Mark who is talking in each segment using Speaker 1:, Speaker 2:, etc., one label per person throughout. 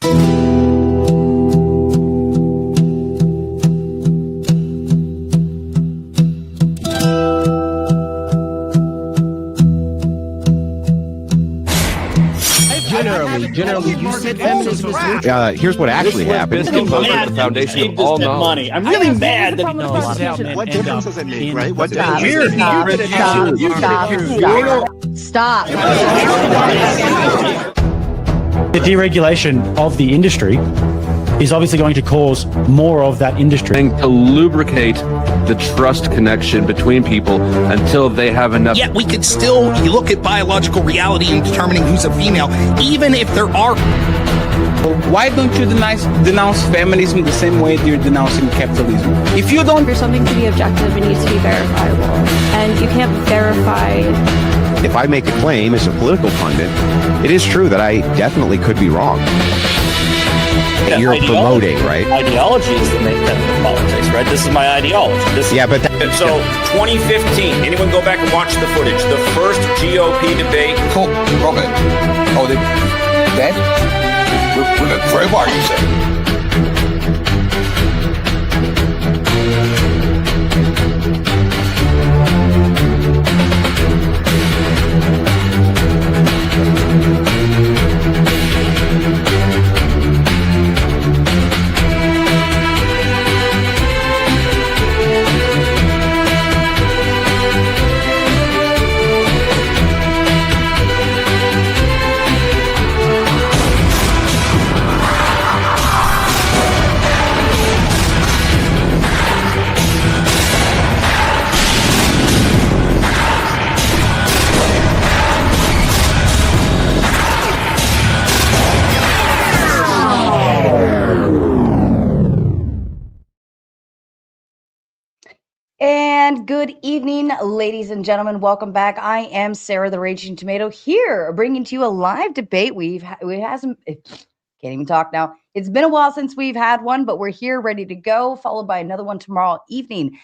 Speaker 1: Generally, you said feminism is neutral.
Speaker 2: Here's what actually happened.
Speaker 3: The foundation of all knowledge.
Speaker 4: I'm really mad that
Speaker 5: what difference does it make, right? What
Speaker 4: Stop.
Speaker 6: The deregulation of the industry is obviously going to cause more of that industry.
Speaker 3: And to lubricate the trust connection between people until they have enough.
Speaker 7: Yet we could still look at biological reality in determining who's a female, even if there are.
Speaker 4: Why don't you denounce feminism the same way you're denouncing capitalism? If you don't...
Speaker 8: For something to be objective, it needs to be verifiable. And you can't verify...
Speaker 2: If I make a claim as a political pundit, it is true that I definitely could be wrong. You're promoting, right?
Speaker 9: Ideology is the main tenet of politics, right? This is my ideology.
Speaker 10: So, 2015, anyone go back and watch the footage. The first GOP debate.
Speaker 11: Cool, Robert. Oh, that? With a crowbar, you say?
Speaker 12: And good evening, ladies and gentlemen. Welcome back. I am Sara, the Raging Tomato, here bringing to you a live debate. Can't even talk now. It's been a while since we've had one, but we're here ready to go, followed by another one tomorrow evening.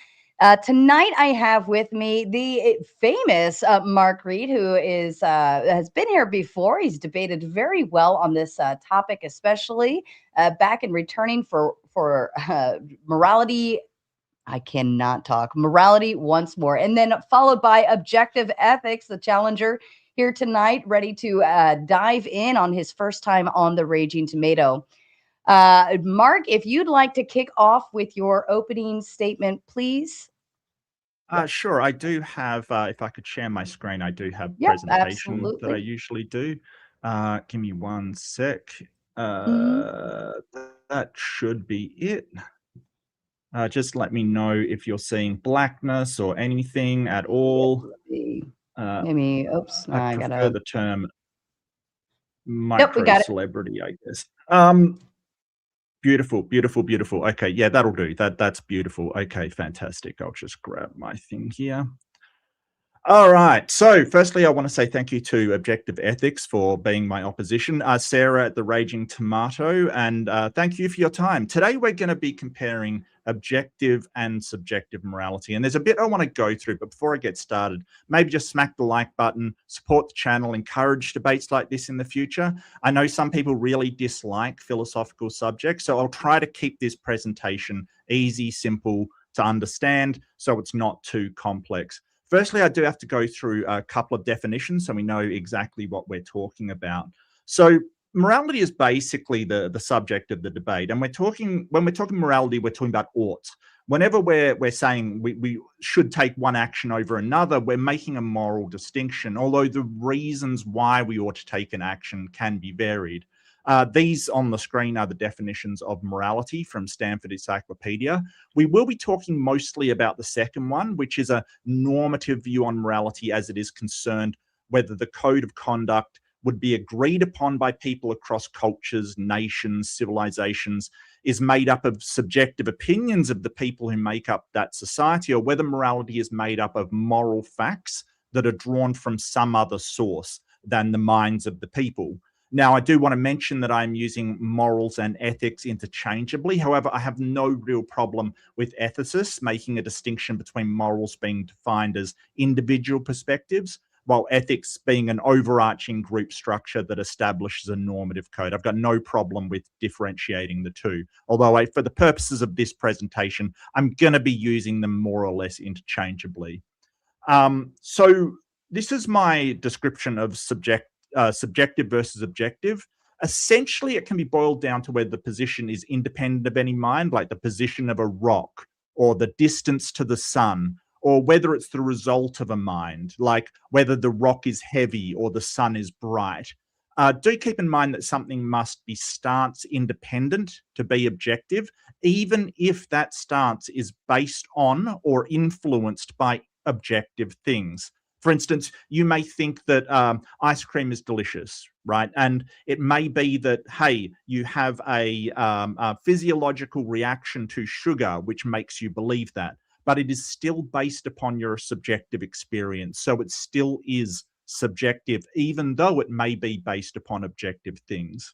Speaker 12: Tonight, I have with me the famous Mark Reid, who has been here before. He's debated very well on this topic, especially back in returning for morality. I cannot talk. Morality once more. And then followed by Objective Ethics, the challenger here tonight, ready to dive in on his first time on the Raging Tomato. Mark, if you'd like to kick off with your opening statement, please.
Speaker 13: Sure. I do have, if I could share my screen, I do have presentation that I usually do. Give me one sec. That should be it. Just let me know if you're seeing blackness or anything at all.
Speaker 12: Maybe, oops.
Speaker 13: I prefer the term celebrity, I guess. Beautiful, beautiful, beautiful. Okay, yeah, that'll do. That's beautiful. Okay, fantastic. I'll just grab my thing here. All right. So firstly, I want to say thank you to Objective Ethics for being my opposition. Sara at the Raging Tomato, and thank you for your time. Today, we're going to be comparing objective and subjective morality. And there's a bit I want to go through, but before I get started, maybe just smack the like button, support the channel, encourage debates like this in the future. I know some people really dislike philosophical subjects, so I'll try to keep this presentation easy, simple to understand, so it's not too complex. Firstly, I do have to go through a couple of definitions so we know exactly what we're talking about. So morality is basically the subject of the debate. And when we're talking morality, we're talking about oughts. Whenever we're saying we should take one action over another, we're making a moral distinction, although the reasons why we ought to take an action can be varied. These on the screen are the definitions of morality from Stanford Encyclopedia. We will be talking mostly about the second one, which is a normative view on morality as it is concerned whether the code of conduct would be agreed upon by people across cultures, nations, civilizations, is made up of subjective opinions of the people who make up that society, or whether morality is made up of moral facts that are drawn from some other source than the minds of the people. Now, I do want to mention that I'm using morals and ethics interchangeably. However, I have no real problem with ethicists making a distinction between morals being defined as individual perspectives while ethics being an overarching group structure that establishes a normative code. I've got no problem with differentiating the two, although for the purposes of this presentation, I'm going to be using them more or less interchangeably. So this is my description of subjective versus objective. Essentially, it can be boiled down to whether the position is independent of any mind, like the position of a rock or the distance to the sun, or whether it's the result of a mind, like whether the rock is heavy or the sun is bright. Do keep in mind that something must be stance independent to be objective, even if that stance is based on or influenced by objective things. For instance, you may think that ice cream is delicious, right? And it may be that, hey, you have a physiological reaction to sugar, which makes you believe that. But it is still based upon your subjective experience. So it still is subjective, even though it may be based upon objective things.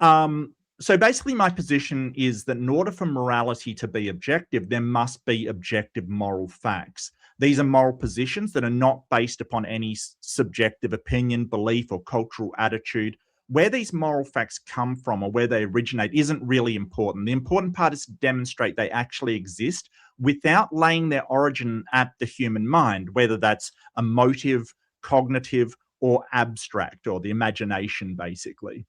Speaker 13: So basically my position is that in order for morality to be objective, there must be objective moral facts. These are moral positions that are not based upon any subjective opinion, belief, or cultural attitude. Where these moral facts come from or where they originate isn't really important. The important part is to demonstrate they actually exist without laying their origin at the human mind, whether that's emotive, cognitive, or abstract, or the imagination, basically.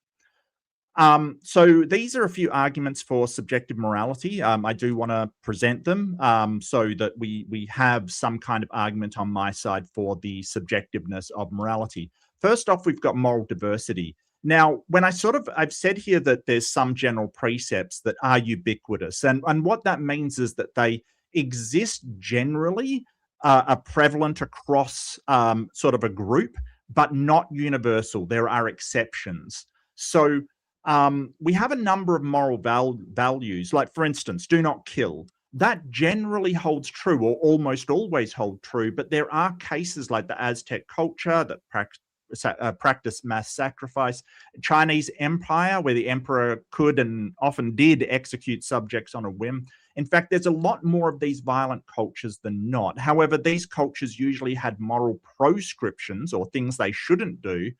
Speaker 13: So these are a few arguments for subjective morality. I do want to present them so that we have some kind of argument on my side for the subjectiveness of morality. First off, we've got moral diversity. Now, when I've said here that there's some general precepts that are ubiquitous, and what that means is that they exist generally, are prevalent across sort of a group, but not universal. There are exceptions. So we have a number of moral values, like, for instance, do not kill. That generally holds true, or almost always hold true, but there are cases like the Aztec culture that practice mass sacrifice, Chinese empire, where the emperor could and often did execute subjects on a whim. In fact, there's a lot more of these violent cultures than not. However, these cultures usually had moral proscriptions, or things they shouldn't do,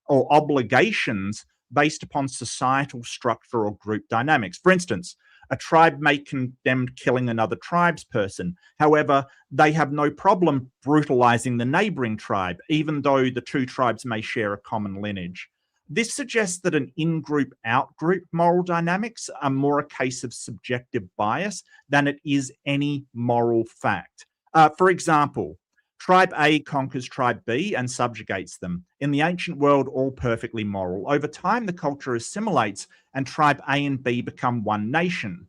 Speaker 13: or obligations based upon societal structure or group dynamics. For instance, a tribe may condemn killing another tribe's person. However, they have no problem brutalizing the neighboring tribe, even though the two tribes may share a common lineage. This suggests that an in-group, out-group moral dynamics are more a case of subjective bias than it is any moral fact. For example, Tribe A conquers Tribe B and subjugates them. In the ancient world, all perfectly moral. Over time, the culture assimilates and Tribe A and B become one nation,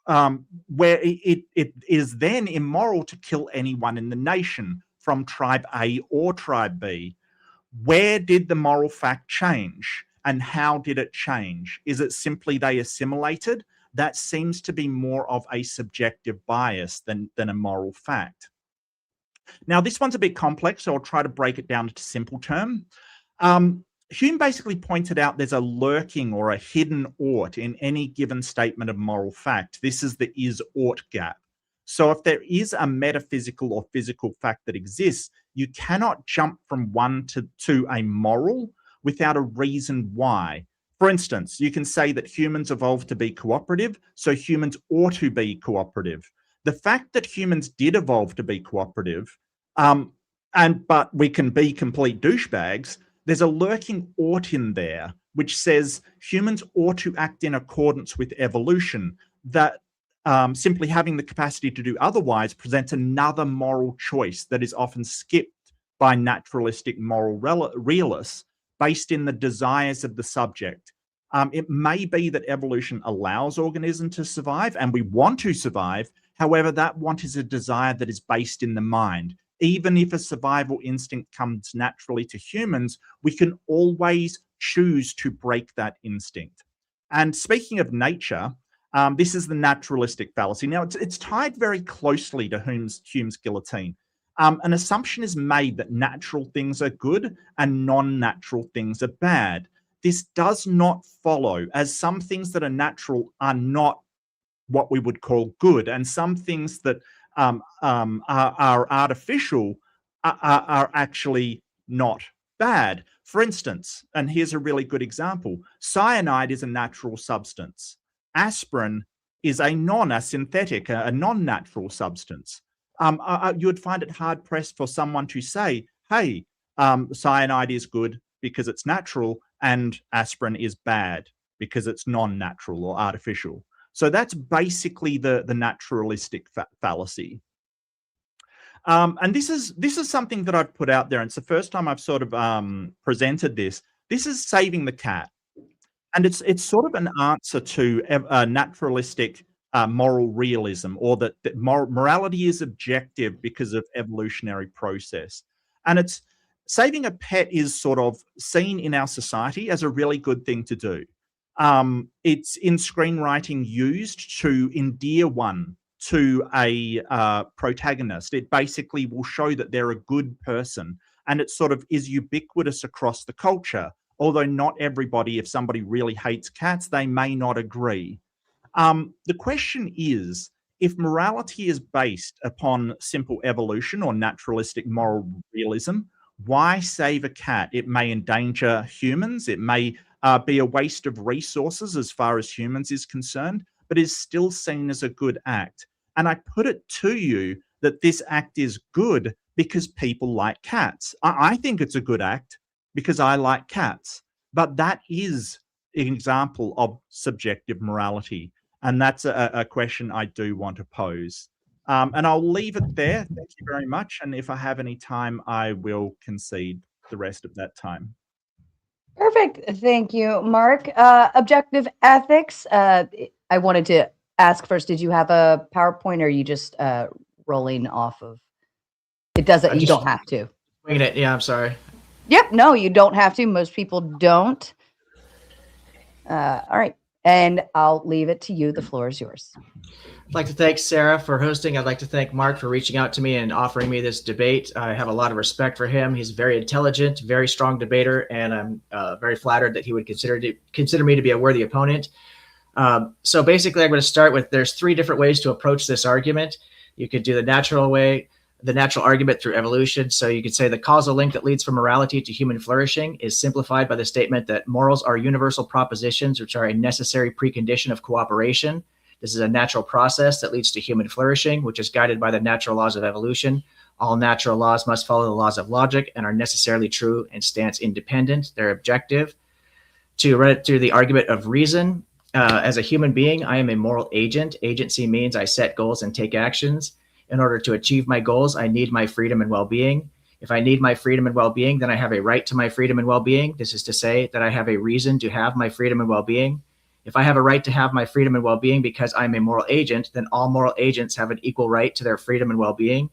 Speaker 13: where it is then immoral to kill anyone in the nation from Tribe A or Tribe B. Where did the moral fact change, and how did it change? Is it simply they assimilated? That seems to be more of a subjective bias than a moral fact. Now, this one's a bit complex, so I'll try to break it down into simple term. Hume basically pointed out there's a lurking or a hidden ought in any given statement of moral fact. This is the is-ought gap. So if there is a metaphysical or physical fact that exists, you cannot jump from one to a moral without a reason why. For instance, you can say that humans evolved to be cooperative, so humans ought to be cooperative. The fact that humans did evolve to be cooperative, but we can be complete douchebags, there's a lurking ought in there, which says humans ought to act in accordance with evolution, that simply having the capacity to do otherwise presents another moral choice that is often skipped by naturalistic moral realists based in the desires of the subject. It may be that evolution allows organisms to survive, and we want to survive. However, that want is a desire that is based in the mind. Even if a survival instinct comes naturally to humans, we can always choose to break that instinct. And speaking of nature, this is the naturalistic fallacy. Now, it's tied very closely to Hume's guillotine. An assumption is made that natural things are good and non-natural things are bad. This does not follow, as some things that are natural are not what we would call good, and some things that are artificial are actually not bad. For instance, and here's a really good example, cyanide is a natural substance. Aspirin is a synthetic, a non-natural substance. You would find it hard pressed for someone to say, hey, cyanide is good because it's natural and aspirin is bad because it's non-natural or artificial. So that's basically the naturalistic fallacy. And this is something that I've put out there, and it's the first time I've sort of presented this. This is saving the cat, and it's sort of an answer to naturalistic moral realism, or that morality is objective because of evolutionary process. And it's saving a pet is sort of seen in our society as a really good thing to do. It's in screenwriting used to endear one to a protagonist. It basically will show that they're a good person, and it sort of is ubiquitous across the culture. Although not everybody, if somebody really hates cats, they may not agree. The question is, if morality is based upon simple evolution or naturalistic moral realism, why save a cat? It may endanger humans. It may be a waste of resources as far as humans is concerned, but is still seen as a good act. And I put it to you that this act is good because people like cats. I think it's a good act because I like cats, but that is an example of subjective morality. And that's a question I do want to pose. And I'll leave it there. Thank you very much. And if I have any time, I will concede the rest of that time.
Speaker 12: Perfect. Thank you, Mark. Objective ethics. I wanted to ask first, did you have a PowerPoint, or are you just rolling off of? It doesn't, you don't have to.
Speaker 14: Winging it. Yeah, I'm sorry.
Speaker 12: Yep. No, you don't have to. Most people don't. All right. And I'll leave it to you. The floor is yours.
Speaker 14: I'd like to thank Sara for hosting. I'd like to thank Mark for reaching out to me and offering me this debate. I have a lot of respect for him. He's very intelligent, very strong debater, and I'm very flattered that he would consider me to be a worthy opponent. So basically, I'm going to start with, there's 3 different ways to approach this argument. You could do the natural way, the natural argument through evolution. So you could say the causal link that leads from morality to human flourishing is simplified by the statement that morals are universal propositions, which are a necessary precondition of cooperation. This is a natural process that leads to human flourishing, which is guided by the natural laws of evolution. All natural laws must follow the laws of logic and are necessarily true and stance independent. They're objective. To run it through the argument of reason, as a human being, I am a moral agent. Agency means I set goals and take actions. In order to achieve my goals, I need my freedom and well-being. If I need my freedom and well-being, then I have a right to my freedom and well-being. This is to say that I have a reason to have my freedom and well-being. If I have a right to have my freedom and well-being because I'm a moral agent, then all moral agents have an equal right to their freedom and well-being.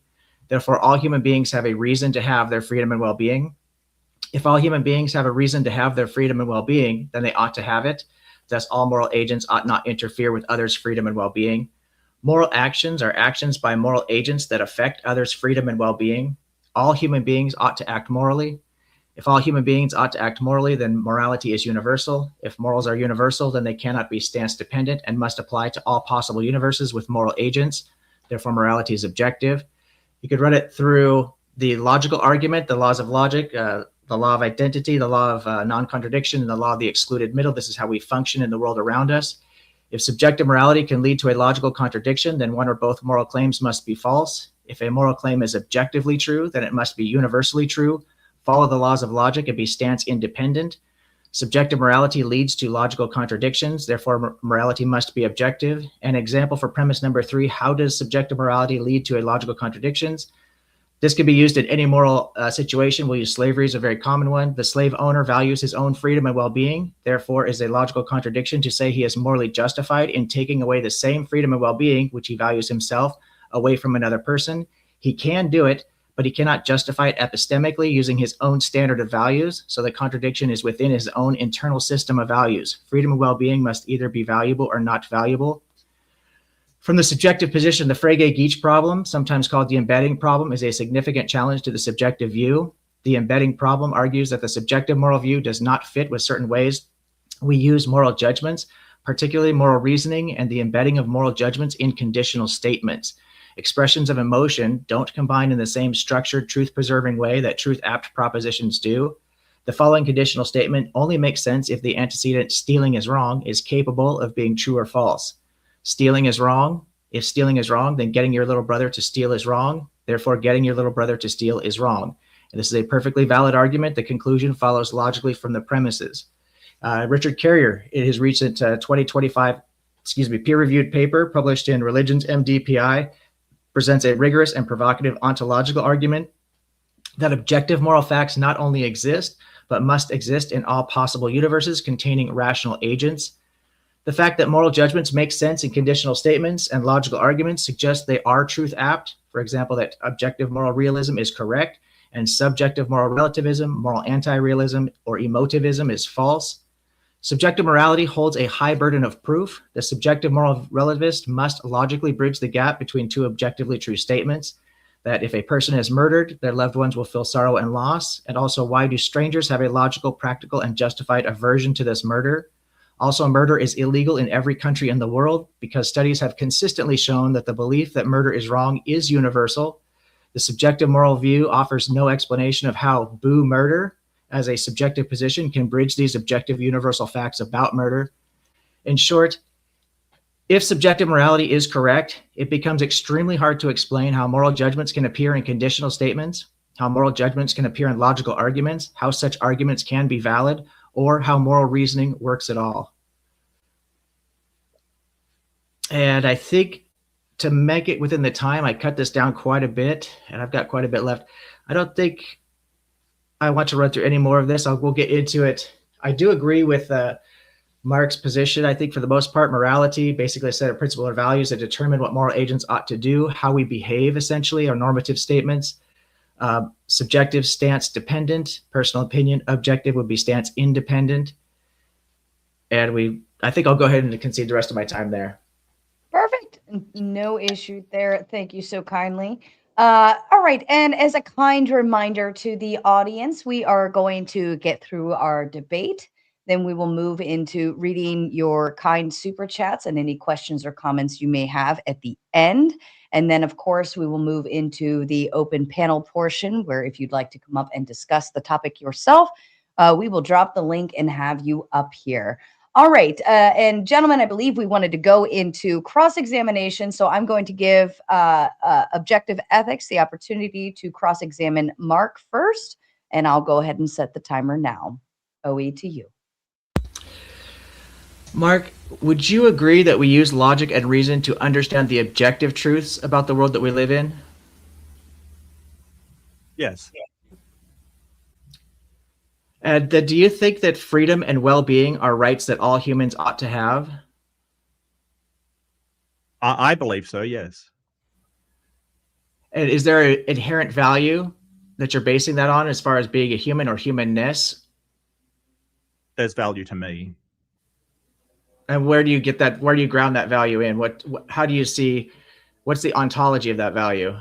Speaker 14: Therefore, all human beings have a reason to have their freedom and well-being. If all human beings have a reason to have their freedom and well-being, then they ought to have it. Thus, all moral agents ought not interfere with others' freedom and well-being. Moral actions are actions by moral agents that affect others' freedom and well-being. All human beings ought to act morally. If all human beings ought to act morally, then morality is universal. If morals are universal, then they cannot be stance-dependent and must apply to all possible universes with moral agents. Therefore, morality is objective. You could run it through the logical argument, the laws of logic, the law of identity, the law of non-contradiction, and the law of the excluded middle. This is how we function in the world around us. If subjective morality can lead to a logical contradiction, then one or both moral claims must be false. If a moral claim is objectively true, then it must be universally true, follow the laws of logic, and be stance independent. Subjective morality leads to logical contradictions. Therefore, morality must be objective. An example for premise number 3, how does subjective morality lead to a logical contradictions? This can be used in any moral situation. We'll use slavery as a very common one. The slave owner values his own freedom and well-being. Therefore, is a logical contradiction to say he is morally justified in taking away the same freedom and well-being, which he values himself, away from another person. He can do it, but he cannot justify it epistemically using his own standard of values. So the contradiction is within his own internal system of values. Freedom and well-being must either be valuable or not valuable. From the subjective position, the Frege-Geach problem, sometimes called the embedding problem, is a significant challenge to the subjective view. The embedding problem argues that the subjective moral view does not fit with certain ways we use moral judgments, particularly moral reasoning and the embedding of moral judgments in conditional statements. Expressions of emotion don't combine in the same structured, truth-preserving way that truth-apt propositions do. The following conditional statement only makes sense if the antecedent stealing is wrong is capable of being true or false. Stealing is wrong. If stealing is wrong, then getting your little brother to steal is wrong. Therefore, getting your little brother to steal is wrong. And this is a perfectly valid argument. The conclusion follows logically from the premises. Richard Carrier, in his recent 2025 peer-reviewed paper published in Religions MDPI, presents a rigorous and provocative ontological argument that objective moral facts not only exist, but must exist in all possible universes containing rational agents. The fact that moral judgments make sense in conditional statements and logical arguments suggests they are truth-apt. For example, that objective moral realism is correct, and subjective moral relativism, moral anti-realism, or emotivism is false. Subjective morality holds a high burden of proof. The subjective moral relativist must logically bridge the gap between two objectively true statements, that if a person is murdered, their loved ones will feel sorrow and loss, and also why do strangers have a logical, practical, and justified aversion to this murder. Also, murder is illegal in every country in the world because studies have consistently shown that the belief that murder is wrong is universal. The subjective moral view offers no explanation of how boo murder as a subjective position can bridge these objective universal facts about murder. In short, if subjective morality is correct, it becomes extremely hard to explain how moral judgments can appear in conditional statements, how moral judgments can appear in logical arguments, how such arguments can be valid, or how moral reasoning works at all. And I think to make it within the time, I cut this down quite a bit, and I've got quite a bit left. I don't think I want to run through any more of this. We'll get into it. I do agree with Mark's position. I think for the most part, morality, basically a set of principles or values that determine what moral agents ought to do, how we behave, essentially, are normative statements. Subjective, stance dependent, personal opinion. Objective would be stance independent. And I think I'll go ahead and concede the rest of my time there.
Speaker 12: Perfect. No issue there. Thank you so kindly. All right. And as a kind reminder to the audience, we are going to get through our debate. Then we will move into reading your kind super chats and any questions or comments you may have at the end. And then, of course, we will move into the open panel portion where if you'd like to come up and discuss the topic yourself, we will drop the link and have you up here. All right. And gentlemen, I believe we wanted to go into cross-examination. So I'm going to give Objective Ethics the opportunity to cross-examine Mark first. And I'll go ahead and set the timer now. OE to you.
Speaker 14: Mark, would you agree that we use logic and reason to understand the objective truths about the world that we live in?
Speaker 13: Yes.
Speaker 14: And do you think that freedom and well-being are rights that all humans ought to have?
Speaker 13: I believe so, yes.
Speaker 14: And is there an inherent value that you're basing that on as far as being a human or humanness?
Speaker 13: There's value to me.
Speaker 14: And where do you get that? Where do you ground that value in? How do you see, what's the ontology of that value?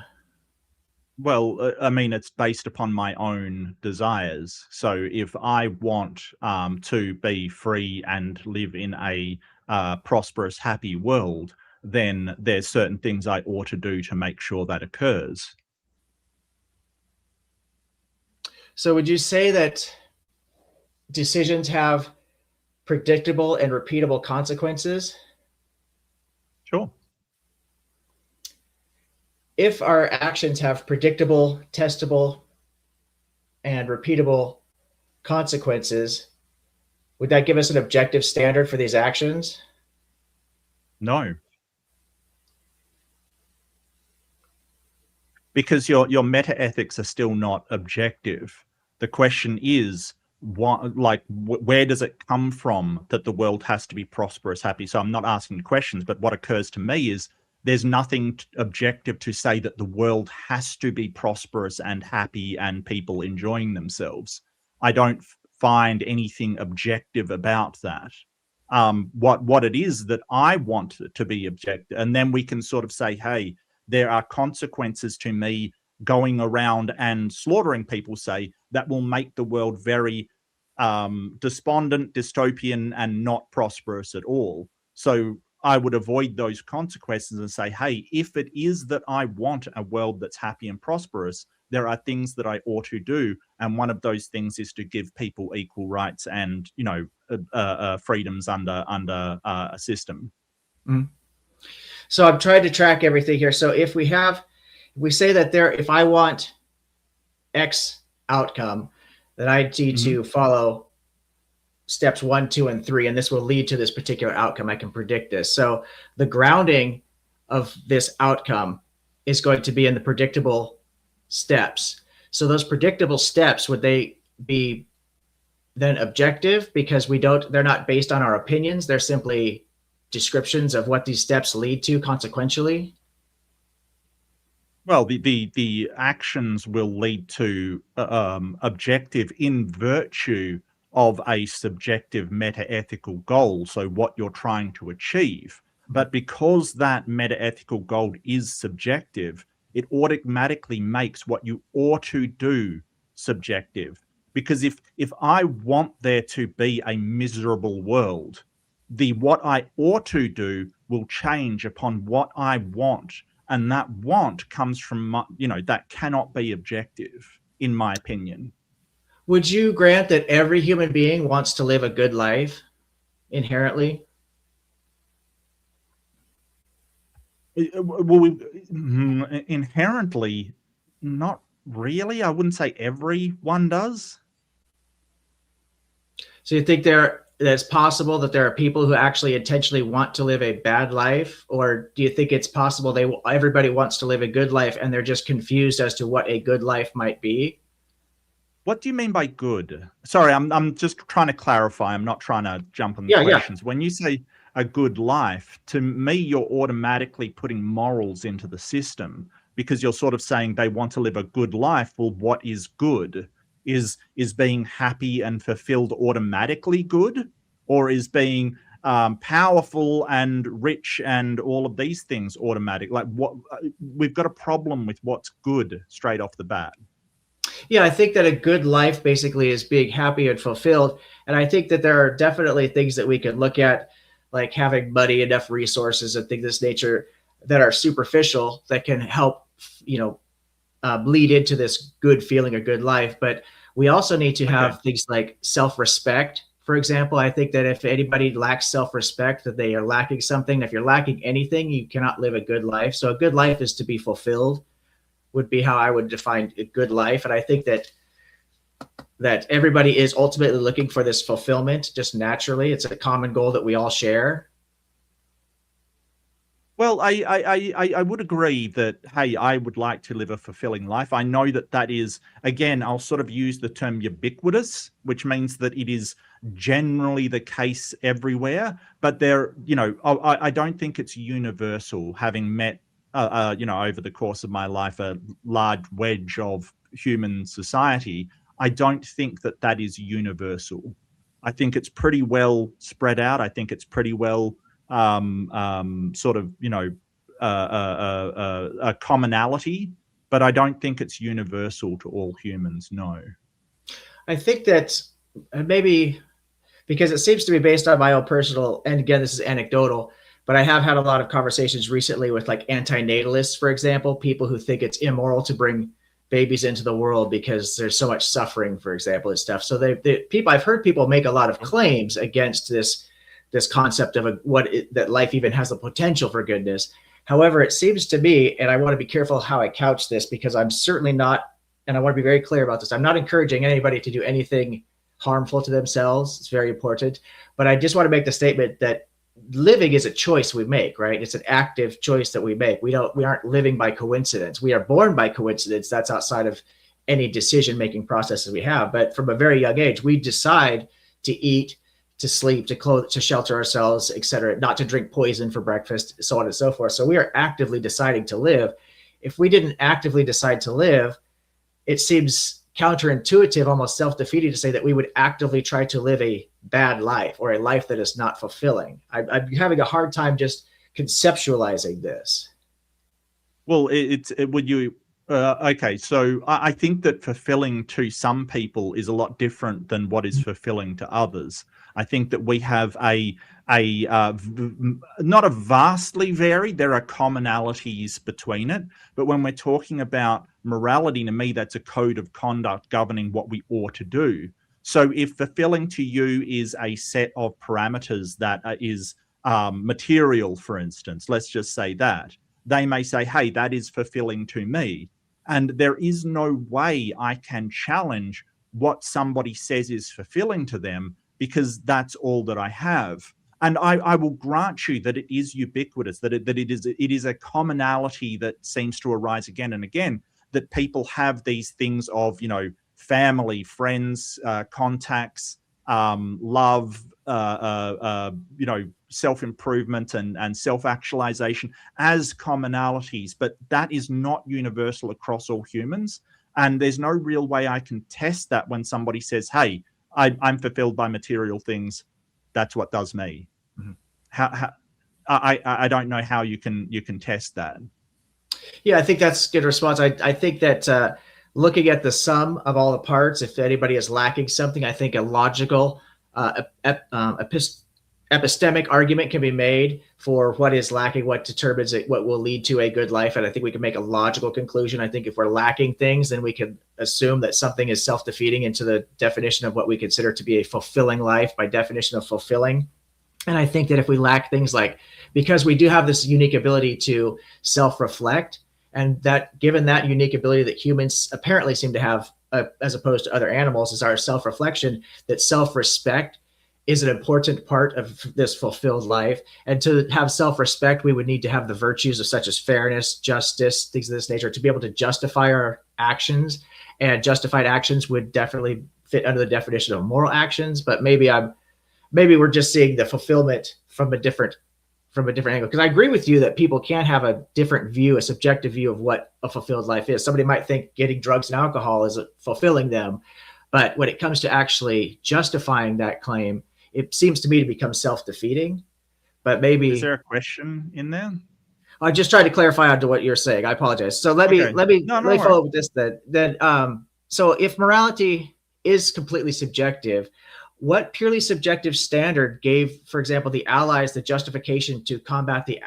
Speaker 13: Well, I mean, it's based upon my own desires. So if I want to be free and live in a prosperous, happy world, then there's certain things I ought to do to make sure that occurs.
Speaker 14: So would you say that decisions have predictable and repeatable consequences?
Speaker 13: Sure.
Speaker 14: If our actions have predictable, testable, and repeatable consequences, would that give us an objective standard for these actions?
Speaker 13: No. Because your metaethics are still not objective. The question is, where does it come from that the world has to be prosperous, happy? So I'm not asking questions, but what occurs to me is there's nothing objective to say that the world has to be prosperous and happy and people enjoying themselves. I don't find anything objective about that. What it is that I want to be objective, and then we can sort of say, hey, there are consequences to me going around and slaughtering people, say, that will make the world very despondent, dystopian, and not prosperous at all. So I would avoid those consequences and say, hey, if it is that I want a world that's happy and prosperous, there are things that I ought to do, and one of those things is to give people equal rights and, you know, freedoms under a system.
Speaker 14: Mm. So I'm trying to track everything here. So if we say that if I want X outcome, then I need to follow steps 1, 2, and 3, and this will lead to this particular outcome. I can predict this. So the grounding of this outcome is going to be in the predictable steps. So those predictable steps, would they be then objective because they're not based on our opinions? They're simply descriptions of what these steps lead to consequentially?
Speaker 13: Well, the actions will lead to objective in virtue of a subjective metaethical goal, so what you're trying to achieve. But because that metaethical goal is subjective, it automatically makes what you ought to do subjective. Because if I want there to be a miserable world, what I ought to do will change upon what I want. And that want comes from, that cannot be objective, in my opinion.
Speaker 14: Would you grant that every human being wants to live a good life inherently?
Speaker 13: Well, inherently, not really. I wouldn't say everyone does.
Speaker 14: So you think that's possible that there are people who actually intentionally want to live a bad life? Or do you think it's possible everybody wants to live a good life and they're just confused as to what a good life might be?
Speaker 13: What do you mean by good? Sorry, I'm just trying to clarify. I'm not trying to jump on the questions. Yeah. When you say a good life, to me, you're automatically putting morals into the system because you're sort of saying they want to live a good life. Well, what is good? Is being happy and fulfilled automatically good? Or is being powerful and rich and all of these things automatic? Like we've got a problem with what's good straight off the bat.
Speaker 14: Yeah, I think that a good life basically is being happy and fulfilled. And I think that there are definitely things that we could look at, like having money, enough resources, and things of this nature that are superficial that can help, bleed into this good feeling, a good life. But we also need to have things like self-respect. For example, I think that if anybody lacks self-respect, that they are lacking something. If you're lacking anything, you cannot live a good life. So a good life is to be fulfilled, would be how I would define a good life. And I think that everybody is ultimately looking for this fulfillment just naturally. It's a common goal that we all share.
Speaker 13: Well, I would agree that, hey, I would like to live a fulfilling life. I know that is, again, I'll sort of use the term ubiquitous, which means that it is generally the case everywhere. But I don't think it's universal, having met over the course of my life, a large wedge of human society. I don't think that is universal. I think it's pretty well spread out. I think it's pretty well a commonality, but I don't think it's universal to all humans, no.
Speaker 14: I think that maybe because it seems to be based on my own personal, and again, this is anecdotal, but I have had a lot of conversations recently with like antinatalists, for example, people who think it's immoral to bring babies into the world because there's so much suffering, for example, and stuff. So I've heard people make a lot of claims against this concept of that life even has the potential for goodness. However, it seems to me, and I want to be careful how I couch this because I'm certainly not, and I want to be very clear about this, I'm not encouraging anybody to do anything harmful to themselves. It's very important. But I just want to make the statement that living is a choice we make, right? It's an active choice that we make. We aren't living by coincidence. We are born by coincidence. That's outside of any decision-making processes we have. But from a very young age, we decide to eat, to sleep, to clothe, to shelter ourselves, etc., not to drink poison for breakfast, so on and so forth. So we are actively deciding to live. If we didn't actively decide to live, it seems counterintuitive, almost self-defeating to say that we would actively try to live a bad life or a life that is not fulfilling. I'm having a hard time just conceptualizing this.
Speaker 13: Well, would you Okay, so I think that fulfilling to some people is a lot different than what is fulfilling to others. I think that we have not a vastly varied, there are commonalities between it, but when we're talking about morality, to me, that's a code of conduct governing what we ought to do. So if fulfilling to you is a set of parameters that is material, for instance, let's just say that, they may say, hey, that is fulfilling to me. And there is no way I can challenge what somebody says is fulfilling to them, because that's all that I have. And I will grant you that it is ubiquitous, that it is a commonality that seems to arise again and again, that people have these things of, family, friends, contacts, love, self-improvement and self-actualization as commonalities, but that is not universal across all humans. And there's no real way I can test that when somebody says, hey, I'm fulfilled by material things, that's what does me. Mm-hmm. I don't know how you can test that.
Speaker 14: Yeah, I think that's a good response. I think that looking at the sum of all the parts, if anybody is lacking something, I think a logical epistemic argument can be made for what is lacking, what determines it, what will lead to a good life. And I think we can make a logical conclusion. I think if we're lacking things, then we can assume that something is self-defeating into the definition of what we consider to be a fulfilling life by definition of fulfilling. And I think that if we lack things like, because we do have this unique ability to self-reflect, and that given that unique ability that humans apparently seem to have, as opposed to other animals, is our self-reflection, that self-respect is an important part of this fulfilled life. And to have self-respect, we would need to have the virtues of such as fairness, justice, things of this nature, to be able to justify our actions. And justified actions would definitely fit under the definition of moral actions. But maybe we're just seeing the fulfillment from a different angle. Because I agree with you that people can have a different view, a subjective view of what a fulfilled life is. Somebody might think getting drugs and alcohol is fulfilling them. But when it comes to actually justifying that claim, it seems to me to become self-defeating. But maybe...
Speaker 13: Is there a question in there?
Speaker 14: I just tried to clarify onto what you're saying. I apologize. So let me follow up with this then. So if morality is completely subjective, what purely subjective standard gave, for example, the Allies the justification to combat the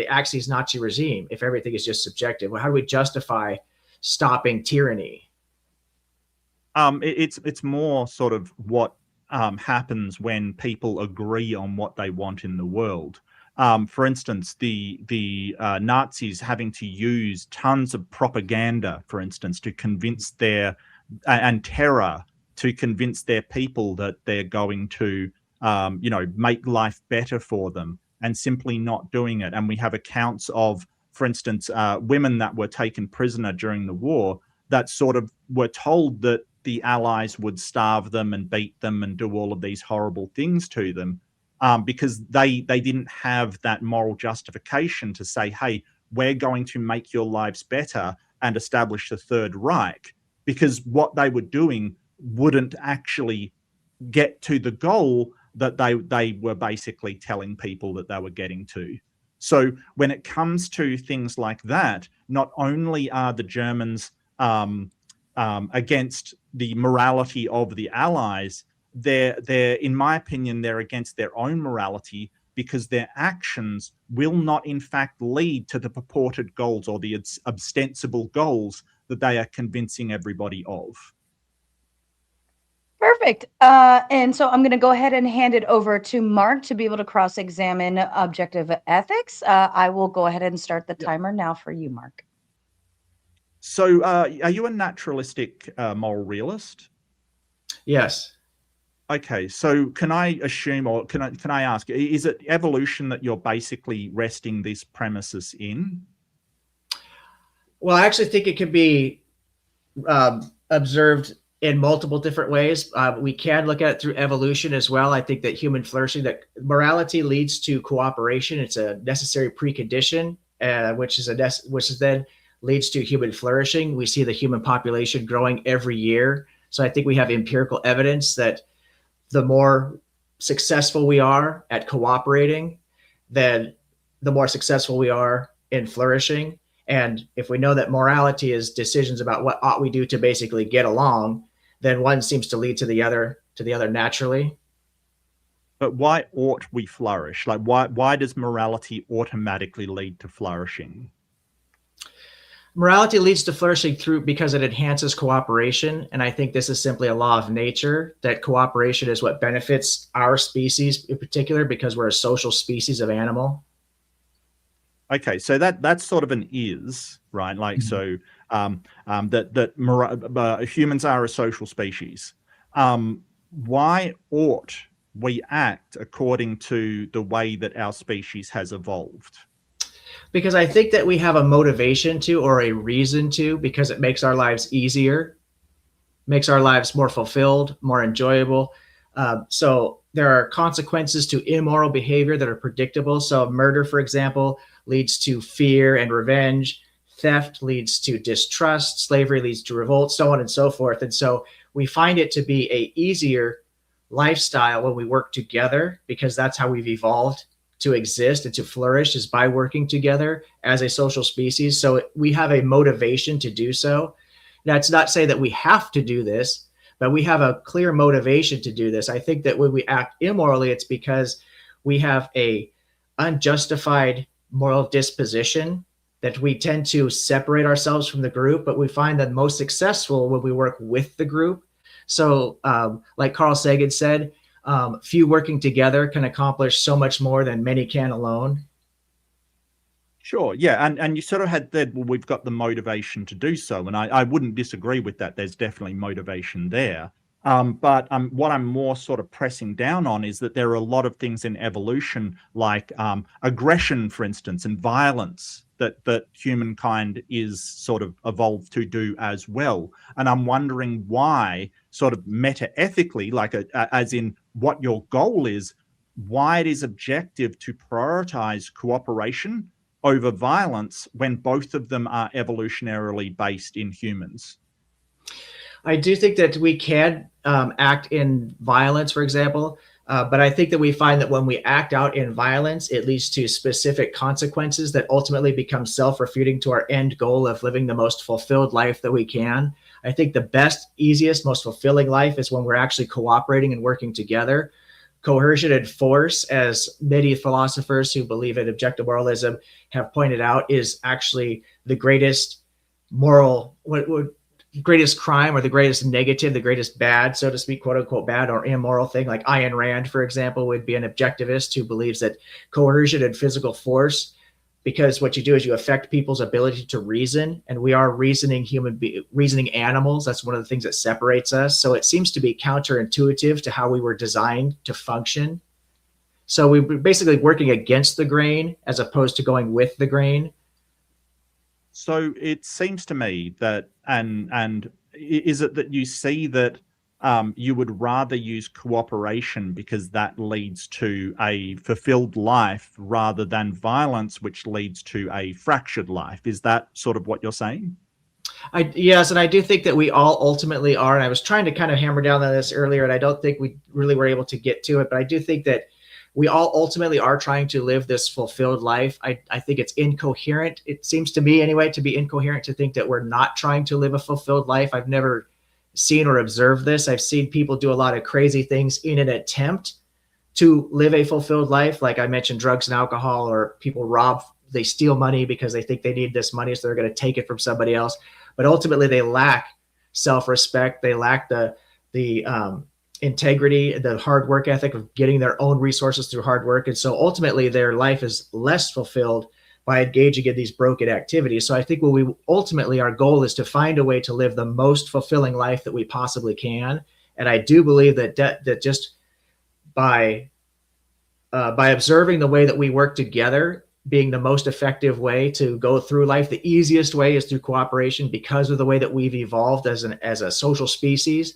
Speaker 14: Axis Nazi regime if everything is just subjective? Well, how do we justify stopping tyranny?
Speaker 13: It's more sort of what happens when people agree on what they want in the world. For instance, the Nazis having to use tons of propaganda, for instance, to convince and terror to convince their people that they're going to, make life better for them, and simply not doing it. And we have accounts of, for instance, women that were taken prisoner during the war that sort of were told that the Allies would starve them and beat them and do all of these horrible things to them, because they didn't have that moral justification to say, hey, we're going to make your lives better and establish the Third Reich, because what they were doing wouldn't actually get to the goal that they were basically telling people that they were getting to. So when it comes to things like that, not only are the Germans against the morality of the Allies, they're in my opinion, they're against their own morality, because their actions will not in fact lead to the purported goals or the ostensible goals that they are convincing everybody of.
Speaker 12: Perfect. And so I'm going to go ahead and hand it over to Mark to be able to cross-examine objective ethics. I will go ahead and start the timer now for you, Mark.
Speaker 13: So are you a naturalistic moral realist?
Speaker 14: Yes.
Speaker 13: Okay, so can I assume, or can I ask, is it evolution that you're basically resting these premises in?
Speaker 14: Well, I actually think it could be observed in multiple different ways. We can look at it through evolution as well. I think that human flourishing, that morality leads to cooperation. It's a necessary precondition, which then leads to human flourishing. We see the human population growing every year. So I think we have empirical evidence that the more successful we are at cooperating, then the more successful we are in flourishing. And if we know that morality is decisions about what ought we do to basically get along, then one seems to lead to the other naturally.
Speaker 13: But why ought we flourish? Like, why does morality automatically lead to flourishing?
Speaker 14: Morality leads to flourishing because it enhances cooperation. And I think this is simply a law of nature, that cooperation is what benefits our species in particular, because we're a social species of animal.
Speaker 13: Okay, so that's sort of an is, right? Like, so humans are a social species. Why ought we act according to the way that our species has evolved?
Speaker 14: Because I think that we have a motivation to, or a reason to, because it makes our lives easier, makes our lives more fulfilled, more enjoyable. So there are consequences to immoral behavior that are predictable. So murder, for example, leads to fear and revenge. Theft leads to distrust. Slavery leads to revolt, so on and so forth. And so we find it to be a easier lifestyle when we work together, because that's how we've evolved to exist and to flourish, is by working together as a social species. So we have a motivation to do so. That's not say that we have to do this, but we have a clear motivation to do this. I think that when we act immorally, it's because we have a unjustified moral disposition, that we tend to separate ourselves from the group, but we find that most successful when we work with the group. So like Carl Sagan said, few working together can accomplish so much more than many can alone.
Speaker 13: Sure, yeah, and you sort of had that, well, we've got the motivation to do so, and I wouldn't disagree with that. There's definitely motivation there. But what I'm more sort of pressing down on is that there are a lot of things in evolution, like aggression, for instance, and violence, that humankind is sort of evolved to do as well. And I'm wondering why, sort of metaethically, like as in what your goal is, why it is objective to prioritize cooperation over violence when both of them are evolutionarily based in humans.
Speaker 14: I do think that we can act in violence, for example, but I think that we find that when we act out in violence, it leads to specific consequences that ultimately become self-refuting to our end goal of living the most fulfilled life that we can. I think the best, easiest, most fulfilling life is when we're actually cooperating and working together. Coercion and force, as many philosophers who believe in objective moralism have pointed out, is actually the greatest moral, greatest crime, or the greatest negative, the greatest bad, so to speak, quote unquote bad or immoral thing. Like Ayn Rand, for example, would be an objectivist who believes that coercion and physical force, because what you do is you affect people's ability to reason, and we are reasoning reasoning animals. That's one of the things that separates us. So it seems to be counterintuitive to how we were designed to function. So we're basically working against the grain as opposed to going with the grain.
Speaker 13: So it seems to me that, and is it that you see that you would rather use cooperation because that leads to a fulfilled life rather than violence, which leads to a fractured life? Is that sort of what you're saying?
Speaker 14: Yes, and I do think that we all ultimately are, and I was trying to kind of hammer down on this earlier, and I don't think we really were able to get to it, but I do think that we all ultimately are trying to live this fulfilled life. I think it's incoherent. It seems to me anyway to be incoherent to think that we're not trying to live a fulfilled life. I've never seen or observed this. I've seen people do a lot of crazy things in an attempt to live a fulfilled life. Like I mentioned, drugs and alcohol, or people they steal money because they think they need this money, so they're going to take it from somebody else. But ultimately they lack self-respect. They lack the integrity, the hard work ethic of getting their own resources through hard work. And so ultimately their life is less fulfilled by engaging in these broken activities. So I think ultimately our goal is to find a way to live the most fulfilling life that we possibly can. And I do believe that just by observing the way that we work together being the most effective way to go through life, the easiest way is through cooperation, because of the way that we've evolved as a social species,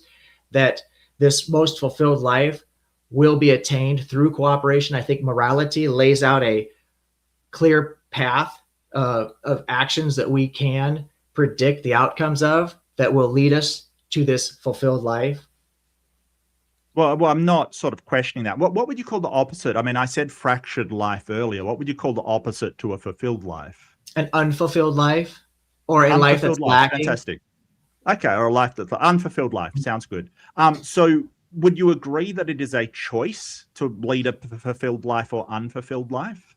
Speaker 14: that this most fulfilled life will be attained through cooperation. I think morality lays out a clear path of actions that we can predict the outcomes of that will lead us to this fulfilled life.
Speaker 13: Well, I'm not sort of questioning that. What would you call the opposite? I mean, I said fractured life earlier. What would you call the opposite to a fulfilled life?
Speaker 14: An unfulfilled life, or a life that's lacking.
Speaker 13: Fantastic. Okay, or a life that's unfulfilled life. Sounds good. So would you agree that it is a choice to lead a fulfilled life or unfulfilled life?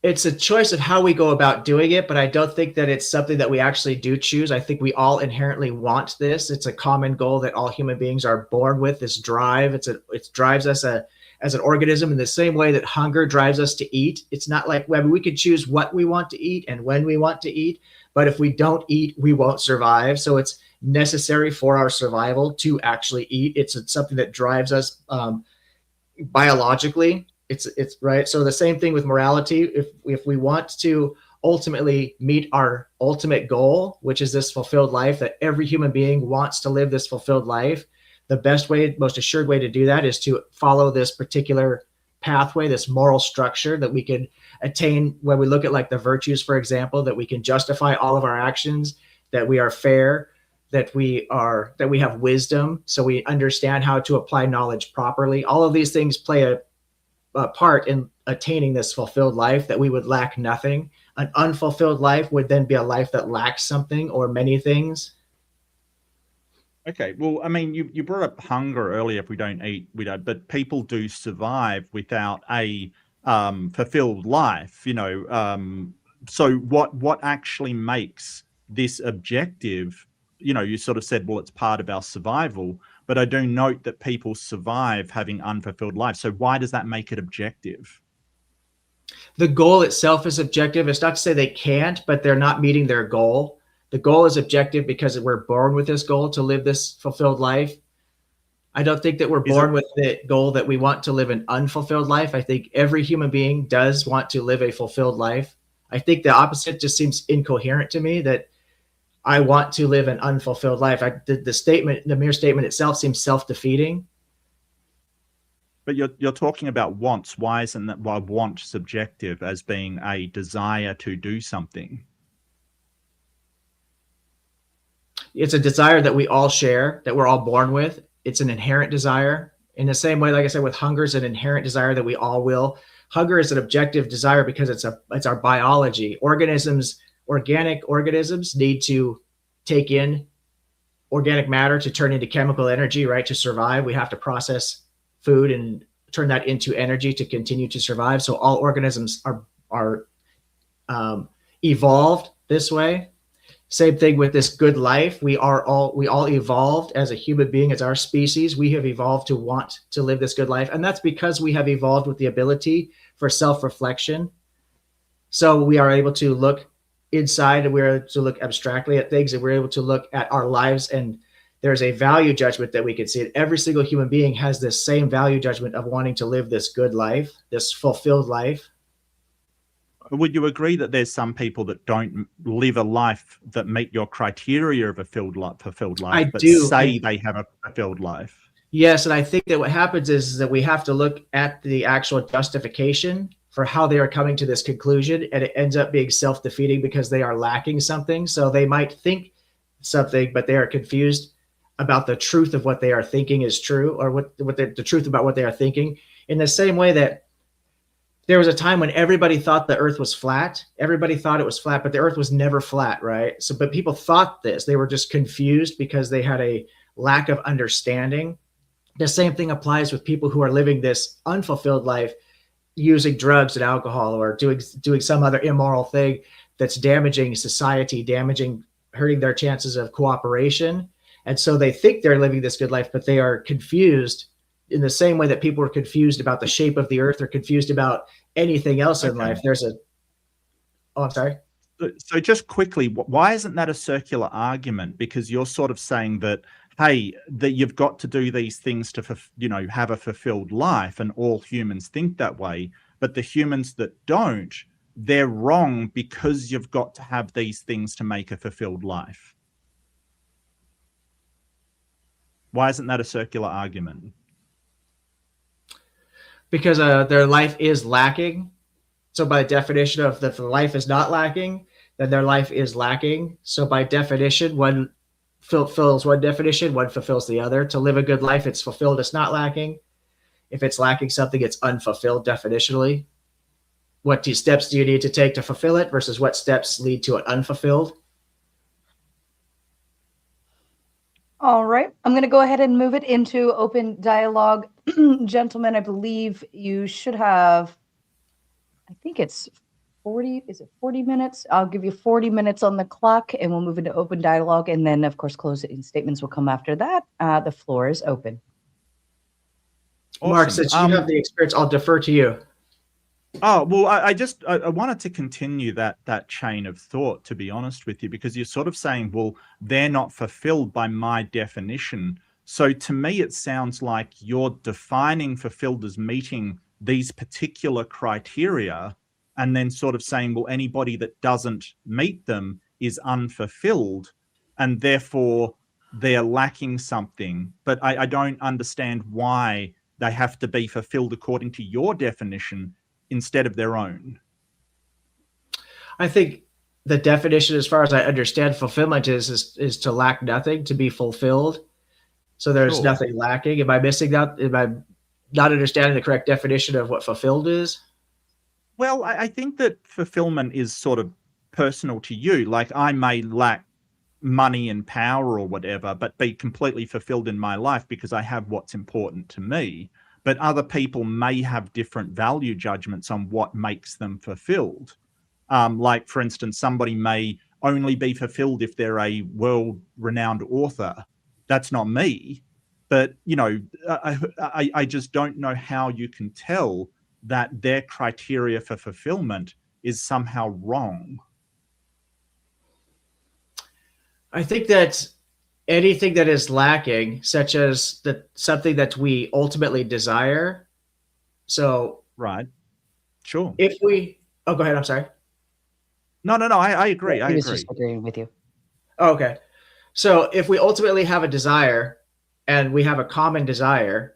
Speaker 14: It's a choice of how we go about doing it, but I don't think that it's something that we actually do choose. I think we all inherently want this. It's a common goal that all human beings are born with, this drive. It drives us as an organism in the same way that hunger drives us to eat. It's not like we could choose what we want to eat and when we want to eat, but if we don't eat, we won't survive. So it's necessary for our survival to actually eat. It's something that drives us biologically. It's right. So the same thing with morality. If we want to ultimately meet our ultimate goal, which is this fulfilled life, that every human being wants to live this fulfilled life, the best way, most assured way to do that is to follow this particular pathway, this moral structure that we can attain when we look at like the virtues, for example, that we can justify all of our actions, that we are fair, that we have wisdom, so we understand how to apply knowledge properly. All of these things play a part in attaining this fulfilled life, that we would lack nothing. An unfulfilled life would then be a life that lacks something or many things.
Speaker 13: Okay, well, I mean, you brought up hunger earlier. If we don't eat, we don't. But people do survive without a fulfilled life. So what actually makes this objective? You sort of said, well, it's part of our survival. But I do note that people survive having unfulfilled lives. So why does that make it objective?
Speaker 14: The goal itself is objective. It's not to say they can't, but they're not meeting their goal. The goal is objective because we're born with this goal to live this fulfilled life. I don't think that we're born with the goal that we want to live an unfulfilled life. I think every human being does want to live a fulfilled life. I think the opposite just seems incoherent to me, that I want to live an unfulfilled life. The mere statement itself seems self-defeating.
Speaker 13: But you're talking about wants. Why isn't that want subjective as being a desire to do something?
Speaker 14: It's a desire that we all share, that we're all born with. It's an inherent desire. In the same way, like I said, with hunger is an inherent desire that we all will. Hunger is an objective desire because it's our biology. Organic organisms need to take in organic matter to turn into chemical energy, right? To survive, we have to process food and turn that into energy to continue to survive. So all organisms are evolved this way. Same thing with this good life. We all evolved as a human being, as our species. We have evolved to want to live this good life. And that's because we have evolved with the ability for self-reflection. So we are able to look inside, and we're able to look abstractly at things, and we're able to look at our lives, and there's a value judgment that we can see. Every single human being has this same value judgment of wanting to live this good life, this fulfilled life.
Speaker 13: Would you agree that there's some people that don't live a life that meet your criteria of a fulfilled life, but say they have a fulfilled life?
Speaker 14: Yes, and I think that what happens is that we have to look at the actual justification for how they are coming to this conclusion, and it ends up being self-defeating because they are lacking something. So they might think something, but they are confused about the truth of what they are thinking is true, or what the truth about what they are thinking. In the same way that there was a time when everybody thought the earth was flat. Everybody thought it was flat, but the earth was never flat, right? So, but people thought this. They were just confused because they had a lack of understanding. The same thing applies with people who are living this unfulfilled life, using drugs and alcohol, or doing some other immoral thing that's damaging society, hurting their chances of cooperation. And so they think they're living this good life, but they are confused in the same way that people are confused about the shape of the earth or confused about anything else in life. I'm sorry.
Speaker 13: So just quickly, why isn't that a circular argument? Because you're sort of saying that, hey, that you've got to do these things to, have a fulfilled life, and all humans think that way. But the humans that don't, they're wrong because you've got to have these things to make a fulfilled life. Why isn't that a circular argument?
Speaker 14: Because their life is lacking. So by definition of if the life is not lacking, then their life is lacking. So by definition, one fulfills one definition, one fulfills the other. To live a good life, it's fulfilled, it's not lacking. If it's lacking something, it's unfulfilled definitionally. steps do you need to take to fulfill it versus what steps lead to it unfulfilled.
Speaker 12: All right. I'm going to go ahead and move it into open dialogue. Gentlemen, I believe you should have, I think it's 40, is it 40 minutes? I'll give you 40 minutes on the clock and we'll move into open dialogue. And then, of course, closing statements will come after that. The floor is open.
Speaker 13: Awesome.
Speaker 14: Mark, since you have the experience, I'll defer to you.
Speaker 13: Oh, well, I wanted to continue that chain of thought, to be honest with you, because you're sort of saying, well, they're not fulfilled by my definition. So to me, it sounds like you're defining fulfilled as meeting these particular criteria and then sort of saying, well, anybody that doesn't meet them is unfulfilled and therefore they're lacking something. But I don't understand why they have to be fulfilled according to your definition instead of their own.
Speaker 14: I think the definition, as far as I understand fulfillment, is to lack nothing, to be fulfilled. So there's nothing lacking. Am I missing that? Am I not understanding the correct definition of what fulfilled is?
Speaker 13: Well, I think that fulfillment is sort of personal to you. Like I may lack money and power or whatever, but be completely fulfilled in my life because I have what's important to me. But other people may have different value judgments on what makes them fulfilled. Like, for instance, somebody may only be fulfilled if they're a world-renowned author. That's not me. But, you know, I just don't know how you can tell that their criteria for fulfillment is somehow wrong.
Speaker 14: I think that anything that is lacking, such as something that we ultimately desire. So,
Speaker 13: right. Sure.
Speaker 14: If we, oh, go ahead. I'm sorry.
Speaker 13: No, I agree. I
Speaker 12: was
Speaker 13: agree.
Speaker 12: just agreeing with you.
Speaker 14: Okay. So if we ultimately have a desire and we have a common desire,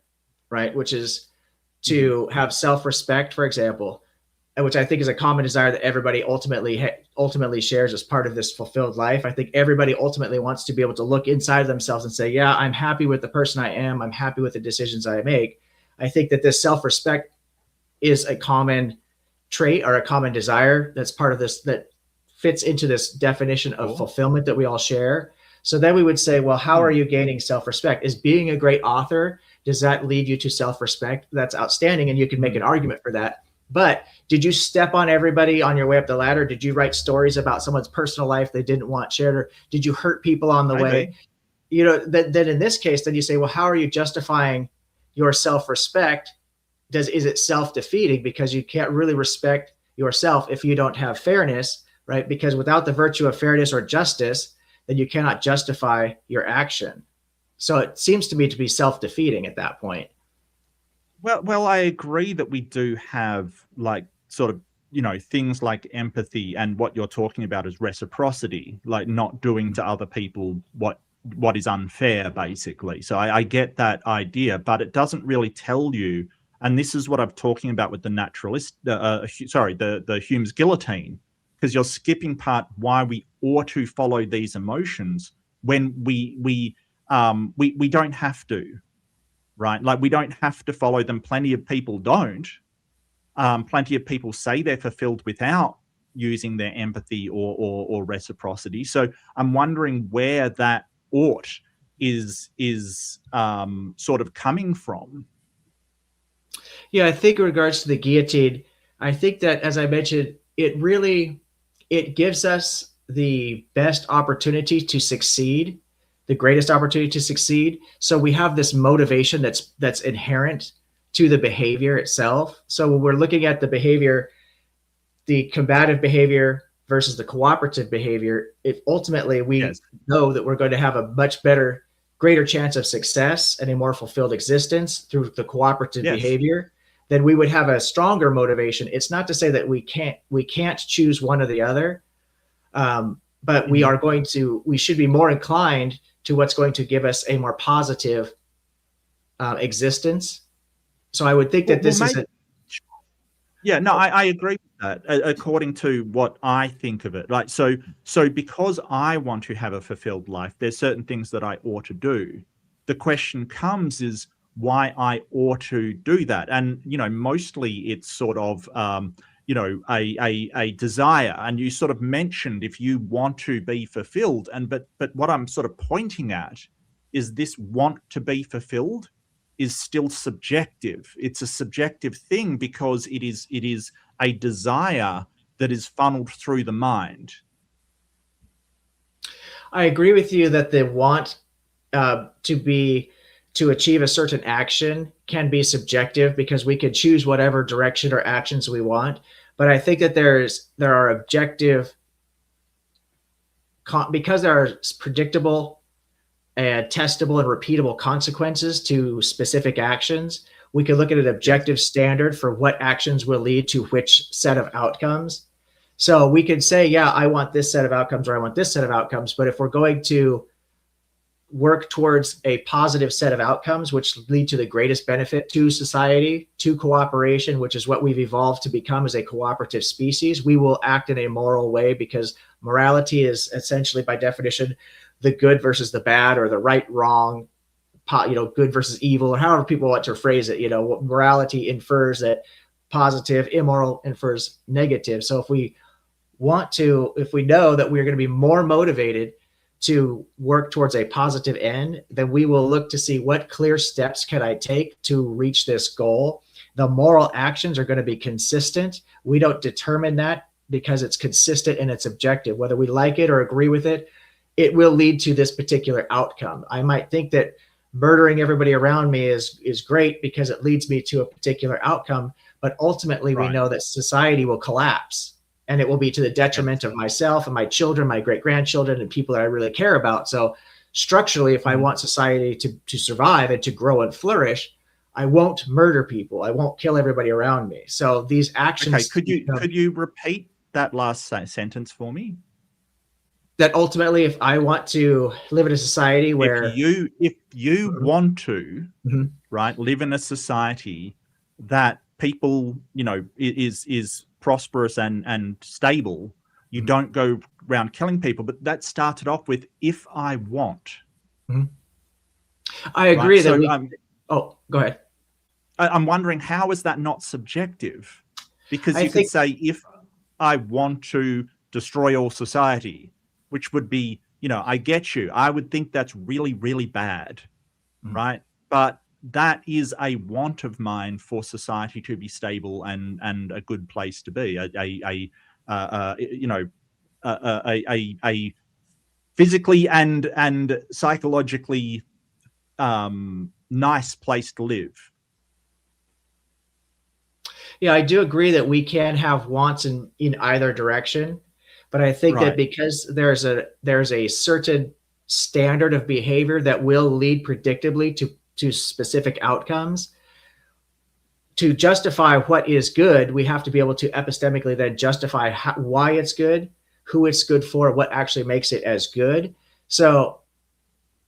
Speaker 14: right, which is to have self-respect, for example, and which I think is a common desire that everybody ultimately shares as part of this fulfilled life. I think everybody ultimately wants to be able to look inside themselves and say, yeah, I'm happy with the person I am. I'm happy with the decisions I make. I think that this self-respect is a common trait or a common desire that's part of this, that fits into this definition of fulfillment that we all share. So then we would say, well, how are you gaining self-respect? Is being a great author, does that lead you to self-respect? That's outstanding. And you can make an argument for that. But did you step on everybody on your way up the ladder? Did you write stories about someone's personal life they didn't want shared? Or did you hurt people on the way? You know, then in this case, then you say, well, how are you justifying your self-respect? Is it self-defeating because you can't really respect yourself if you don't have fairness, right? Because without the virtue of fairness or justice, then you cannot justify your action. So it seems to me to be self-defeating at that point.
Speaker 13: Well, I agree that we do have like sort of, you know, things like empathy and what you're talking about is reciprocity, like not doing to other people what is unfair, basically. So I get that idea, but it doesn't really tell you. And this is what I'm talking about with the naturalist, the Hume's guillotine, because you're skipping part why we ought to follow these emotions when we don't have to. Right? Like we don't have to follow them. Plenty of people don't. Plenty of people say they're fulfilled without using their empathy or reciprocity. So I'm wondering where that ought is sort of coming from.
Speaker 14: Yeah, I think in regards to the guillotine, I think that, as I mentioned, it gives us the best opportunity to succeed, the greatest opportunity to succeed. So we have this motivation that's inherent to the behavior itself. So when we're looking at the behavior, the combative behavior versus the cooperative behavior, if ultimately we know that we're going to have a much greater chance of success and a more fulfilled existence through the cooperative behavior, then we would have a stronger motivation. It's not to say that we can't choose one or the other, but we should be more inclined to what's going to give us a more positive existence. So I would think that this is
Speaker 13: I agree with that, according to what I think of it. Like, so because I want to have a fulfilled life, there's certain things that I ought to do. The question comes is why I ought to do that. And, you know, mostly it's sort of, you know, a desire, and you sort of mentioned if you want to be fulfilled, and but what I'm sort of pointing at is this want to be fulfilled is still subjective. It's a subjective thing because it is a desire that is funneled through the mind.
Speaker 14: I agree with you that the want to achieve a certain action can be subjective because we could choose whatever direction or actions we want. But I think that there are objective, because there are predictable and testable and repeatable consequences to specific actions. We could look at an objective standard for what actions will lead to which set of outcomes. So we could say, yeah, I want this set of outcomes or I want this set of outcomes. But if we're going to work towards a positive set of outcomes, which lead to the greatest benefit to society, to cooperation, which is what we've evolved to become as a cooperative species, we will act in a moral way, because morality is essentially, by definition, the good versus the bad, or the right, wrong, good versus evil, or however people want to phrase it. Morality infers that positive, immoral infers negative. So if we know that we're going to be more motivated to work towards a positive end, then we will look to see what clear steps can I take to reach this goal. The moral actions are going to be consistent. We don't determine that because it's consistent and it's objective. Whether we like it or agree with it, it will lead to this particular outcome. I might think that murdering everybody around me is great because it leads me to a particular outcome, but ultimately we know that society will collapse. And it will be to the detriment of myself and my children, my great-grandchildren, and people that I really care about. So structurally, if I want society to survive and to grow and flourish, I won't murder people. I won't kill everybody around me. So these actions...
Speaker 13: Okay, could you repeat that last sentence for me?
Speaker 14: That ultimately, if I want to live in a society where...
Speaker 13: If you want to, right, live in a society that people, is prosperous and stable, you don't go around killing people. But that started off with "if I want."
Speaker 14: I agree that.
Speaker 13: Go
Speaker 14: ahead.
Speaker 13: I'm wondering, how is that not subjective? Because you could say, "if I want to destroy all society," which would be, I get you. I would think that's really, really bad, right? But that is a want of mine for society to be stable and a good place to be, a physically and psychologically nice place to live.
Speaker 14: Yeah, I do agree that we can have wants in either direction, but I think that because there's a certain standard of behavior that will lead predictably to specific outcomes. To justify what is good, we have to be able to epistemically then justify why it's good, who it's good for, what actually makes it as good. So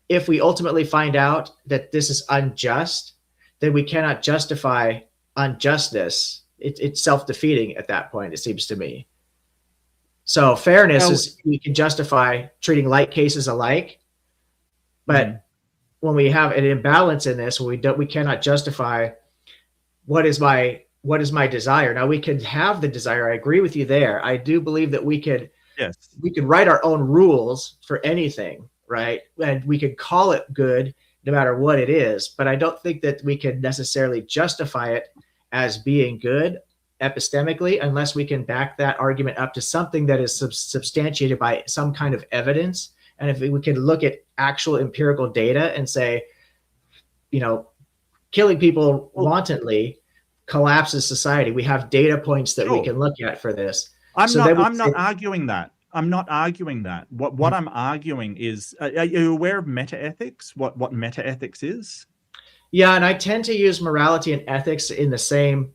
Speaker 14: if we ultimately find out that this is unjust, then we cannot justify unjustness. It's self-defeating at that point, it seems to me. So fairness is, we can justify treating like cases alike, but when we have an imbalance in this, we cannot justify what is my desire. Now we can have the desire. I agree with you there. I do believe that we could write our own rules for anything, right? And we could call it good no matter what it is. But I don't think that we can necessarily justify it as being good epistemically unless we can back that argument up to something that is substantiated by some kind of evidence. And if we can look at actual empirical data and say, killing people wantonly collapses society. We have data points that we can look at for this.
Speaker 13: I'm not arguing that. I'm not arguing that. What I'm arguing is, are you aware of metaethics? What metaethics is?
Speaker 14: Yeah, and I tend to use morality and ethics in the same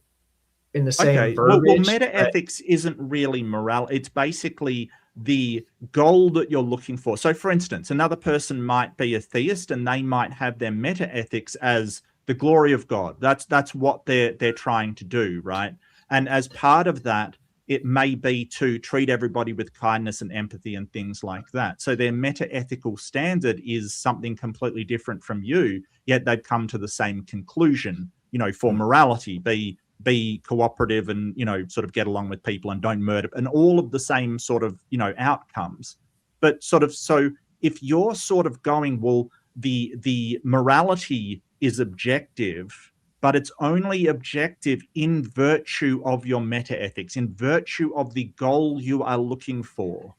Speaker 14: verbiage.
Speaker 13: Well, metaethics isn't really morality. It's basically the goal that you're looking for. So for instance, another person might be a theist and they might have their metaethics as the glory of God. That's what they're trying to do, right? And as part of that, it may be to treat everybody with kindness and empathy and things like that. So their metaethical standard is something completely different from you, yet they've come to the same conclusion, for morality, be be cooperative and, sort of get along with people and don't murder, and all of the same sort of, outcomes. But so if you're sort of going, well, the morality is objective, but it's only objective in virtue of your metaethics, in virtue of the goal you are looking for,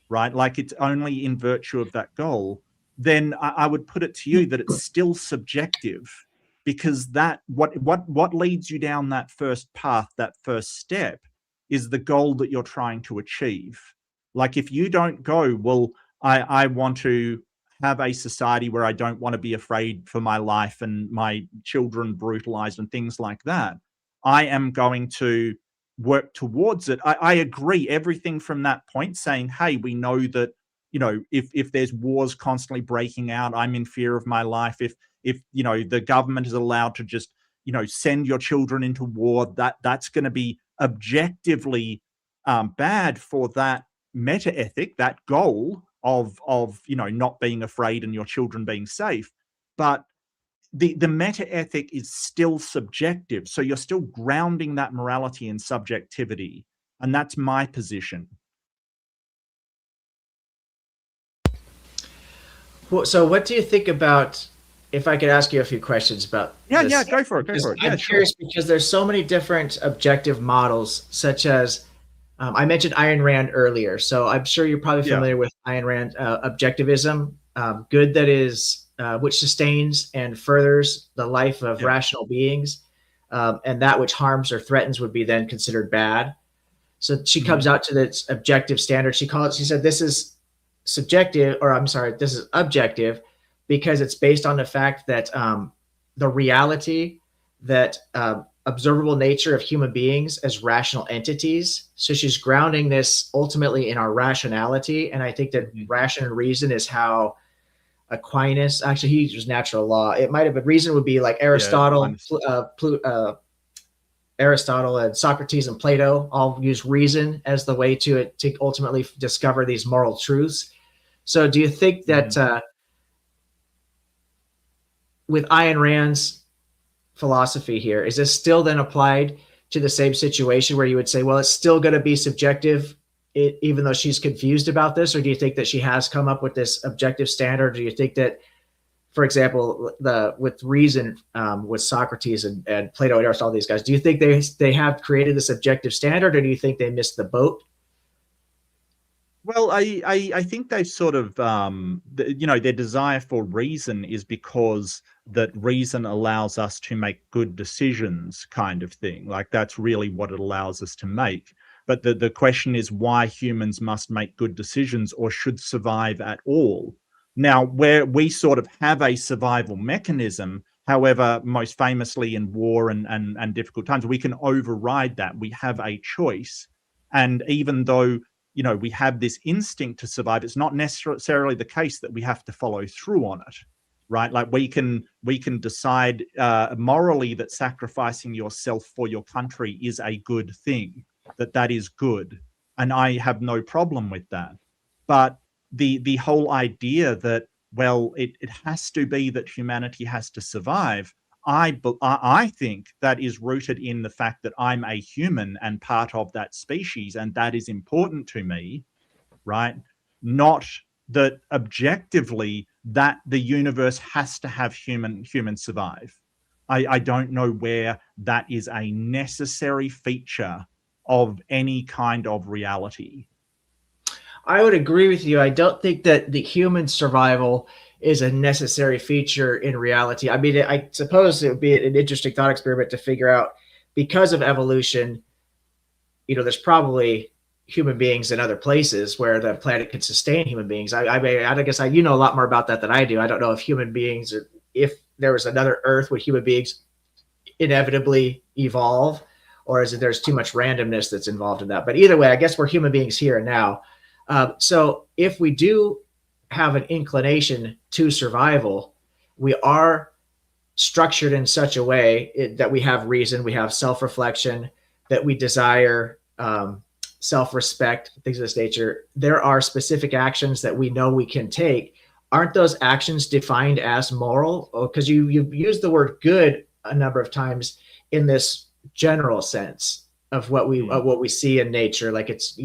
Speaker 13: right? Like it's only in virtue of that goal, then I would put it to you that it's still subjective, because that what leads you down that first path, that first step, is the goal that you're trying to achieve. Like if you don't go, well, I want to have a society where I don't want to be afraid for my life and my children brutalized and things like that, I am going to work towards it. I agree everything from that point, saying, hey, we know that, if there's wars constantly breaking out, I'm in fear of my life. If the government is allowed to just, send your children into war, that's going to be objectively bad for that meta-ethic, that goal of not being afraid and your children being safe. But the meta-ethic is still subjective. So you're still grounding that morality in subjectivity. And that's my position.
Speaker 14: Well, so what do you think about, if I could ask you a few questions about this?
Speaker 13: Yeah, go for it.
Speaker 14: I'm curious because there's so many different objective models, such as, I mentioned Ayn Rand earlier, so I'm sure you're probably familiar with Ayn Rand objectivism, good that is, which sustains and furthers the life of rational beings, and that which harms or threatens would be then considered bad. So she comes out to this objective standard. She said this is subjective, or I'm sorry, this is objective, because it's based on the fact that the reality that observable nature of human beings as rational entities. So she's grounding this ultimately in our rationality. And I think that ration and reason is how Aquinas, actually he used natural law. It might have been, reason would be like Aristotle, Aristotle and Socrates and Plato all use reason as the way to ultimately discover these moral truths. So do you think that with Ayn Rand's philosophy here, is this still then applied to the same situation where you would say, well, it's still going to be subjective even though she's confused about this? Or do you think that she has come up with this objective standard? Or do you think that, for example, with reason, with Socrates and Plato and Aristotle, these guys, do you think they have created this objective standard, or do you think they missed the boat?
Speaker 13: Well, I think they've sort of, their desire for reason is because that reason allows us to make good decisions, kind of thing. Like that's really what it allows us to make. But the question is why humans must make good decisions or should survive at all. Now, where we sort of have a survival mechanism, however, most famously in war and difficult times, we can override that. We have a choice. And even though, we have this instinct to survive, it's not necessarily the case that we have to follow through on it, right? Like we can decide morally that sacrificing yourself for your country is a good thing, that is good. And I have no problem with that. But the whole idea that, well, it has to be that humanity has to survive, I think that is rooted in the fact that I'm a human and part of that species, and that is important to me, right? Not that objectively that the universe has to have humans survive. I don't know where that is a necessary feature of any kind of reality.
Speaker 14: I would agree with you. I don't think that the human survival is a necessary feature in reality. I mean, I suppose it would be an interesting thought experiment to figure out, because of evolution, there's probably human beings in other places where the planet could sustain human beings. I guess you know a lot more about that than I do. I don't know if human beings, if there was another Earth, would human beings inevitably evolve, or is it there's too much randomness that's involved in that? But either way, I guess we're human beings here and now. So if we do have an inclination to survival, we are structured in such a way that we have reason, we have self-reflection, that we desire self-respect, things of this nature. There are specific actions that we know we can take. Aren't those actions defined as moral? Because you've used the word good a number of times in this general sense of what we see in nature. Like it's,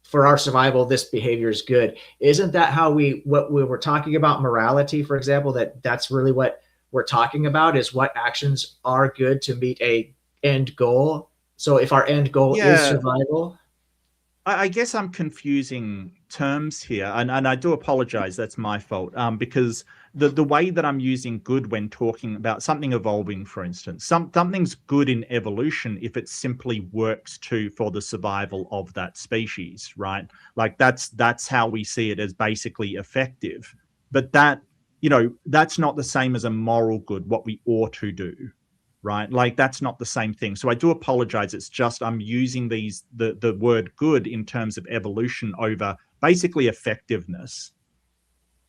Speaker 14: for our survival, this behavior is good. Isn't that how what we were talking about morality, for example, that's really what we're talking about, is what actions are good to meet a end goal. So if our end goal is survival.
Speaker 13: I guess I'm confusing terms here, and I do apologize. That's my fault. Because the way that I'm using good when talking about something evolving, for instance, something's good in evolution if it simply works for the survival of that species, right? Like that's how we see it, as basically effective. But that's not the same as a moral good, what we ought to do. Right, like that's not the same thing. So I do apologize. It's just I'm using the word good in terms of evolution over basically effectiveness.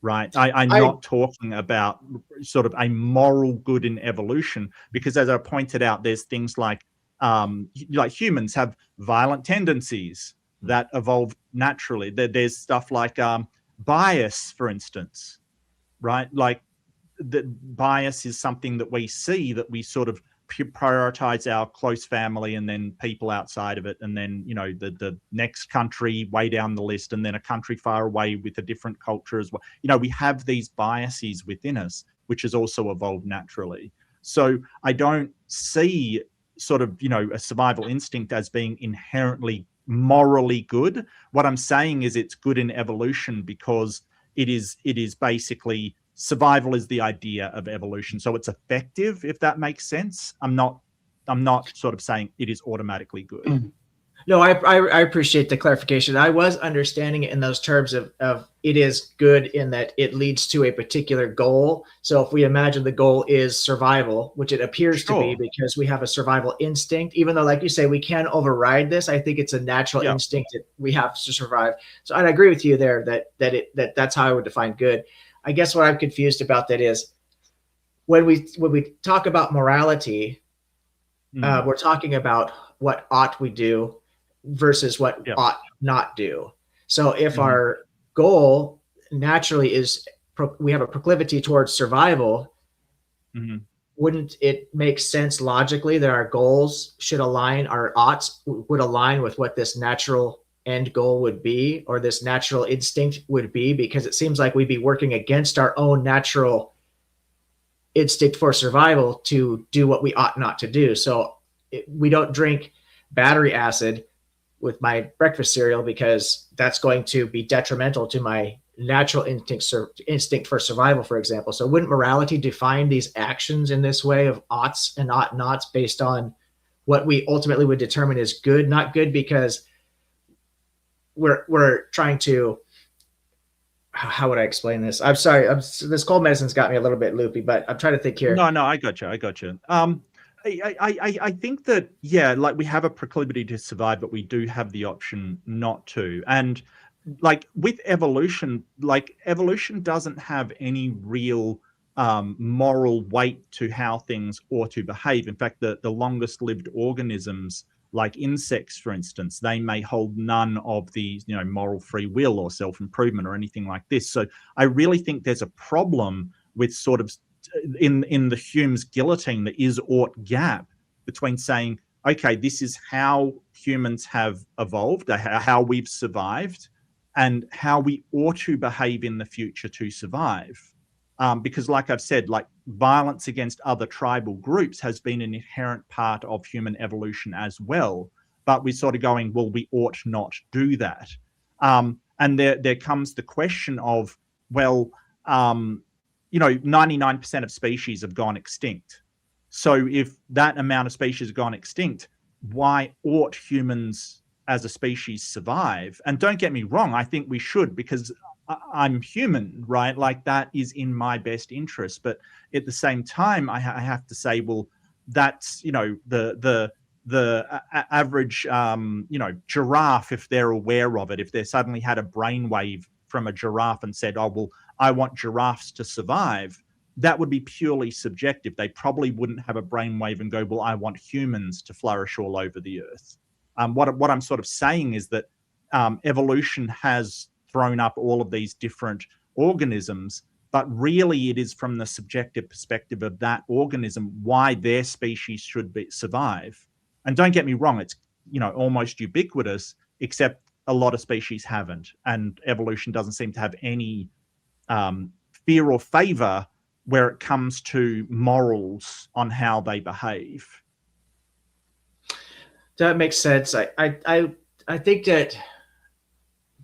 Speaker 13: Right, I'm not talking about sort of a moral good in evolution, because as I pointed out, there's things like humans have violent tendencies that evolve naturally. There's stuff like bias, for instance, right? Like that bias is something that we see, that we sort of prioritize our close family and then people outside of it, and then the next country way down the list, and then a country far away with a different culture as well. We have these biases within us, which has also evolved naturally. So I don't see sort of a survival instinct as being inherently morally good. What I'm saying is it's good in evolution because it is basically survival is the idea of evolution. So it's effective, if that makes sense. I'm not sort of saying it is automatically good.
Speaker 14: No, I appreciate the clarification. I was understanding it in those terms of it is good in that it leads to a particular goal. So if we imagine the goal is survival, which it appears to be, because we have a survival instinct, even though, like you say, we can override this, I think it's a natural instinct that we have to survive. So I agree with you there that that's how I would define good. I guess what I'm confused about that is when we talk about morality, we're talking about what ought we do versus what ought not do. So if our goal naturally is we have a proclivity towards survival, wouldn't it make sense logically that our goals should align, our oughts would align with what this natural end goal would be, or this natural instinct would be? Because it seems like we'd be working against our own natural instinct for survival to do what we ought not to do. So we don't drink battery acid with my breakfast cereal because that's going to be detrimental to my natural instinct for survival, for example. So wouldn't morality define these actions in this way of oughts and ought nots based on what we ultimately would determine is good, not good because we're trying to, how would I explain this? I'm sorry. This cold medicine's got me a little bit loopy, but I'm trying to think here.
Speaker 13: No, I got you. I think that, like we have a proclivity to survive, but we do have the option not to. And like with evolution, evolution doesn't have any real moral weight to how things ought to behave. In fact, the longest lived organisms, like insects, for instance, they may hold none of the moral free will or self-improvement or anything like this. So I really think there's a problem with sort of in the Hume's guillotine, the is ought gap between saying, okay, this is how humans have evolved, how we've survived, and how we ought to behave in the future to survive. Because like I've said, like violence against other tribal groups has been an inherent part of human evolution as well. But we're sort of going, well, we ought not do that. And there comes the question of, well, 99% of species have gone extinct. So if that amount of species have gone extinct, why ought humans as a species survive? And don't get me wrong, I think we should, because I'm human, right? Like that is in my best interest. But at the same time, I have to say, well, that's, the average, giraffe, if they're aware of it, if they suddenly had a brainwave from a giraffe and said, oh, well, I want giraffes to survive, that would be purely subjective. They probably wouldn't have a brainwave and go, well, I want humans to flourish all over the earth. What I'm sort of saying is that evolution has thrown up all of these different organisms, but really it is from the subjective perspective of that organism why their species should survive. And don't get me wrong, it's, almost ubiquitous, except a lot of species haven't. And evolution doesn't seem to have any fear or favor where it comes to morals on how they behave.
Speaker 14: That makes sense. I think that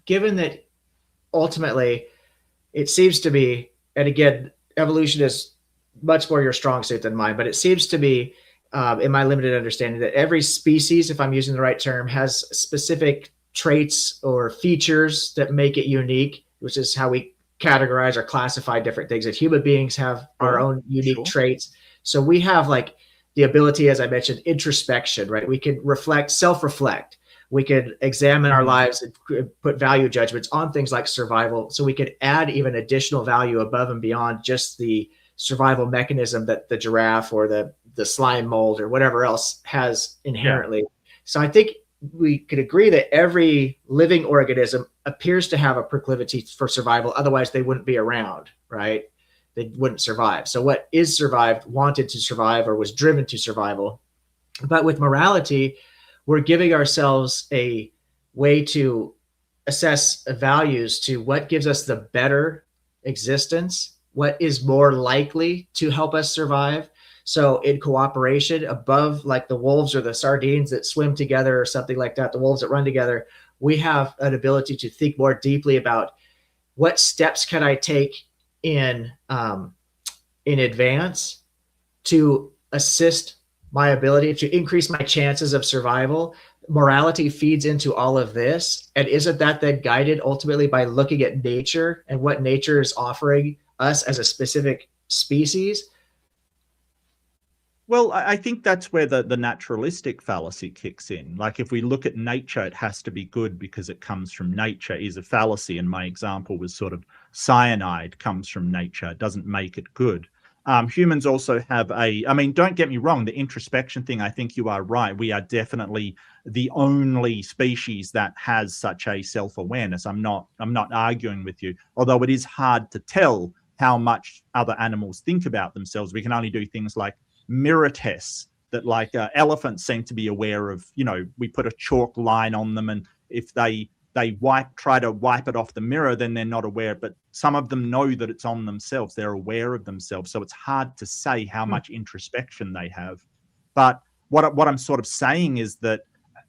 Speaker 14: given that ultimately it seems to be, and again, evolution is much more your strong suit than mine, but it seems to be, in my limited understanding, that every species, if I'm using the right term, has specific traits or features that make it unique, which is how we categorize or classify different things. And human beings have our own unique traits. So we have like the ability, as I mentioned, introspection, right? We can self-reflect. We can examine our lives and put value judgments on things like survival. So we could add even additional value above and beyond just the survival mechanism that the giraffe or the slime mold or whatever else has inherently. So I think we could agree that every living organism appears to have a proclivity for survival. Otherwise, they wouldn't be around, right? They wouldn't survive. So what is survived wanted to survive or was driven to survival. But with morality, we're giving ourselves a way to assess values to what gives us the better existence, what is more likely to help us survive. So in cooperation, above like the wolves or the sardines that swim together or something like that, the wolves that run together, we have an ability to think more deeply about what steps can I take in advance to assist my ability to increase my chances of survival. Morality feeds into all of this. And isn't that then guided ultimately by looking at nature and what nature is offering us as a specific species?
Speaker 13: Well, I think that's where the naturalistic fallacy kicks in. Like if we look at nature, it has to be good because it comes from nature is a fallacy. And my example was sort of cyanide comes from nature, doesn't make it good. Humans also have don't get me wrong, the introspection thing, I think you are right. We are definitely the only species that has such a self-awareness. I'm not arguing with you, although it is hard to tell how much other animals think about themselves. We can only do things like mirror tests that like elephants seem to be aware of. We put a chalk line on them, and if they try to wipe it off the mirror, then they're not aware. But some of them know that it's on themselves. They're aware of themselves. So it's hard to say how much introspection they have. But what I'm sort of saying is that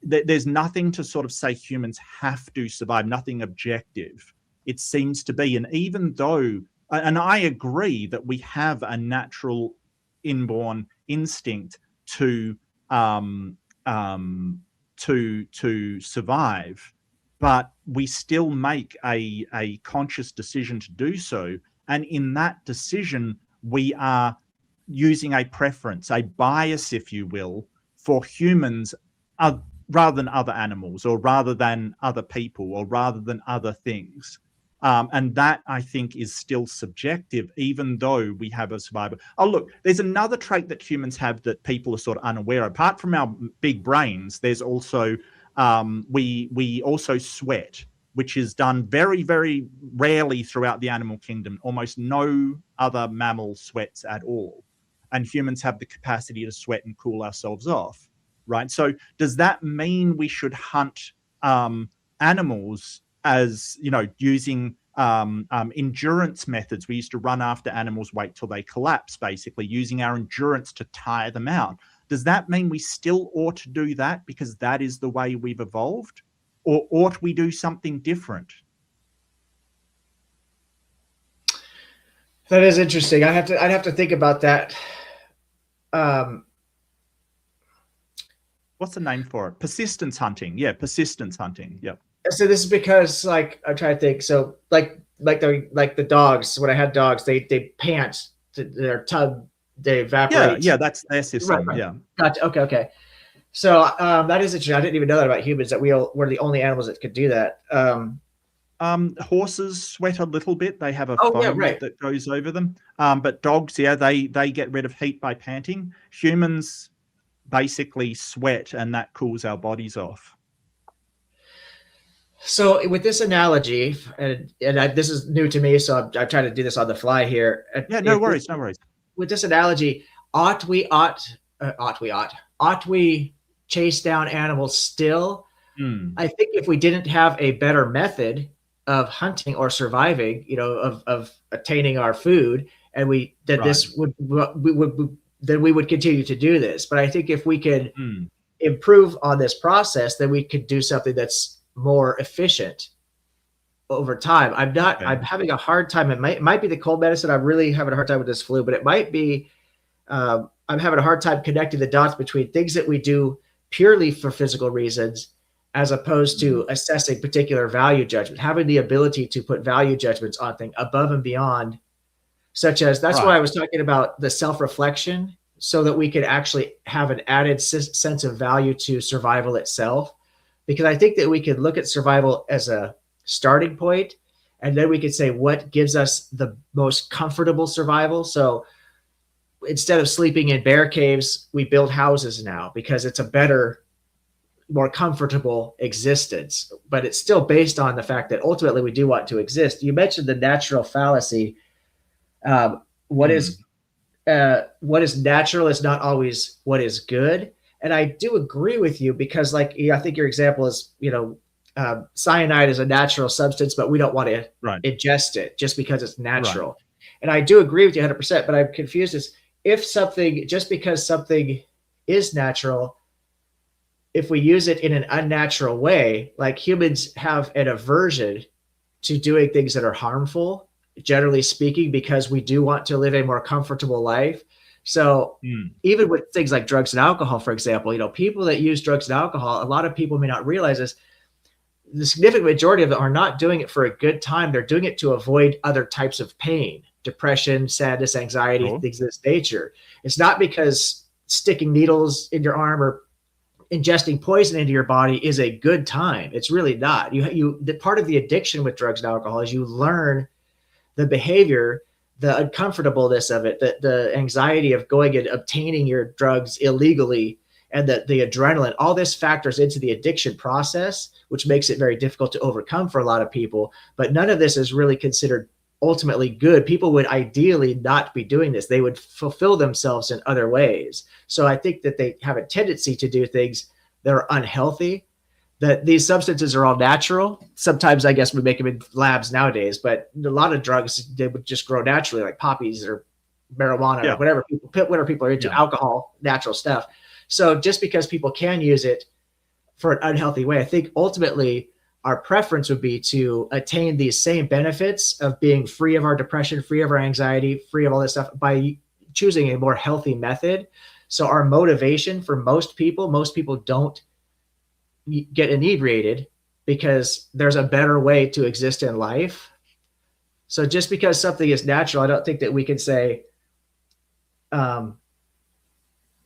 Speaker 13: there's nothing to sort of say humans have to survive, nothing objective. It seems to be. And even though, and I agree that we have a natural inborn instinct to survive, but we still make a conscious decision to do so. And in that decision, we are using a preference, a bias, if you will, for humans rather than other animals, or rather than other people, or rather than other things. And that, I think, is still subjective, even though we have a survivor. Oh, look, there's another trait that humans have that people are sort of unaware of. Apart from our big brains, there's also, we also sweat, which is done very, very rarely throughout the animal kingdom. Almost no other mammal sweats at all. And humans have the capacity to sweat and cool ourselves off, right? So does that mean we should hunt animals as, using endurance methods? We used to run after animals, wait till they collapse, basically using our endurance to tire them out. Does that mean we still ought to do that because that is the way we've evolved? Or ought we do something different?
Speaker 14: That is interesting. I'd have to think about that.
Speaker 13: What's the name for it? Persistence hunting. Yeah, persistence hunting. Yep.
Speaker 14: So this is because, like, I'm trying to think. So, like the dogs. When I had dogs, they pant. Their tongue, they evaporate.
Speaker 13: Yeah, that's their system.
Speaker 14: Right.
Speaker 13: Yeah.
Speaker 14: Gotcha. Okay. So that is interesting. I didn't even know that about humans, that we're the only animals that could do that.
Speaker 13: Horses sweat a little bit. They have a foam that goes over them. But dogs, they get rid of heat by panting. Humans basically sweat, and that cools our bodies off.
Speaker 14: So with this analogy, and this is new to me, so I'm trying to do this on the fly here.
Speaker 13: Yeah, no worries. With
Speaker 14: this analogy, ought we chase down animals still.
Speaker 13: Mm.
Speaker 14: I think if we didn't have a better method of hunting or surviving, of attaining our food, and this would then we would continue to do this. But I think if we could improve on this process, then we could do something that's more efficient over time. I'm having a hard time. It might be the cold medicine. I'm really having a hard time with this flu, but it might be, I'm having a hard time connecting the dots between things that we do purely for physical reasons, as opposed to assessing particular value judgment, having the ability to put value judgments on things above and beyond, such as that's why I was talking about the self-reflection, so that we could actually have an added sense of value to survival itself. Because I think that we could look at survival as a starting point, and then we could say what gives us the most comfortable survival. So instead of sleeping in bear caves, we build houses now because it's a better, more comfortable existence. But it's still based on the fact that ultimately we do want to exist. You mentioned the natural fallacy. What is natural is not always what is good. And I do agree with you, because I think your example is, cyanide is a natural substance, but we don't want to ingest it just because it's natural. Right. And I do agree with you 100%, but I'm confused as just because something is natural, if we use it in an unnatural way, like humans have an aversion to doing things that are harmful, generally speaking, because we do want to live a more comfortable life. So even with things like drugs and alcohol, for example, people that use drugs and alcohol, a lot of people may not realize this. The significant majority of them are not doing it for a good time. They're doing it to avoid other types of pain, depression, sadness, anxiety, things of this nature. It's not because sticking needles in your arm or ingesting poison into your body is a good time. It's really not. The part of the addiction with drugs and alcohol is you learn the behavior, the uncomfortableness of it, the anxiety of going and obtaining your drugs illegally, and the adrenaline, all this factors into the addiction process, which makes it very difficult to overcome for a lot of people. But none of this is really considered ultimately good. People would ideally not be doing this. They would fulfill themselves in other ways. So I think that they have a tendency to do things that are unhealthy, that these substances are all natural. Sometimes I guess we make them in labs nowadays, but a lot of drugs, they would just grow naturally, like poppies or marijuana or whatever people are into, alcohol, natural stuff. So just because people can use it for an unhealthy way, I think ultimately our preference would be to attain these same benefits of being free of our depression, free of our anxiety, free of all this stuff by choosing a more healthy method. So our motivation for most people don't get inebriated because there's a better way to exist in life. So just because something is natural, I don't think that we can say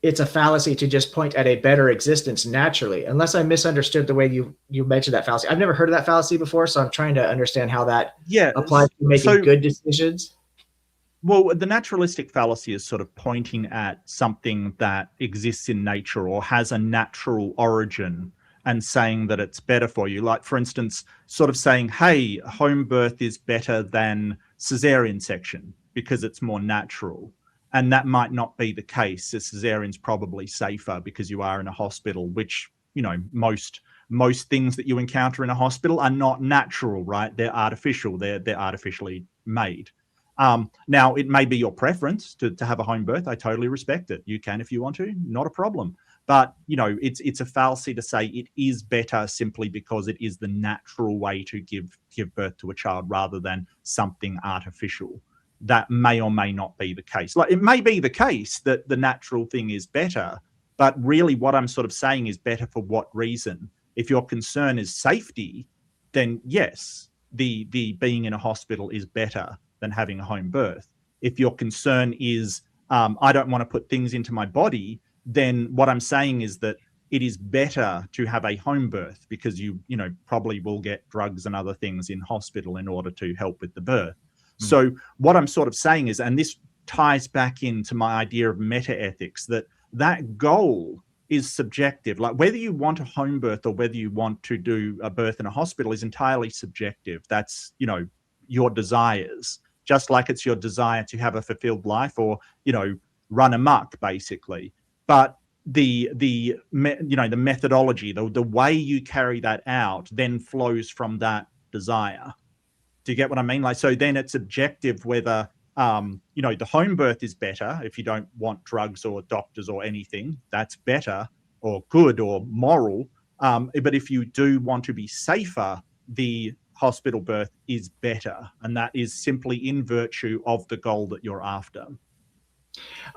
Speaker 14: it's a fallacy to just point at a better existence naturally, unless I misunderstood the way you mentioned that fallacy. I've never heard of that fallacy before, so I'm trying to understand how that applies to making good decisions.
Speaker 13: Well, the naturalistic fallacy is sort of pointing at something that exists in nature or has a natural origin and saying that it's better for you. Like, for instance, sort of saying, hey, home birth is better than cesarean section because it's more natural. And that might not be the case. A cesarean's probably safer because you are in a hospital, which, most things that you encounter in a hospital are not natural, right? They're artificial. They're artificially made. Now, it may be your preference to have a home birth. I totally respect it. You can if you want to, not a problem. But, it's a fallacy to say it is better simply because it is the natural way to give birth to a child rather than something artificial. That may or may not be the case. Like, it may be the case that the natural thing is better, but really what I'm sort of saying is better for what reason? If your concern is safety, then yes, the being in a hospital is better than having a home birth. If your concern is, I don't want to put things into my body, then what I'm saying is that it is better to have a home birth because you probably will get drugs and other things in hospital in order to help with the birth. So what I'm sort of saying is, and this ties back into my idea of metaethics, that goal is subjective. Like, whether you want a home birth or whether you want to do a birth in a hospital is entirely subjective. That's, your desires, just like it's your desire to have a fulfilled life or, run amok, basically. But the methodology, the way you carry that out then flows from that desire. Do you get what I mean? Like, so then it's objective whether the home birth is better. If you don't want drugs or doctors or anything, that's better or good or moral. But if you do want to be safer, the hospital birth is better, and that is simply in virtue of the goal that you're after.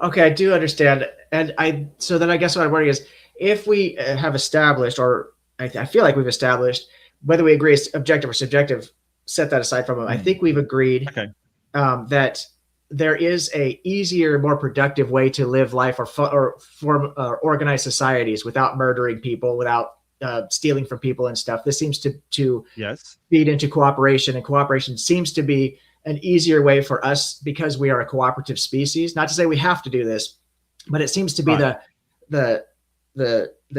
Speaker 14: Okay, I do understand. And so then I guess what I'm wondering is, if we have established, or I feel like we've established, whether we agree it's objective or subjective, set that aside from it. I think we've agreed that there is a easier, more productive way to live life or form organize societies without murdering people, without stealing from people and stuff. This seems to feed into cooperation, and cooperation seems to be an easier way for us because we are a cooperative species. Not to say we have to do this, but it seems to be the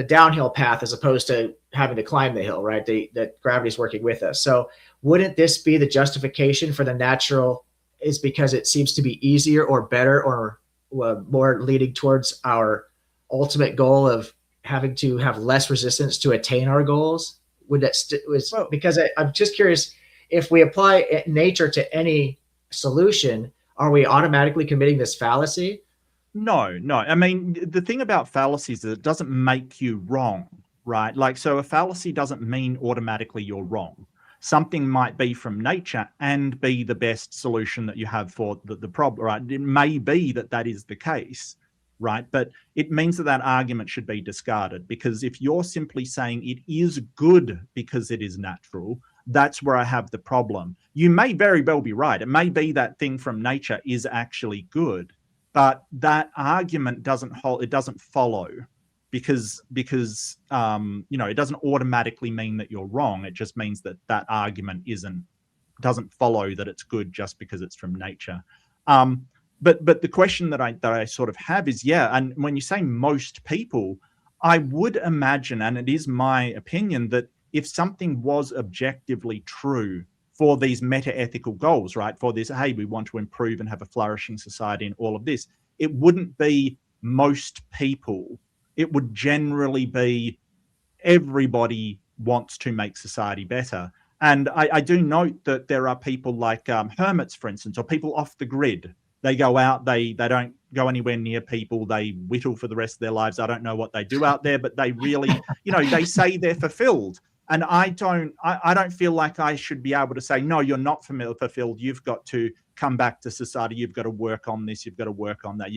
Speaker 14: downhill path as opposed to having to climb the hill, right? That gravity's working with us. So wouldn't this be the justification for the natural, is because it seems to be easier or better or more leading towards our ultimate goal of having to have less resistance to attain our goals? Would that because I'm just curious, if we apply nature to any solution, are we automatically committing this fallacy?
Speaker 13: No. I mean, the thing about fallacies is it doesn't make you wrong, right? Like, so a fallacy doesn't mean automatically you're wrong. Something might be from nature and be the best solution that you have for the problem, right? It may be that is the case, right? But it means that argument should be discarded, because if you're simply saying it is good because it is natural, that's where I have the problem. You may very well be right. It may be that thing from nature is actually good, but that argument doesn't hold. It doesn't follow, because it doesn't automatically mean that you're wrong. It just means that argument doesn't follow that it's good just because it's from nature. But the question that I sort of have is, and when you say most people, I would imagine, and it is my opinion, that if something was objectively true for these meta-ethical goals, right, for this, hey, we want to improve and have a flourishing society and all of this, it wouldn't be most people. It would generally be everybody wants to make society better. And I do note that there are people like hermits, for instance, or people off the grid. They go out, they don't go anywhere near people, they whittle for the rest of their lives. I don't know what they do out there, but they really, they say they're fulfilled. And I don't feel like I should be able to say, no, you're not fulfilled. You've got to come back to society. You've got to work on this. You've got to work on that.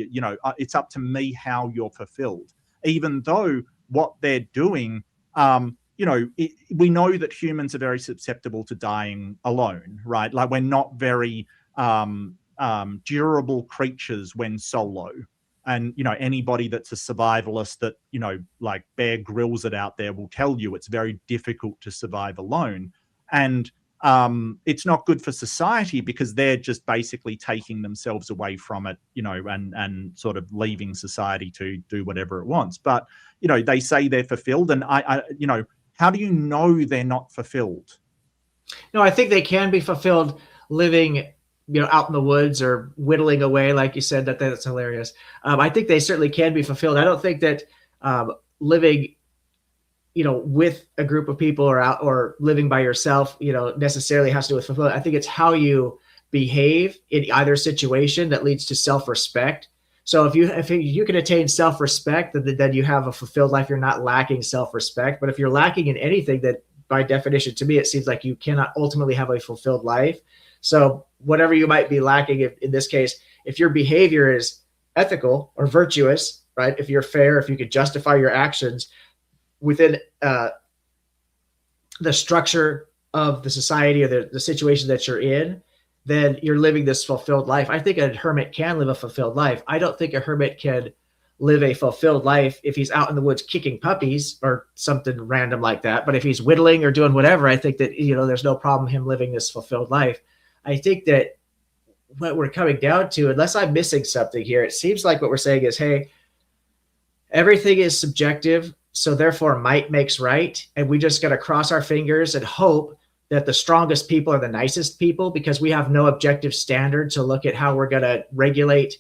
Speaker 13: It's up to me how you're fulfilled, even though what they're doing, we know that humans are very susceptible to dying alone, right? Like, we're not very durable creatures when solo. And, anybody that's a survivalist that, like Bear Grylls it out there will tell you it's very difficult to survive alone. And it's not good for society, because they're just basically taking themselves away from it, and sort of leaving society to do whatever it wants. But, they say they're fulfilled. And how do you know they're not fulfilled?
Speaker 14: No, I think they can be fulfilled living out in the woods or whittling away, like you said. That's hilarious. I think they certainly can be fulfilled. I don't think that living, with a group of people or living by yourself, necessarily has to do with fulfillment. I think it's how you behave in either situation that leads to self-respect. So if you can attain self-respect, then you have a fulfilled life. You're not lacking self-respect. But if you're lacking in anything, that by definition, to me, it seems like you cannot ultimately have a fulfilled life. So whatever you might be lacking, in this case, if your behavior is ethical or virtuous, right? If you're fair, if you could justify your actions within the structure of the society or the situation that you're in, then you're living this fulfilled life. I think a hermit can live a fulfilled life. I don't think a hermit can live a fulfilled life if he's out in the woods kicking puppies or something random like that. But if he's whittling or doing whatever, I think that, there's no problem him living this fulfilled life. I think that what we're coming down to, unless I'm missing something here, it seems like what we're saying is, hey, everything is subjective, so therefore might makes right. And we just got to cross our fingers and hope that the strongest people are the nicest people, because we have no objective standard to look at how we're going to regulate,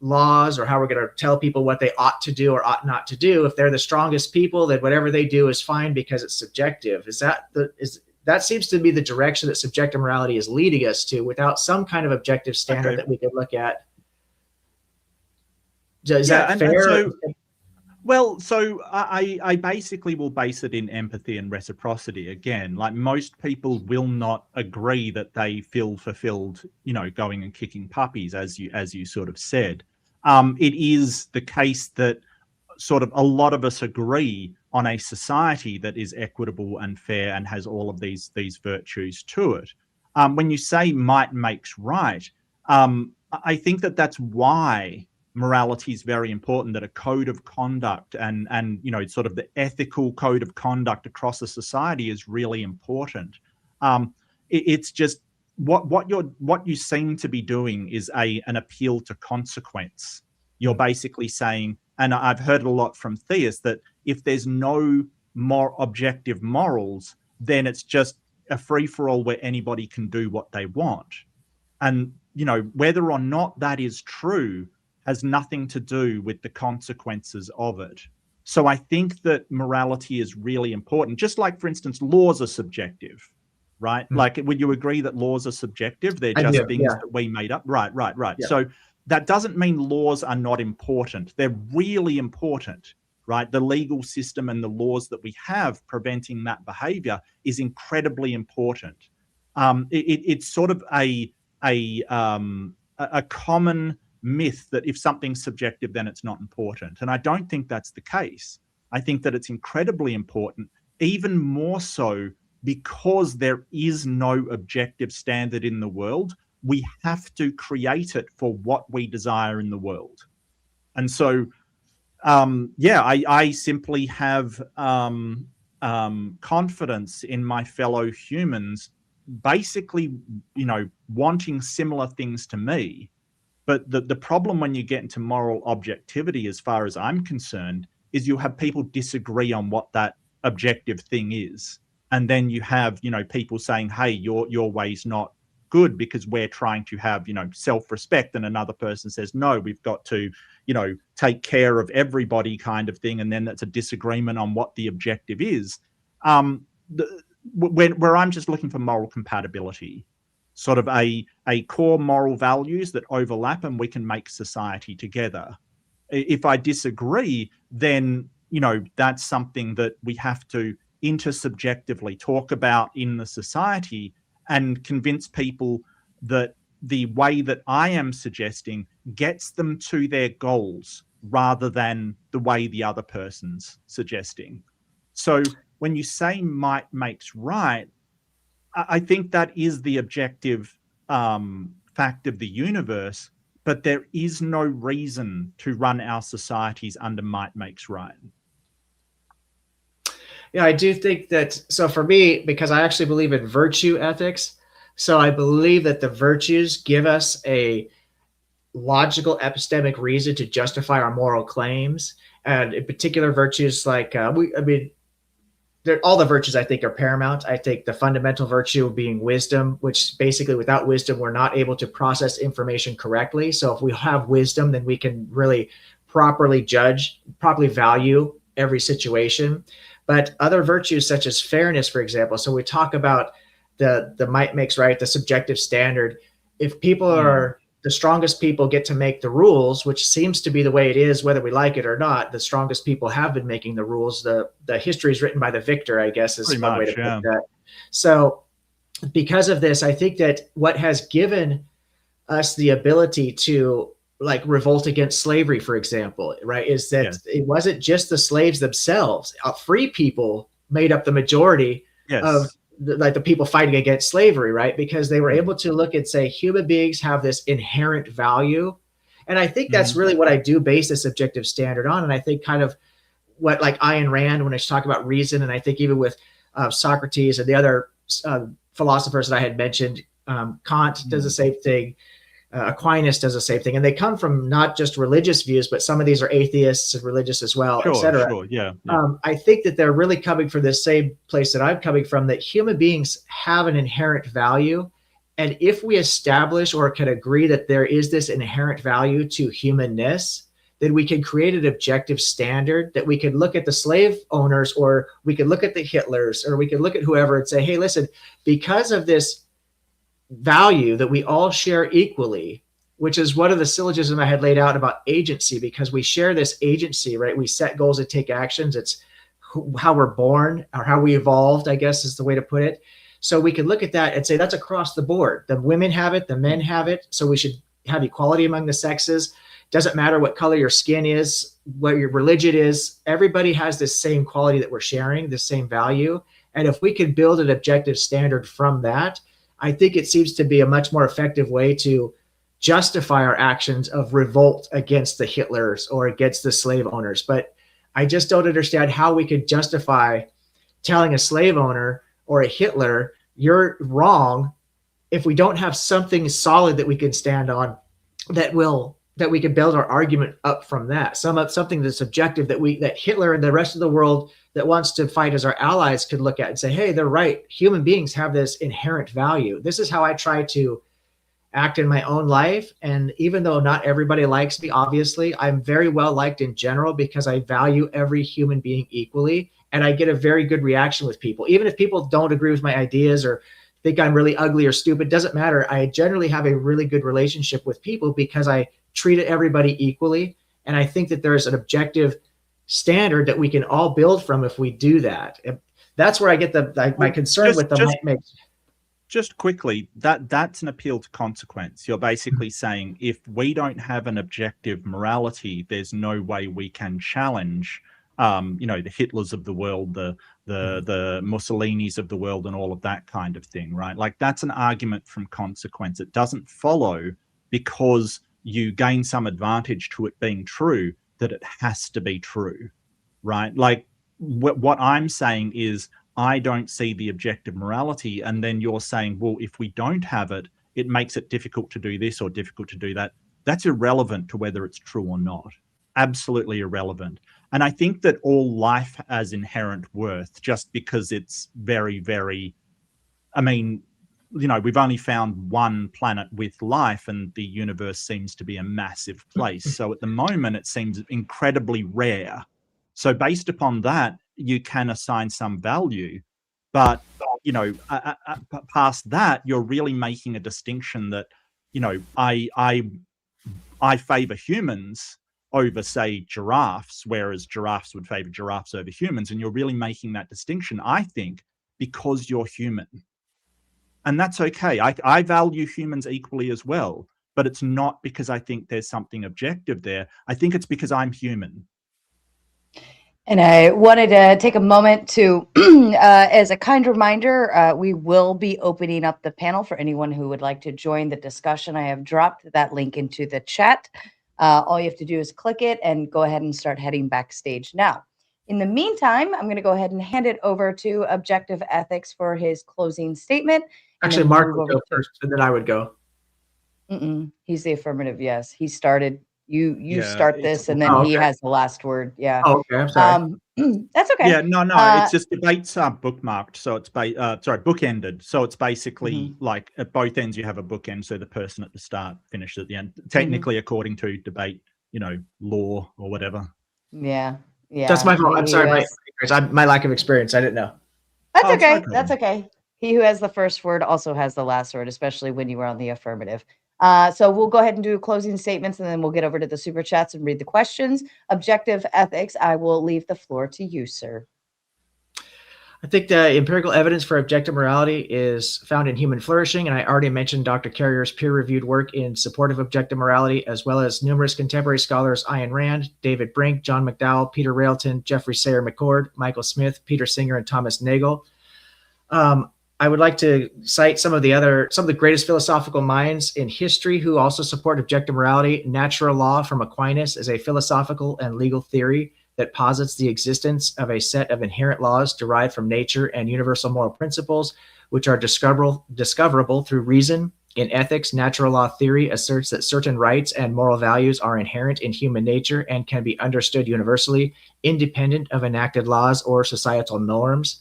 Speaker 14: laws or how we're going to tell people what they ought to do or ought not to do. If they're the strongest people, then whatever they do is fine because it's subjective. That seems to be the direction that subjective morality is leading us to, without some kind of objective standard that we could look at. Is that fair?
Speaker 13: So I basically will base it in empathy and reciprocity again. Like, most people will not agree that they feel fulfilled, going and kicking puppies, as you sort of said. It is the case that sort of a lot of us agree on a society that is equitable and fair and has all of these virtues to it. When you say might makes right, I think that's why morality is very important, that a code of conduct and sort of the ethical code of conduct across a society is really important. It's just what you seem to be doing is an appeal to consequence. You're basically saying, and I've heard it a lot from theists, that if there's no more objective morals, then it's just a free-for-all where anybody can do what they want. And whether or not that is true has nothing to do with the consequences of it. So I think that morality is really important. Just like, for instance, laws are subjective, right? Like, would you agree that laws are subjective? They're just things that we made up. Right. Yeah. So that doesn't mean laws are not important. They're really important, right? The legal system and the laws that we have preventing that behavior is incredibly important. It's sort of a common myth that if something's subjective, then it's not important. And I don't think that's the case. I think that it's incredibly important, even more so because there is no objective standard in the world. We have to create it for what we desire in the world. And so, I simply have confidence in my fellow humans, basically, wanting similar things to me. But the problem when you get into moral objectivity, as far as I'm concerned, is you have people disagree on what that objective thing is. And then you have, people saying, hey, your way's not good because we're trying to have, self-respect. And another person says, no, we've got to, take care of everybody, kind of thing. And then that's a disagreement on what the objective is. Where I'm just looking for moral compatibility, sort of a core moral values that overlap and we can make society together. If I disagree, then, that's something that we have to intersubjectively talk about in the society and convince people that the way that I am suggesting gets them to their goals rather than the way the other person's suggesting. So when you say might makes right, I think that is the objective fact of the universe, but there is no reason to run our societies under might makes right.
Speaker 14: Yeah, I do think that. So for me, because I actually believe in virtue ethics, so I believe that the virtues give us a logical epistemic reason to justify our moral claims. And in particular, virtues like, all the virtues I think are paramount. I think the fundamental virtue being wisdom, which basically without wisdom, we're not able to process information correctly. So if we have wisdom, then we can really properly judge, properly value every situation. But other virtues such as fairness, for example, so we talk about the might makes right, the subjective standard. If people are the strongest people get to make the rules, which seems to be the way it is, whether we like it or not, the strongest people have been making the rules. The history is written by the victor, I guess, is one way to put that. So because of this, I think that what has given us the ability to revolt against slavery, for example, right, is that it wasn't just the slaves themselves. Free people made up the majority of the people fighting against slavery, right? Because they were able to look and say, human beings have this inherent value. And I think that's really what I do base this objective standard on. And I think kind of what Ayn Rand, when I talk about reason, and I think even with Socrates and the other philosophers that I had mentioned, Kant does the same thing. Aquinas does the same thing, and they come from not just religious views, but some of these are atheists and religious as well, etc. I think that they're really coming from the same place that I'm coming from, that human beings have an inherent value, And if we establish or can agree that there is this inherent value to humanness, then we can create an objective standard that we could look at the slave owners, or we could look at the Hitlers, or we could look at whoever and say, hey, listen, because of this value that we all share equally, which is one of the syllogism I had laid out about agency, because we share this agency, right? We set goals and take actions. It's how we're born, or how we evolved, I guess is the way to put it. So we can look at that and say that's across the board. The women have it, the men have it. So we should have equality among the sexes. Doesn't matter what color your skin is, what your religion is. Everybody has this same quality that we're sharing, the same value. And if we can build an objective standard from that, I think it seems to be a much more effective way to justify our actions of revolt against the Hitlers or against the slave owners. But I just don't understand how we could justify telling a slave owner or a Hitler, you're wrong, if we don't have something solid that we can stand on that we can build our argument up from that. Something that's objective that Hitler and the rest of the world that wants to fight as our allies could look at and say, hey, they're right. Human beings have this inherent value. This is how I try to act in my own life. And even though not everybody likes me, obviously, I'm very well liked in general because I value every human being equally. And I get a very good reaction with people. Even if people don't agree with my ideas or think I'm really ugly or stupid, doesn't matter. I generally have a really good relationship with people because I treat everybody equally. And I think that there's an objective standard that we can all build from if we do that. That's where I get my concern with the might make.
Speaker 13: Just quickly, that's an appeal to consequence. You're basically saying if we don't have an objective morality, there's no way we can challenge the Hitlers of the world, the Mussolinis of the world, and all of that kind of thing, right? Like, that's an argument from consequence. It doesn't follow because you gain some advantage to it being true that it has to be true, right? Like, what I'm saying is I don't see the objective morality, and then you're saying, well, if we don't have it, it makes it difficult to do this or difficult to do that. That's irrelevant to whether it's true or not. Absolutely irrelevant. And I think that all life has inherent worth just because it's very, very, we've only found one planet with life and the universe seems to be a massive place. So at the moment, it seems incredibly rare. So based upon that, you can assign some value. But, past that, you're really making a distinction that, I favor humans over, say, giraffes, whereas giraffes would favor giraffes over humans. And you're really making that distinction, I think, because you're human. And that's okay. I value humans equally as well, but it's not because I think there's something objective there. I think it's because I'm human.
Speaker 12: And I wanted to take a moment to, as a kind reminder, we will be opening up the panel for anyone who would like to join the discussion. I have dropped that link into the chat. All you have to do is click it and go ahead and start heading backstage now. In the meantime, I'm going to go ahead and hand it over to Objective Ethics for his closing statement.
Speaker 14: Actually, Mark would go first, and then I would go.
Speaker 12: He's the affirmative. Yes, he started. You start this, and then he has the last word. Yeah.
Speaker 14: Oh, okay. I'm sorry.
Speaker 12: That's okay.
Speaker 13: Yeah. No. It's just debates are bookmarked, so it's bookended. So it's basically like at both ends you have a bookend, so the person at the start finishes at the end. Technically, according to debate, law or whatever.
Speaker 12: Yeah.
Speaker 14: That's my fault. I'm sorry. My lack of experience. I didn't know.
Speaker 12: That's okay. That's okay. He who has the first word also has the last word, especially when you were on the affirmative. So we'll go ahead and do closing statements, and then we'll get over to the super chats and read the questions. Objective Ethics, I will leave the floor to you, sir.
Speaker 14: I think the empirical evidence for objective morality is found in Human Flourishing, and I already mentioned Dr. Carrier's peer-reviewed work in support of objective morality, as well as numerous contemporary scholars, Ayn Rand, David Brink, John McDowell, Peter Railton, Jeffrey Sayer McCord, Michael Smith, Peter Singer, and Thomas Nagel. I would like to cite some of the greatest philosophical minds in history who also support objective morality. Natural law from Aquinas is a philosophical and legal theory that posits the existence of a set of inherent laws derived from nature and universal moral principles, which are discoverable through reason. In ethics, natural law theory asserts that certain rights and moral values are inherent in human nature and can be understood universally, independent of enacted laws or societal norms.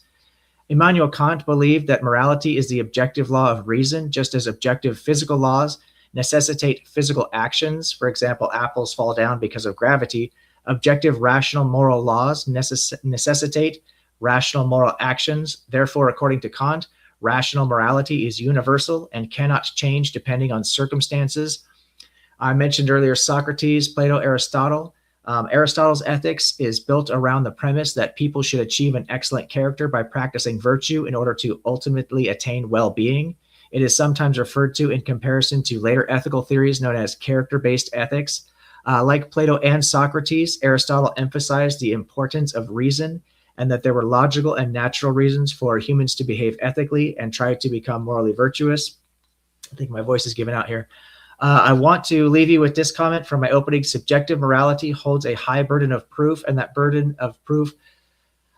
Speaker 14: Immanuel Kant believed that morality is the objective law of reason, just as objective physical laws necessitate physical actions. For example, apples fall down because of gravity. Objective rational moral laws necessitate rational moral actions. Therefore, according to Kant, rational morality is universal and cannot change depending on circumstances. I mentioned earlier Socrates, Plato, Aristotle. Aristotle's ethics is built around the premise that people should achieve an excellent character by practicing virtue in order to ultimately attain well-being. It is sometimes referred to in comparison to later ethical theories known as character-based ethics. Like Plato and Socrates, Aristotle emphasized the importance of reason and that there were logical and natural reasons for humans to behave ethically and try to become morally virtuous. I think my voice is giving out here. I want to leave you with this comment from my opening. Subjective morality holds a high burden of proof, and that burden of proof,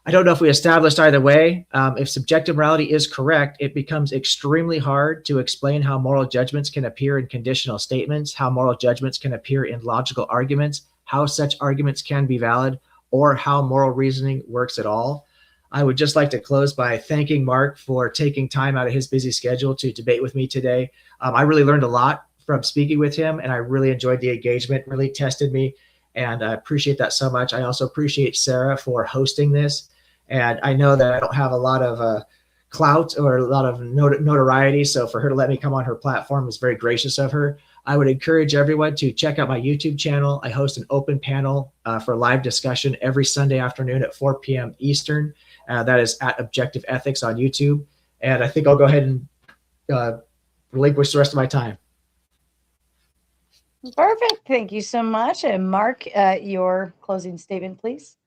Speaker 14: I don't know if we established either way. If subjective morality is correct, it becomes extremely hard to explain how moral judgments can appear in conditional statements, how moral judgments can appear in logical arguments, how such arguments can be valid, or how moral reasoning works at all. I would just like to close by thanking Mark for taking time out of his busy schedule to debate with me today. I really learned a lot from speaking with him, and I really enjoyed the engagement, really tested me, and I appreciate that so much. I also appreciate Sara for hosting this, and I know that I don't have a lot of clout or a lot of notoriety, so for her to let me come on her platform is very gracious of her. I would encourage everyone to check out my YouTube channel. I host an open panel for live discussion every Sunday afternoon at 4 p.m. Eastern. That is at Objective Ethics on YouTube, and I think I'll go ahead and relinquish the rest of my time.
Speaker 12: Perfect. Thank you so much. And Mark, your closing statement, please.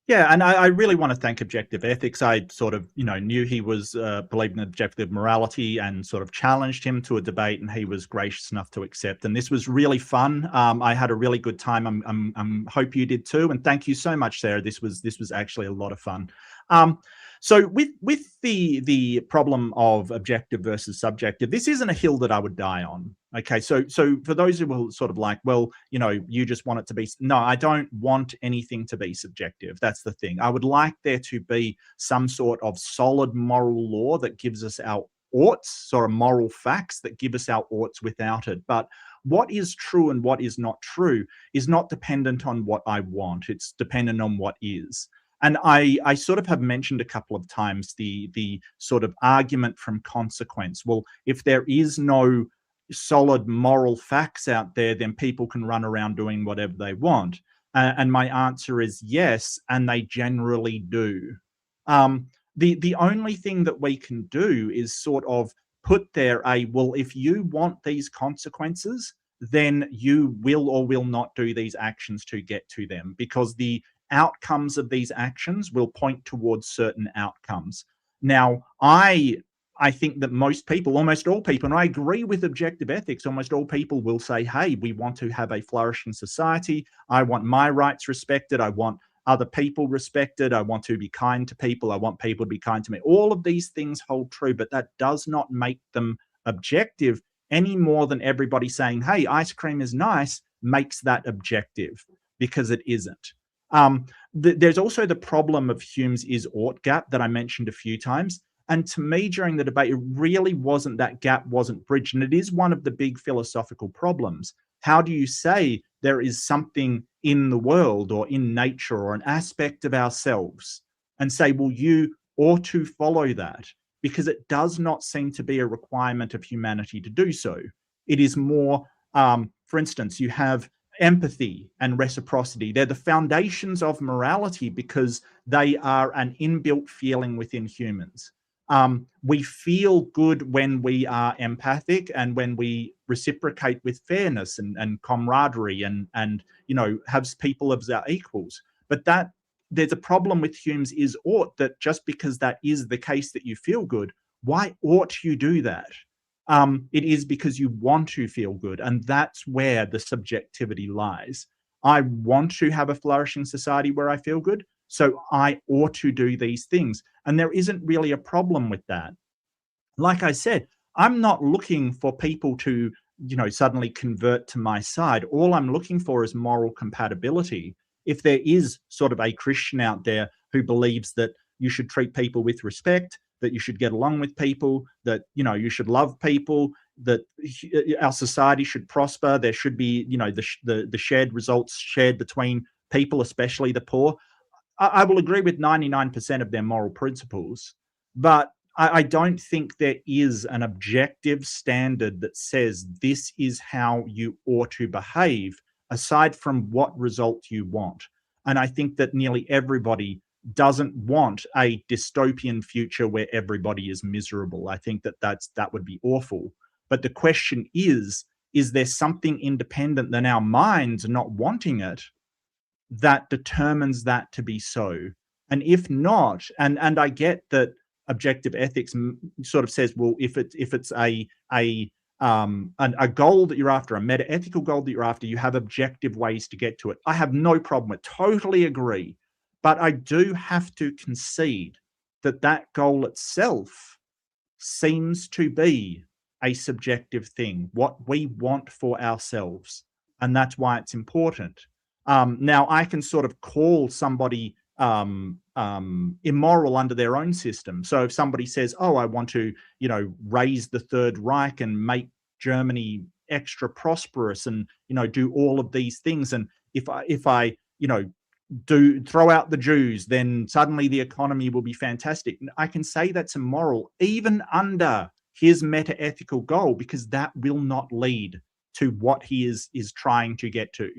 Speaker 13: Yeah, and I really want to thank Objective Ethics. I sort of, knew he was believed in objective morality and sort of challenged him to a debate, and he was gracious enough to accept. And this was really fun. I had a really good time. I hope you did too. And thank you so much, Sara. This was actually a lot of fun. So with the problem of objective versus subjective, this isn't a hill that I would die on. Okay, so for those who will sort of like, well, you just want it to be, no, I don't want anything to be subjective. That's the thing. I would like there to be some sort of solid moral law that gives us our oughts, sort of moral facts that give us our oughts without it. But what is true and what is not true is not dependent on what I want. It's dependent on what is. And I sort of have mentioned a couple of times the sort of argument from consequence. Well, if there is no solid moral facts out there, then people can run around doing whatever they want. And my answer is yes, and they generally do. The only thing that we can do is sort of put there well, if you want these consequences, then you will or will not do these actions to get to them, because the outcomes of these actions will point towards certain outcomes. Now, I think that most people, almost all people, and I agree with Objective Ethics, almost all people will say, hey, we want to have a flourishing society. I want my rights respected. I want other people respected. I want to be kind to people. I want people to be kind to me. All of these things hold true, but that does not make them objective any more than everybody saying, hey, ice cream is nice makes that objective, because it isn't. There's also the problem of Hume's is-ought gap that I mentioned a few times. And to me, during the debate, it really wasn't, that gap wasn't bridged. And it is one of the big philosophical problems. How do you say there is something in the world or in nature or an aspect of ourselves and say, well, you ought to follow that? Because it does not seem to be a requirement of humanity to do so. It is more, for instance, you have empathy and reciprocity. They're the foundations of morality because they are an inbuilt feeling within humans. We feel good when we are empathic and when we reciprocate with fairness and camaraderie and have people as our equals. But that there's a problem with Hume's is-ought, that just because that is the case that you feel good, why ought you do that? It is because you want to feel good, and that's where the subjectivity lies. I want to have a flourishing society where I feel good, so I ought to do these things. And there isn't really a problem with that. Like I said, I'm not looking for people to, suddenly convert to my side. All I'm looking for is moral compatibility. If there is sort of a Christian out there who believes that you should treat people with respect, that you should get along with people, that, you know, you should love people, that our society should prosper. There should be, you know, the shared results shared between people, especially the poor. I will agree with 99% of their moral principles, but I don't think there is an objective standard that says this is how you ought to behave, aside from what result you want. And I think that nearly everybody doesn't want a dystopian future where everybody is miserable. I think that would be awful. But the question is there something independent than our minds not wanting it that determines that to be so? And if not, and I get that objective ethics sort of says, well, if it's a goal that you're after, a metaethical goal that you're after, you have objective ways to get to it. I have no problem with, totally agree. But I do have to concede that that goal itself seems to be a subjective thing, what we want for ourselves. And that's why it's important. Now, I can sort of call somebody immoral under their own system. So if somebody says, oh, I want to, you know, raise the Third Reich and make Germany extra prosperous and, you know, do all of these things. And if I, you know, throw out the Jews, then suddenly the economy will be fantastic. I can say that's immoral, even under his metaethical goal, because that will not lead to what he is trying to get to.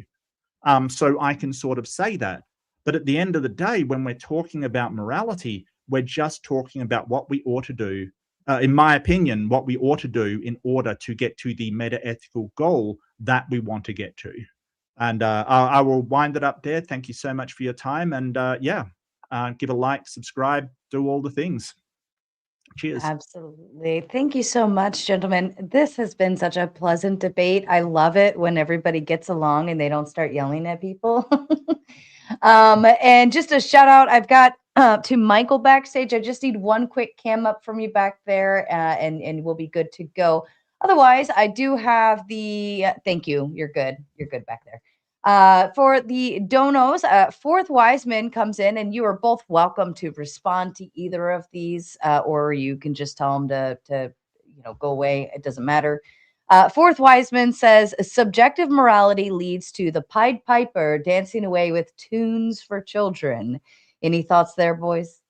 Speaker 13: So I can sort of say that. But at the end of the day, when we're talking about morality, we're just talking about what we ought to do, in my opinion, what we ought to do in order to get to the metaethical goal that we want to get to. And I will wind it up there. Thank you so much for your time. And give a like, subscribe, do all the things. Cheers.
Speaker 12: Absolutely. Thank you so much, gentlemen. This has been such a pleasant debate. I love it when everybody gets along and they don't start yelling at people. And just a shout out, I've got to Michael backstage. I just need one quick cam up from you back there, and we'll be good to go. Otherwise, I do have the thank you. You're good. You're good back there. For the donos, Fourth Wiseman comes in, and you are both welcome to respond to either of these, or you can just tell them to go away. It doesn't matter. Fourth Wiseman says subjective morality leads to the Pied Piper dancing away with tunes for children. Any thoughts there, boys?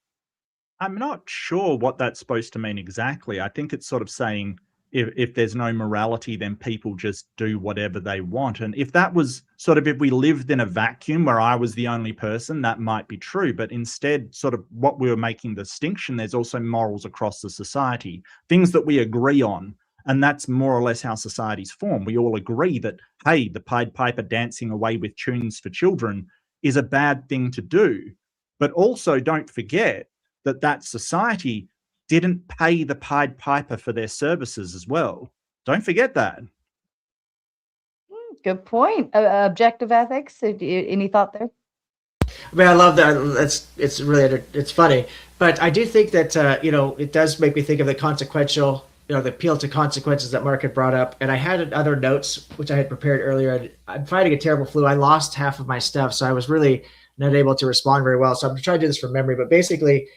Speaker 13: I'm not sure what that's supposed to mean exactly. I think it's sort of saying if there's no morality, then people just do whatever they want. And if that was sort of, if we lived in a vacuum where I was the only person, that might be true. But instead, sort of what we were making the distinction, there's also morals across the society, things that we agree on. And that's more or less how societies form. We all agree that, hey, the Pied Piper dancing away with tunes for children is a bad thing to do. But also don't forget that society didn't pay the Pied Piper for their services as well. Don't forget that.
Speaker 12: Good point. Objective ethics. Any thought there?
Speaker 14: I mean, I love that. It's funny, but I do think that it does make me think of the consequential, the appeal to consequences that Mark had brought up. And I had other notes which I had prepared earlier. I'm fighting a terrible flu. I lost half of my stuff, so I was really not able to respond very well. So I'm trying to do this from memory, but basically,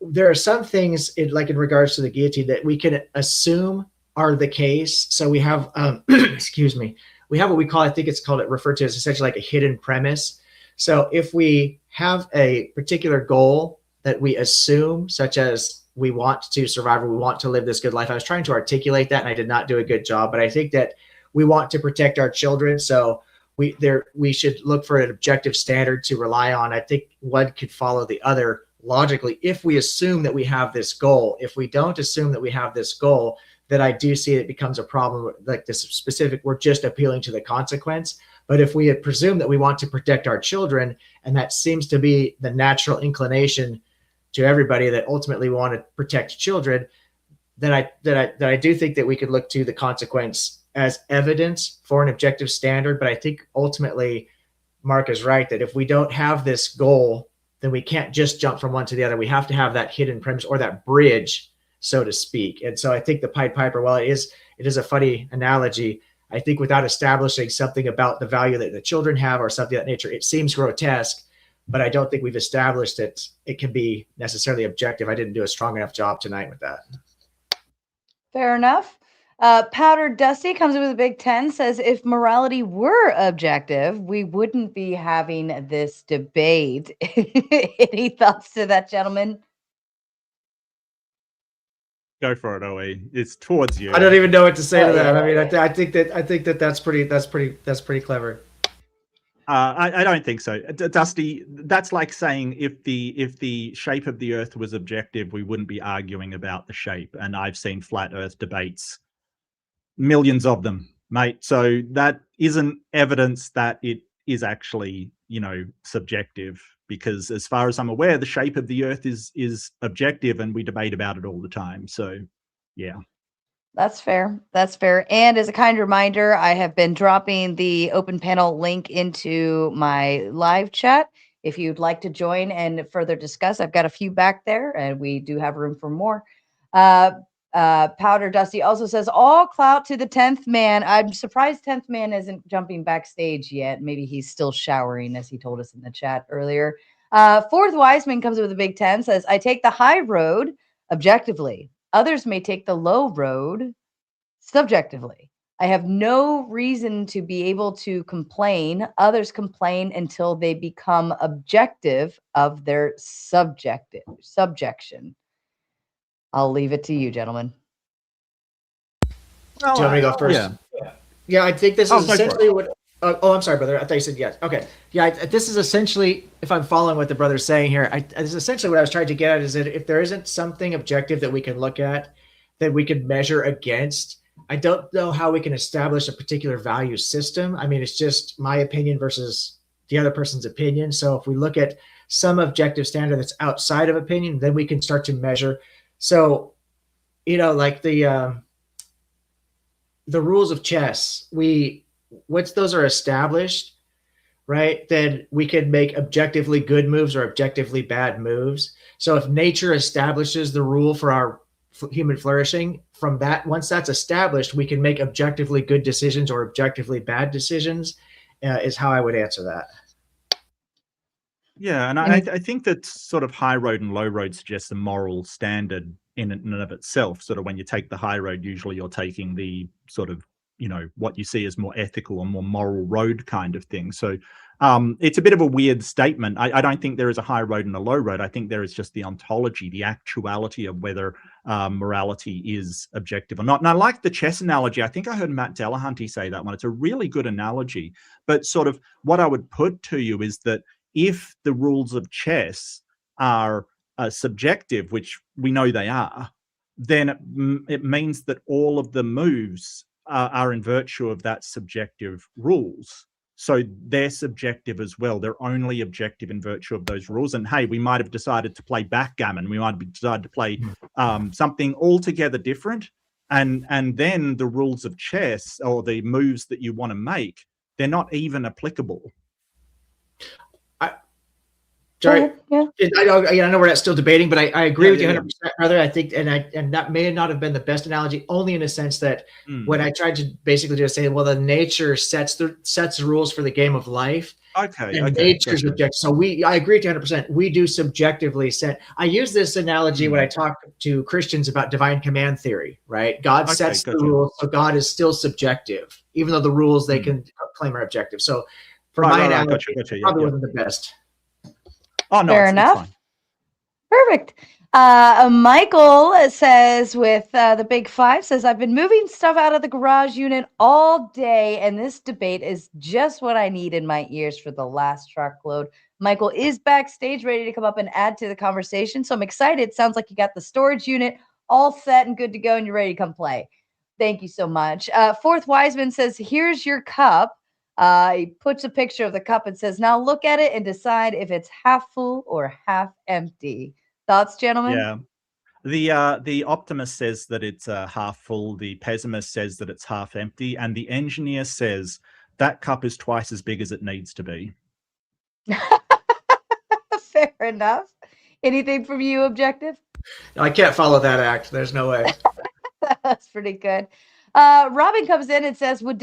Speaker 14: there are some things in regards to the guillotine that we can assume are the case. So we have, excuse me, we have what we call, I think it's referred to as essentially like a hidden premise. So if we have a particular goal that we assume, such as we want to survive or we want to live this good life, I was trying to articulate that and I did not do a good job, but I think that we want to protect our children. So we should look for an objective standard to rely on. I think one could follow the other logically if we assume that we have this goal. If we don't assume that we have this goal, then I do see it becomes a problem, like this specific, we're just appealing to the consequence. But if we presume that we want to protect our children, and that seems to be the natural inclination to everybody that ultimately want to protect children, then I do think that we could look to the consequence as evidence for an objective standard. But I think ultimately Mark is right that if we don't have this goal, then we can't just jump from one to the other. We have to have that hidden premise or that bridge, so to speak. And so I think the Pied Piper, while it is a funny analogy, I think without establishing something about the value that the children have or something of that nature, it seems grotesque. but I don't think we've established that it can be necessarily objective. I didn't do a strong enough job tonight with that.
Speaker 12: Fair enough. Powder Dusty comes in with a big 10, says if morality were objective, we wouldn't be having this debate. Any thoughts to that, gentlemen?
Speaker 13: Go for it, OE. It's towards you.
Speaker 14: I don't even know what to say to that. I mean, I think that's pretty clever.
Speaker 13: I don't think so, Dusty. That's like saying if the shape of the Earth was objective, we wouldn't be arguing about the shape. And I've seen flat Earth debates, millions of them, mate. So that isn't evidence that it is actually, subjective. Because as far as I'm aware, the shape of the Earth is objective, and we debate about it all the time. So, yeah.
Speaker 12: That's fair. That's fair. And as a kind reminder, I have been dropping the open panel link into my live chat. If you'd like to join and further discuss, I've got a few back there, and we do have room for more. Powder Dusty also says, all clout to the 10th man. I'm surprised 10th man isn't jumping backstage yet. Maybe he's still showering, as he told us in the chat earlier. Fourth Wiseman comes with a big 10, says, I take the high road objectively. Others may take the low road subjectively. I have no reason to be able to complain. Others complain until they become objective of their subjection. I'll leave it to you, gentlemen.
Speaker 14: Do you want me to go first? Yeah, I think this is essentially what... I'm sorry, brother. I thought you said yes. Okay. Yeah, this is essentially, if I'm following what the brother's saying here, this is essentially what I was trying to get at, is that if there isn't something objective that we can look at, that we can measure against, I don't know how we can establish a particular value system. I mean, it's just my opinion versus the other person's opinion. So if we look at some objective standard that's outside of opinion, then we can start to measure. So, like the rules of chess, once those are established, right, then we can make objectively good moves or objectively bad moves. So if nature establishes the rule for our human flourishing, from that, once that's established, we can make objectively good decisions or objectively bad decisions, is how I would answer that.
Speaker 13: Yeah, and I think that sort of high road and low road suggests a moral standard in and of itself. Sort of when you take the high road, usually you're taking the sort of, what you see as more ethical or more moral road kind of thing. So it's a bit of a weird statement. I don't think there is a high road and a low road. I think there is just the ontology, the actuality of whether morality is objective or not. And I like the chess analogy. I think I heard Matt Delahunty say that one. It's a really good analogy. But sort of what I would put to you is that if the rules of chess are subjective, which we know they are, then it means that all of the moves are in virtue of that subjective rules. So they're subjective as well. They're only objective in virtue of those rules. And hey, we might have decided to play backgammon. We might have decided to play something altogether different. And then the rules of chess or the moves that you want to make, they're not even applicable.
Speaker 14: Sorry, I know we're still debating, but I agree with you 100%, brother. I think, and that may not have been the best analogy, only in a sense that when I tried to basically just say, well, the nature sets the rules for the game of life.
Speaker 13: Okay.
Speaker 14: And nature's objective. So I agree with you 100%. We do subjectively set. I use this analogy when I talk to Christians about divine command theory, right? God sets the rules, so God is still subjective, even though the rules they can claim are objective. So for my analogy, it probably wasn't the best.
Speaker 13: Oh, no,
Speaker 12: fair enough. Perfect. Michael says with the big 5 says, I've been moving stuff out of the garage unit all day, and this debate is just what I need in my ears for the last truckload. Michael is backstage ready to come up and add to the conversation. So I'm excited. Sounds like you got the storage unit all set and good to go, and you're ready to come play. Thank you so much. Fourth Wiseman says, here's your cup. He puts a picture of the cup and says, now look at it and decide if it's half full or half empty. Thoughts, gentlemen?
Speaker 13: Yeah. The optimist says that it's half full. The pessimist says that it's half empty. And the engineer says that cup is twice as big as it needs to be.
Speaker 12: Fair enough. Anything from you, Objective?
Speaker 14: I can't follow that act. There's no way.
Speaker 12: That's pretty good. Robin comes in and says, would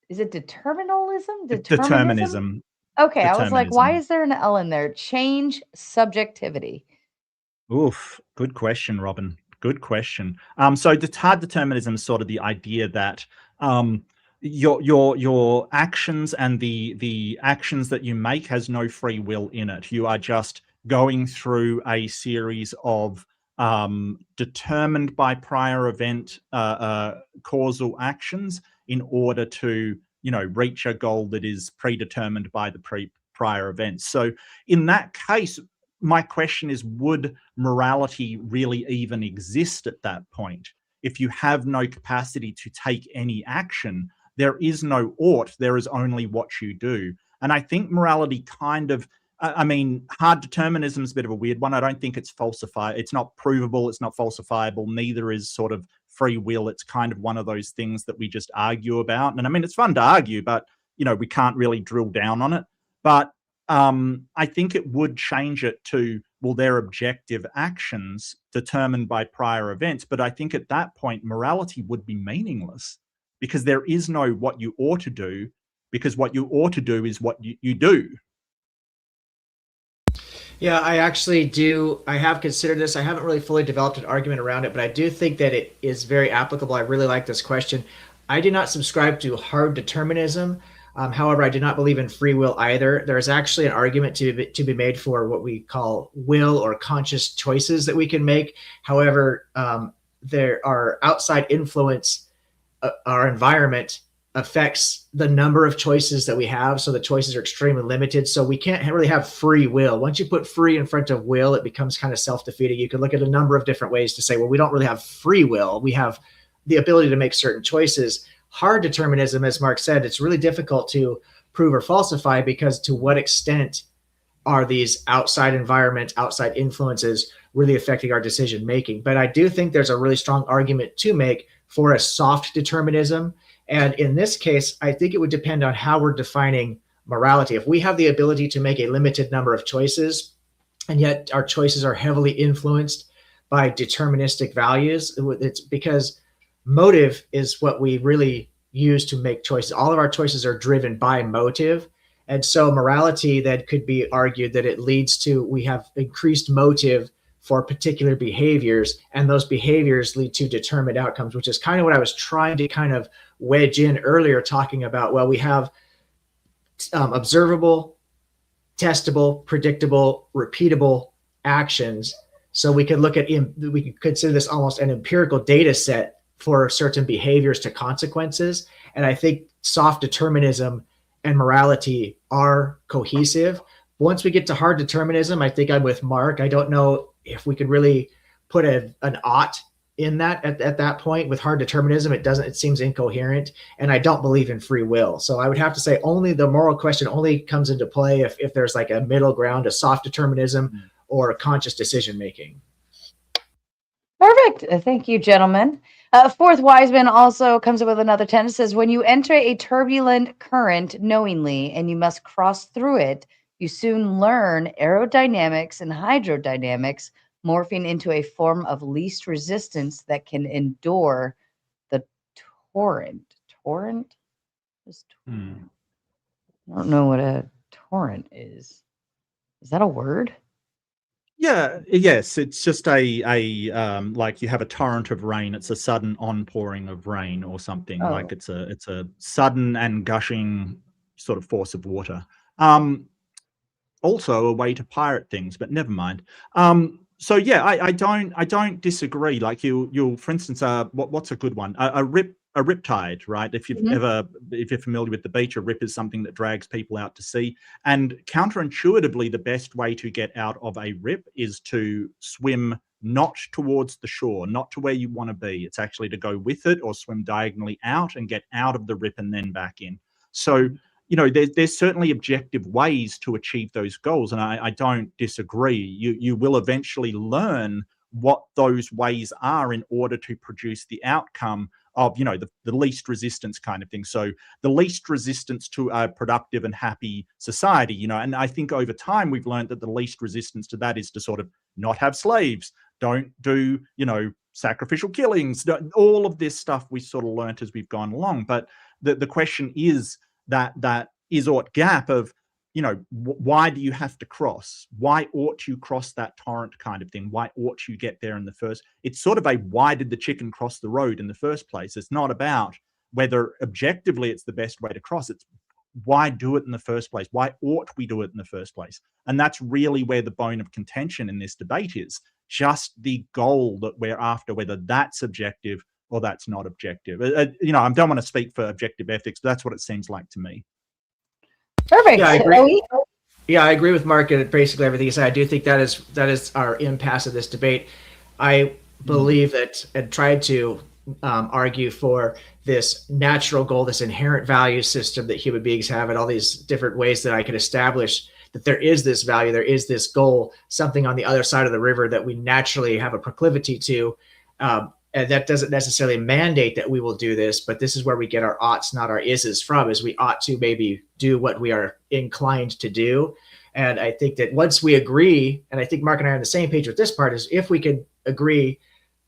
Speaker 12: is it determinalism?
Speaker 13: Determinism.
Speaker 12: Okay, I was like, why
Speaker 13: Determinism.
Speaker 12: is there an L in there? Change subjectivity.
Speaker 13: Oof, good question, Robin. Good question. So hard determinism is sort of the idea that your actions and the actions that you make has no free will in it. You are just going through a series of determined by prior event causal actions in order to, you know, reach a goal that is predetermined by the prior events. So in that case, my question is, would morality really even exist at that point? If you have no capacity to take any action, there is no ought, there is only what you do. And I think morality kind of, I mean, hard determinism is a bit of a weird one. I don't think it's it's not provable, it's not falsifiable, neither is sort of free will. It's kind of one of those things that we just argue about. And I mean, it's fun to argue, but, you know, we can't really drill down on it. But I think it would change it to, well, their objective actions determined by prior events. But I think at that point, morality would be meaningless because there is no what you ought to do, because what you ought to do is what you do.
Speaker 14: Yeah, I actually do. I have considered this. I haven't really fully developed an argument around it, but I do think that it is very applicable. I really like this question. I do not subscribe to hard determinism. However, I do not believe in free will either. There is actually an argument to be made for what we call will or conscious choices that we can make. However, there are outside influence. Our environment affects the number of choices that we have. So the choices are extremely limited. So we can't really have free will. Once you put free in front of will, it becomes kind of self-defeating. You can look at a number of different ways to say, well, we don't really have free will. We have the ability to make certain choices. Hard determinism, as Mark said, it's really difficult to prove or falsify because to what extent are these outside environments, outside influences really affecting our decision making? But I do think there's a really strong argument to make for a soft determinism. And in this case, I think it would depend on how we're defining morality. If we have the ability to make a limited number of choices, and yet our choices are heavily influenced by deterministic values, it's because motive is what we really use to make choices. All of our choices are driven by motive. And so morality then could be argued that it leads to, we have increased motive for particular behaviors, and those behaviors lead to determined outcomes, which is kind of what I was trying to kind of wedge in earlier, talking about, well, we have observable, testable, predictable, repeatable actions. So we could look at, we could consider this almost an empirical data set for certain behaviors to consequences. And I think soft determinism and morality are cohesive. Once we get to hard determinism, I think I'm with Mark. I don't know if we could really put an ought in that at that point. With hard determinism, it seems incoherent, and I don't believe in free will. So I would have to say only the moral question only comes into play if there's like a middle ground, a soft determinism or a conscious decision making.
Speaker 12: Perfect. Thank you, gentlemen. Fourth Wiseman also comes up with another 10. It says, when you enter a turbulent current knowingly and you must cross through it, you soon learn aerodynamics and hydrodynamics, morphing into a form of least resistance that can endure the torrent. Torrent? I don't know what a torrent is. Is that a word?
Speaker 13: Yeah, yes, it's just a like you have a torrent of rain. It's a sudden onpouring of rain or something.
Speaker 12: Oh.
Speaker 13: Like it's a sudden and gushing sort of force of water. Also a way to pirate things, but never mind. So yeah, I don't disagree. Like you'll for instance, what's a good one? A riptide, right? If you're familiar with the beach, a rip is something that drags people out to sea. And counterintuitively, the best way to get out of a rip is to swim not towards the shore, not to where you want to be. It's actually to go with it or swim diagonally out and get out of the rip and then back in. So, you know, there's certainly objective ways to achieve those goals. And I don't disagree. You will eventually learn what those ways are in order to produce the outcome of, you know, the least resistance kind of thing. So the least resistance to a productive and happy society, you know, and I think over time we've learned that the least resistance to that is to sort of not have slaves, don't do, you know, sacrificial killings, all of this stuff we sort of learnt as we've gone along. But the question is that is-ought gap of, you know, why do you have to cross? Why ought you cross that torrent kind of thing? Why ought you get there in the first? It's sort of a why did the chicken cross the road in the first place? It's not about whether objectively it's the best way to cross. It's why do it in the first place? Why ought we do it in the first place? And that's really where the bone of contention in this debate is, just the goal that we're after, whether that's objective or that's not objective. You know, I don't want to speak for objective ethics, but that's what it seems like to me.
Speaker 12: Perfect.
Speaker 14: Yeah, I agree. Yeah, I agree with Mark and basically everything he said. I do think that is our impasse of this debate. I believe that and tried to argue for this natural goal, this inherent value system that human beings have, and all these different ways that I could establish that there is this value, there is this goal, something on the other side of the river that we naturally have a proclivity to. And that doesn't necessarily mandate that we will do this, but this is where we get our oughts, not our is's from, is we ought to maybe do what we are inclined to do. And I think that once we agree, and I think Mark and I are on the same page with this part, is if we could agree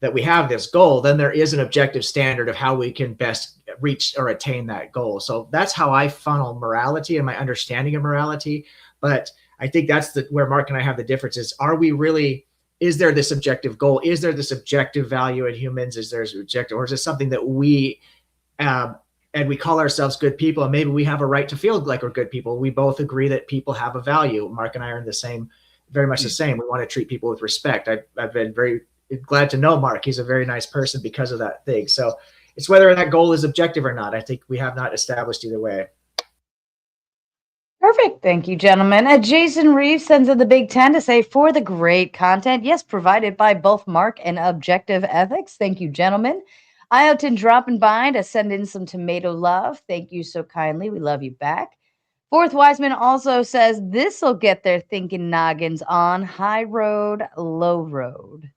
Speaker 14: that we have this goal, then there is an objective standard of how we can best reach or attain that goal. So that's how I funnel morality and my understanding of morality. But I think that's where Mark and I have the difference is, are we really, is there this objective goal? Is there this objective value in humans? Is there an objective, or is it something that we, and we call ourselves good people, and maybe we have a right to feel like we're good people. We both agree that people have a value. Mark and I are in the same, very much the same. We want to treat people with respect. I've been very glad to know Mark. He's a very nice person because of that thing. So it's whether that goal is objective or not. I think we have not established either way.
Speaker 12: Perfect. Thank you, gentlemen. Jason Reeves sends in the Big 10 to say, for the great content, yes, provided by both Mark and Objective Ethics. Thank you, gentlemen. Iotin dropping by to send in some tomato love. Thank you so kindly. We love you back. Fourth Wiseman also says, this will get their thinking noggins on high road, low road.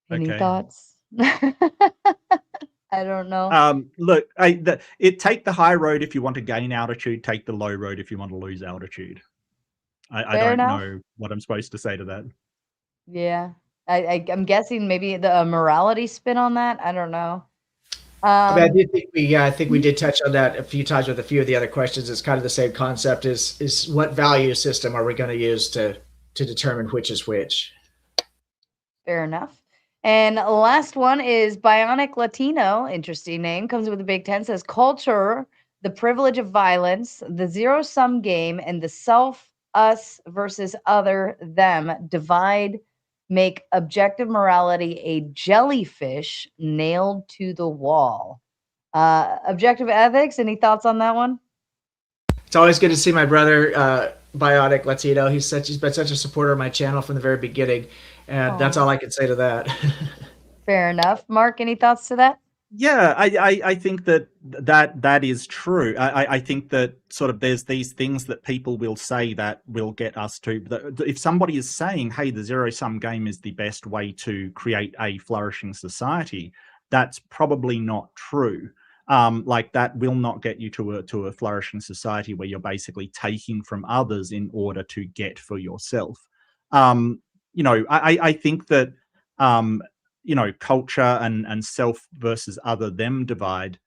Speaker 12: Any thoughts? I don't know.
Speaker 13: Look, take the high road if you want to gain altitude, take the low road if you want to lose altitude. I don't know what I'm supposed to say to that.
Speaker 12: Yeah. I'm guessing maybe the morality spin on that. I don't know.
Speaker 14: I think we did touch on that a few times with a few of the other questions. It's kind of the same concept is what value system are we going to use to determine which is which?
Speaker 12: Fair enough. And last one is Bionic Latino. Interesting name. Comes with a Big 10. Says culture, the privilege of violence, the zero-sum game, and the self, us versus other, them divide, make objective morality a jellyfish nailed to the wall. Objective ethics. Any thoughts on that one?
Speaker 14: It's always good to see my brother, Bionic Latino. He's been such a supporter of my channel from the very beginning. And that's all I can say to that.
Speaker 12: Fair enough. Mark, any thoughts to that?
Speaker 13: Yeah, I think that is true. I think that sort of there's these things that people will say that will get us to, if somebody is saying, hey, the zero-sum game is the best way to create a flourishing society, that's probably not true. Like that will not get you to a flourishing society where you're basically taking from others in order to get for yourself. You know, I think that, you know, culture and self versus other, them divide.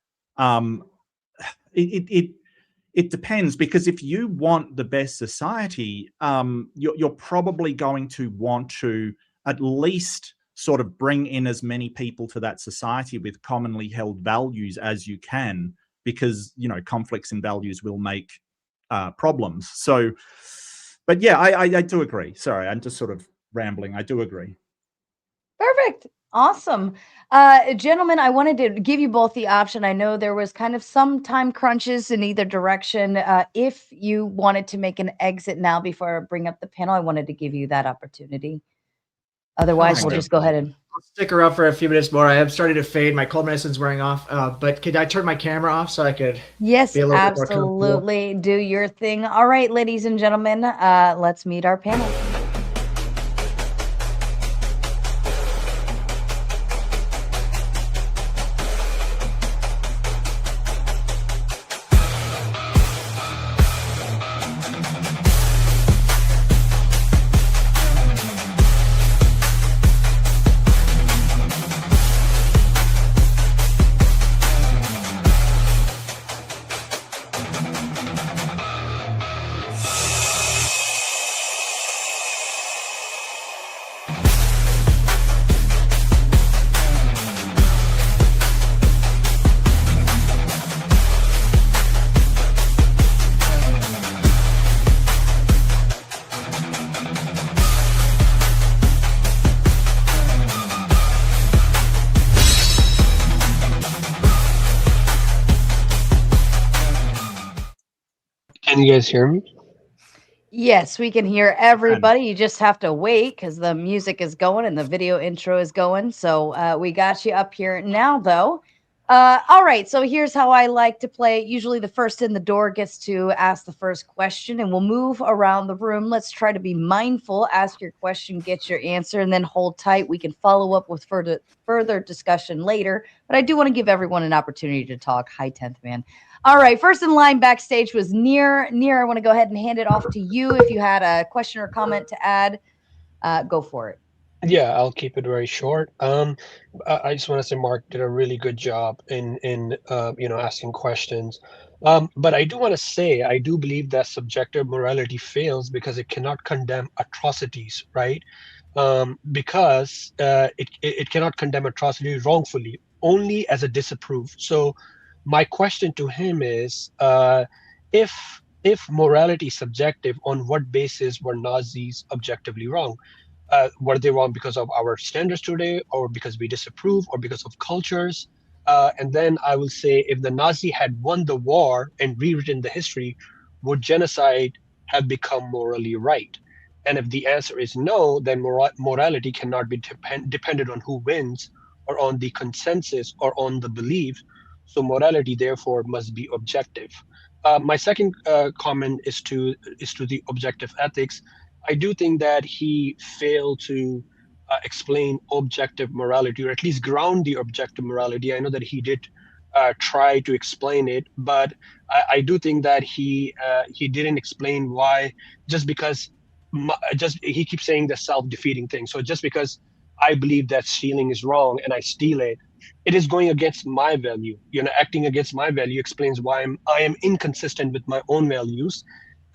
Speaker 13: It depends, because if you want the best society, you're probably going to want to at least sort of bring in as many people to that society with commonly held values as you can, because, you know, conflicts in values will make problems. So, but yeah, I do agree. Sorry, I'm just sort of rambling. I do agree.
Speaker 12: Perfect. Awesome. Gentlemen, I wanted to give you both the option. I know there was kind of some time crunches in either direction. If you wanted to make an exit now before I bring up the panel, I wanted to give you that opportunity. Otherwise, we'll just go ahead and
Speaker 14: I'll stick around for a few minutes more. I am starting to fade. My cold medicine's wearing off. But could I turn my camera off so I could?
Speaker 12: Yes,
Speaker 14: be a little
Speaker 12: absolutely.
Speaker 14: Bit more
Speaker 12: do your thing. All right, ladies and gentlemen, let's meet our panel.
Speaker 15: Can you guys hear me?
Speaker 12: Yes, we can hear everybody. You just have to wait because the music is going and the video intro is going. So we got you up here now, though. All right, so here's how I like to play. Usually the first in the door gets to ask the first question, and we'll move around the room. Let's try to be mindful. Ask your question, get your answer, and then hold tight. We can follow up with further discussion later, but I do want to give everyone an opportunity to talk. Hi, 10th man. All right, first in line backstage was Near. Near, I want to go ahead and hand it off to you. If you had a question or comment to add, go for it.
Speaker 15: Yeah, I'll keep it very short. I just want to say Mark did a really good job in asking questions. But I do want to say I do believe that subjective morality fails because it cannot condemn atrocities, right? Because it cannot condemn atrocity wrongfully, only as a disapprove. So my question to him is, if morality is subjective, on what basis were Nazis objectively wrong? Were they wrong because of our standards today, or because we disapprove, or because of cultures? And then I will say, if the Nazi had won the war and rewritten the history, would genocide have become morally right? And if the answer is no, then morality cannot be dependent on who wins, or on the consensus, or on the belief. So morality, therefore, must be objective. My second comment is to the objective ethics. I do think that he failed to explain objective morality, or at least ground the objective morality. I know that he did try to explain it, but I do think that he didn't explain why. Just because, he keeps saying the self-defeating thing. So just because I believe that stealing is wrong and I steal it, it is going against my value. Acting against my value explains why I am inconsistent with my own values.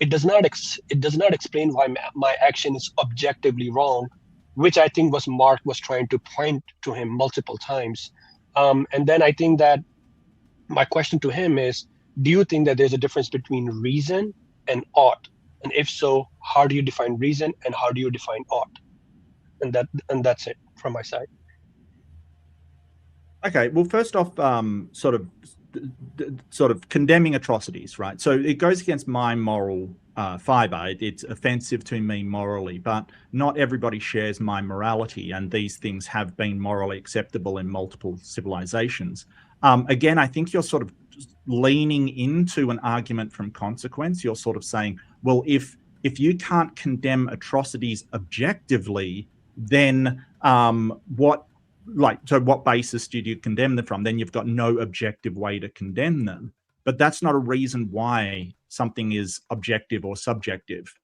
Speaker 15: It does not explain why my action is objectively wrong, which I think was Mark was trying to point to him multiple times. And then I think that my question to him is, do you think that there's a difference between reason and ought? And if so, how do you define reason and how do you define ought? And that's it from my side.
Speaker 13: Okay, well, first off, sort of condemning atrocities, right? So it goes against my moral fiber. It's offensive to me morally, but not everybody shares my morality, and these things have been morally acceptable in multiple civilizations. Again, I think you're sort of leaning into an argument from consequence. You're sort of saying, well, if you can't condemn atrocities objectively, then what basis did you condemn them from? Then you've got no objective way to condemn them. But that's not a reason why something is objective or subjective,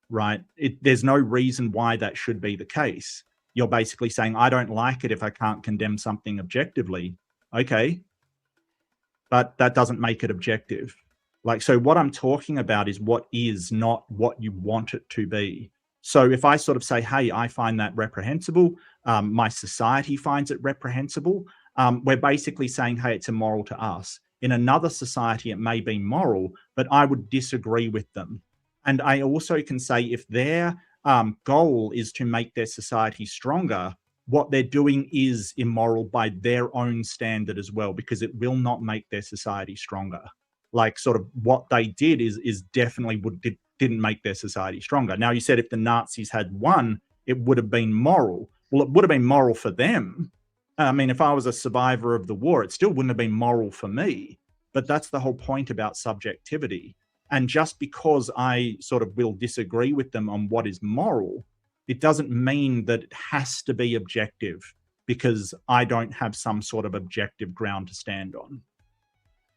Speaker 13: right? There's no reason why that should be the case. You're basically saying, I don't like it if I can't condemn something objectively. Okay, but that doesn't make it objective. So what I'm talking about is what is, not what you want it to be. So if I sort of say, hey, I find that reprehensible, my society finds it reprehensible, we're basically saying, hey, it's immoral to us. In another society, it may be moral, but I would disagree with them. And I also can say, if their goal is to make their society stronger, what they're doing is immoral by their own standard as well, because it will not make their society stronger. Sort of what they did is definitely didn't make their society stronger. Now, you said if the Nazis had won, it would have been moral. Well, it would have been moral for them. I mean, if I was a survivor of the war, it still wouldn't have been moral for me. But that's the whole point about subjectivity. And just because I sort of will disagree with them on what is moral, it doesn't mean that it has to be objective, because I don't have some sort of objective ground to stand on.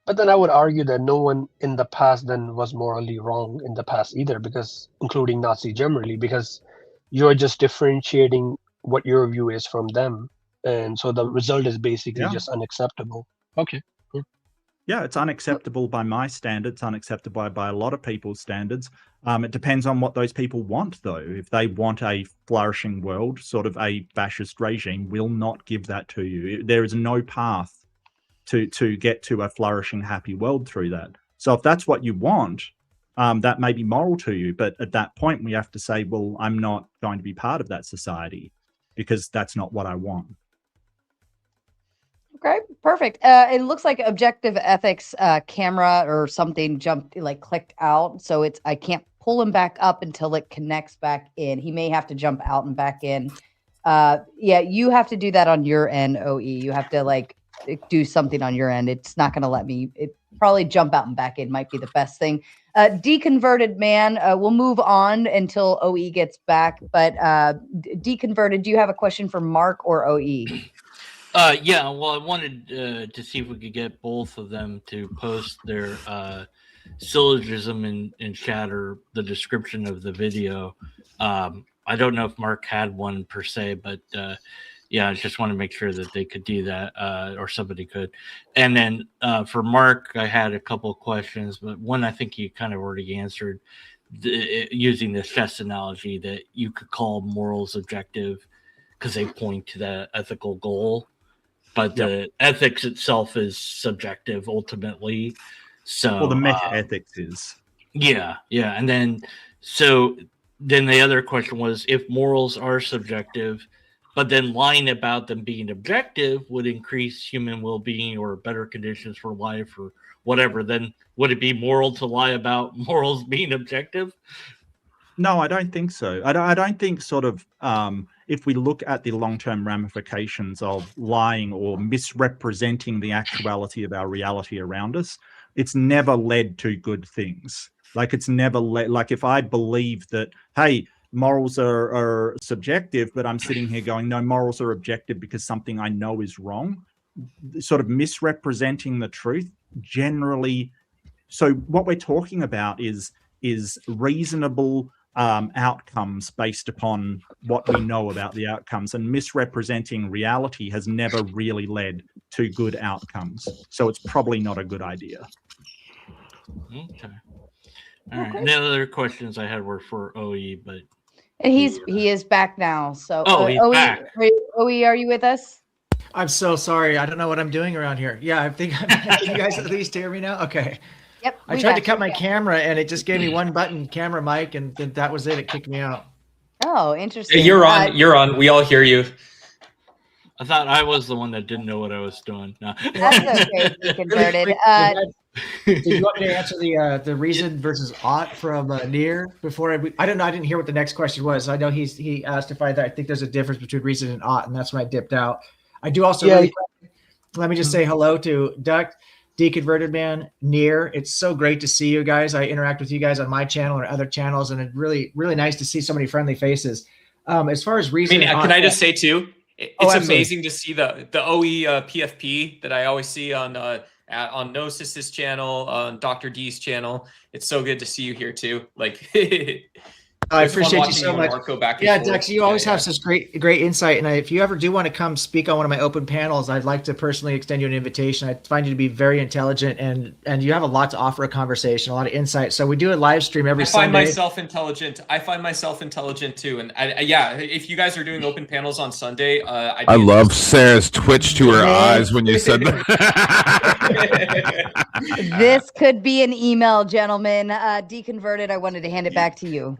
Speaker 15: But then I would argue that no one in the past then was morally wrong in the past either, because including Nazi generally, because you're just differentiating what your view is from them. And so the result is basically just unacceptable. Okay.
Speaker 13: Yeah, it's unacceptable by my standards, unacceptable by a lot of people's standards. It depends on what those people want, though. If they want a flourishing world, sort of a fascist regime will not give that to you. There is no path to get to a flourishing, happy world through that. So if that's what you want, that may be moral to you. But at that point, we have to say, well, I'm not going to be part of that society because that's not what I want.
Speaker 12: Okay, perfect. It looks like objective ethics camera or something jumped, like clicked out. So I can't pull him back up until it connects back in. He may have to jump out and back in. Yeah, you have to do that on your end, OE. You have to like do something on your end. It's not going to let me. It probably jump out and back in might be the best thing. Deconverted man, we'll move on until OE gets back. But deconverted, do you have a question for Mark or OE?
Speaker 16: Yeah, well, I wanted to see if we could get both of them to post their syllogism in chat or the description of the video. I don't know if Mark had one per se, but yeah, I just want to make sure that they could do that, or somebody could. And then for Mark, I had a couple of questions, but one I think you kind of already answered using this chess analogy that you could call morals objective because they point to the ethical goal. But the ethics itself is subjective ultimately. So,
Speaker 13: well, the metaethics is.
Speaker 16: Yeah. And then the other question was, if morals are subjective, but then lying about them being objective would increase human well-being or better conditions for life or whatever, then would it be moral to lie about morals being objective?
Speaker 13: No, I don't think so. I don't think sort of if we look at the long-term ramifications of lying or misrepresenting the actuality of our reality around us, it's never led to good things. Like it's never led, like if I believe that, hey, morals are subjective, but I'm sitting here going, no, morals are objective because something I know is wrong, sort of misrepresenting the truth generally. So what we're talking about is reasonable outcomes based upon what we know about the outcomes, and misrepresenting reality has never really led to good outcomes. So it's probably not a good idea.
Speaker 16: Okay. All right. And the other questions I had were for OE, but
Speaker 12: and he is back now. So
Speaker 16: he's
Speaker 12: OE,
Speaker 16: back.
Speaker 12: OE, are you with us?
Speaker 14: I'm so sorry. I don't know what I'm doing around here. Yeah, I think can you guys at least hear me now? Okay.
Speaker 12: Yep.
Speaker 14: I tried to cut my camera and it just gave me one button, camera mic, and then that was it. It kicked me out.
Speaker 12: Oh, interesting.
Speaker 17: You're on. You're on. We all hear you.
Speaker 16: I thought I was the one that didn't know what I was doing. No.
Speaker 12: That's okay. Deconverted.
Speaker 14: Did you want me to answer the reason versus ought from Near before I don't know. I didn't hear what the next question was. I know he asked if I think there's a difference between reason and ought, and that's when I dipped out. I do also let me just say hello to Duck, Deconverted Man, Near. It's so great to see you guys. I interact with you guys on my channel or other channels, and it's really, really nice to see so many friendly faces. As far as reason,
Speaker 17: can I just say too? It's amazing to see the OE PFP that I always see on Gnosis's channel, on Dr. D's channel. It's so good to see you here too. Like,
Speaker 14: I appreciate you so much. Yeah,
Speaker 17: forth.
Speaker 14: Dex, you always have such great insight. And if you ever do want to come speak on one of my open panels, I'd like to personally extend you an invitation. I find you to be very intelligent, and you have a lot to offer a conversation, a lot of insight. So we do a live stream every Sunday.
Speaker 17: I find myself intelligent too. And if you guys are doing open panels on Sunday,
Speaker 18: I love Sarah's twitch to her eyes when you said that.
Speaker 12: This could be an email, gentlemen. Deconverted, I wanted to hand it back to you.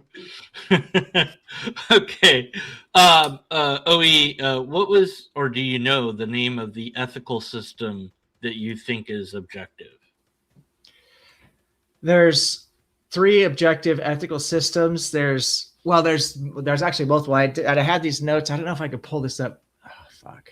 Speaker 16: Okay. OE, what was, or do you know the name of the ethical system that you think is objective?
Speaker 14: There's 3 objective ethical systems. There's actually multiple. I had these notes. I don't know if I could pull this up. Oh, fuck.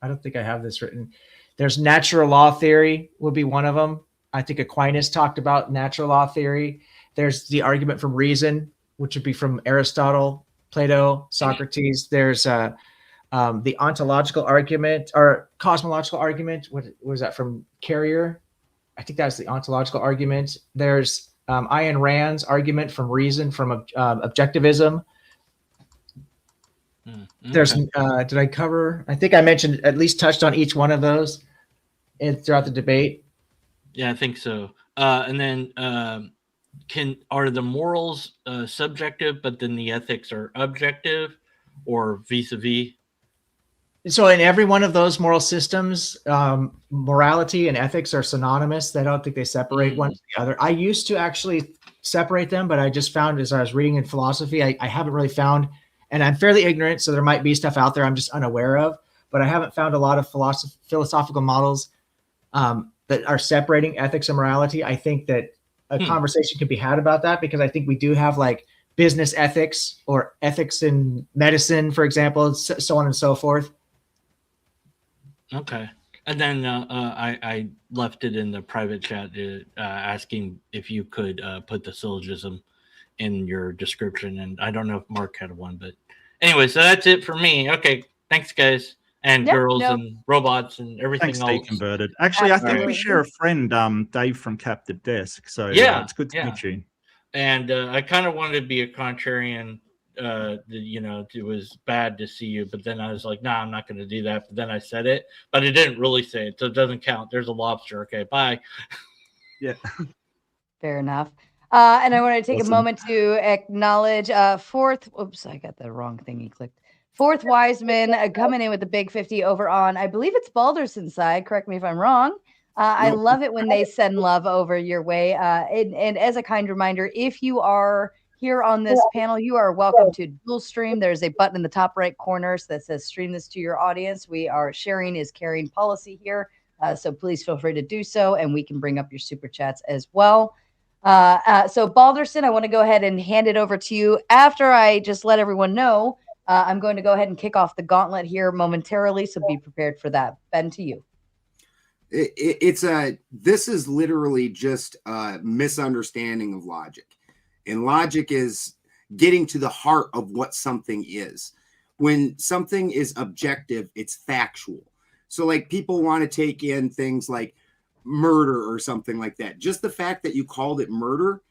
Speaker 14: I don't think I have this written. There's natural law theory would be one of them. I think Aquinas talked about natural law theory. There's the argument from reason, which would be from Aristotle, Plato, Socrates. There's the ontological argument or cosmological argument. What was that from Carrier? I think that's the ontological argument. There's Ayn Rand's argument from reason, from objectivism. Okay. There's did I cover? I think I mentioned, at least touched on each one of those throughout the debate.
Speaker 16: Yeah, I think so. And then are the morals subjective, but then the ethics are objective, or vis-a-vis?
Speaker 14: So in every one of those moral systems, morality and ethics are synonymous. I don't think they separate one from the other. I used to actually separate them, but I just found as I was reading in philosophy, I haven't really found, and I'm fairly ignorant, so there might be stuff out there I'm just unaware of. but I haven't found a lot of philosophical models that are separating ethics and morality. I think that a conversation can be had about that, because I think we do have like business ethics or ethics in medicine, for example, so on and so forth.
Speaker 16: Okay. And then I left it in the private chat asking if you could put the syllogism in your description. And I don't know if Mark had one, but anyway, so that's it for me. Okay. Thanks, guys. And girls and robots and everything
Speaker 13: Thanks,
Speaker 16: else.
Speaker 13: Deconverted. Actually, I think we share a friend, Dave from Captive Desk. So
Speaker 16: yeah,
Speaker 13: it's good to meet you.
Speaker 16: And I kind of wanted to be a contrarian. You know, it was bad to see you, but then I was like, nah, I'm not going to do that. But then I said it, but I didn't really say it, so it doesn't count. There's a lobster. Okay, bye.
Speaker 13: Yeah.
Speaker 12: Fair enough. And I want to take a moment to acknowledge fourth. Oops, I got the wrong thing. He clicked. Fourth Wiseman coming in with the big 50 over on, I believe it's Balderson's side. Correct me if I'm wrong. I love it when they send love over your way. And as a kind reminder, if you are here on this panel, you are welcome to dual stream. There's a button in the top right corner that says stream this to your audience. We are sharing is caring policy here. So please feel free to do so, and we can bring up your super chats as well. So Balderson, I want to go ahead and hand it over to you. After I just let everyone know, I'm going to go ahead and kick off the gauntlet here momentarily, so be prepared for that. Ben, to you.
Speaker 19: This is literally just a misunderstanding of logic. And logic is getting to the heart of what something is. When something is objective, it's factual. So like people want to take in things like murder or something like that. Just the fact that you called it murder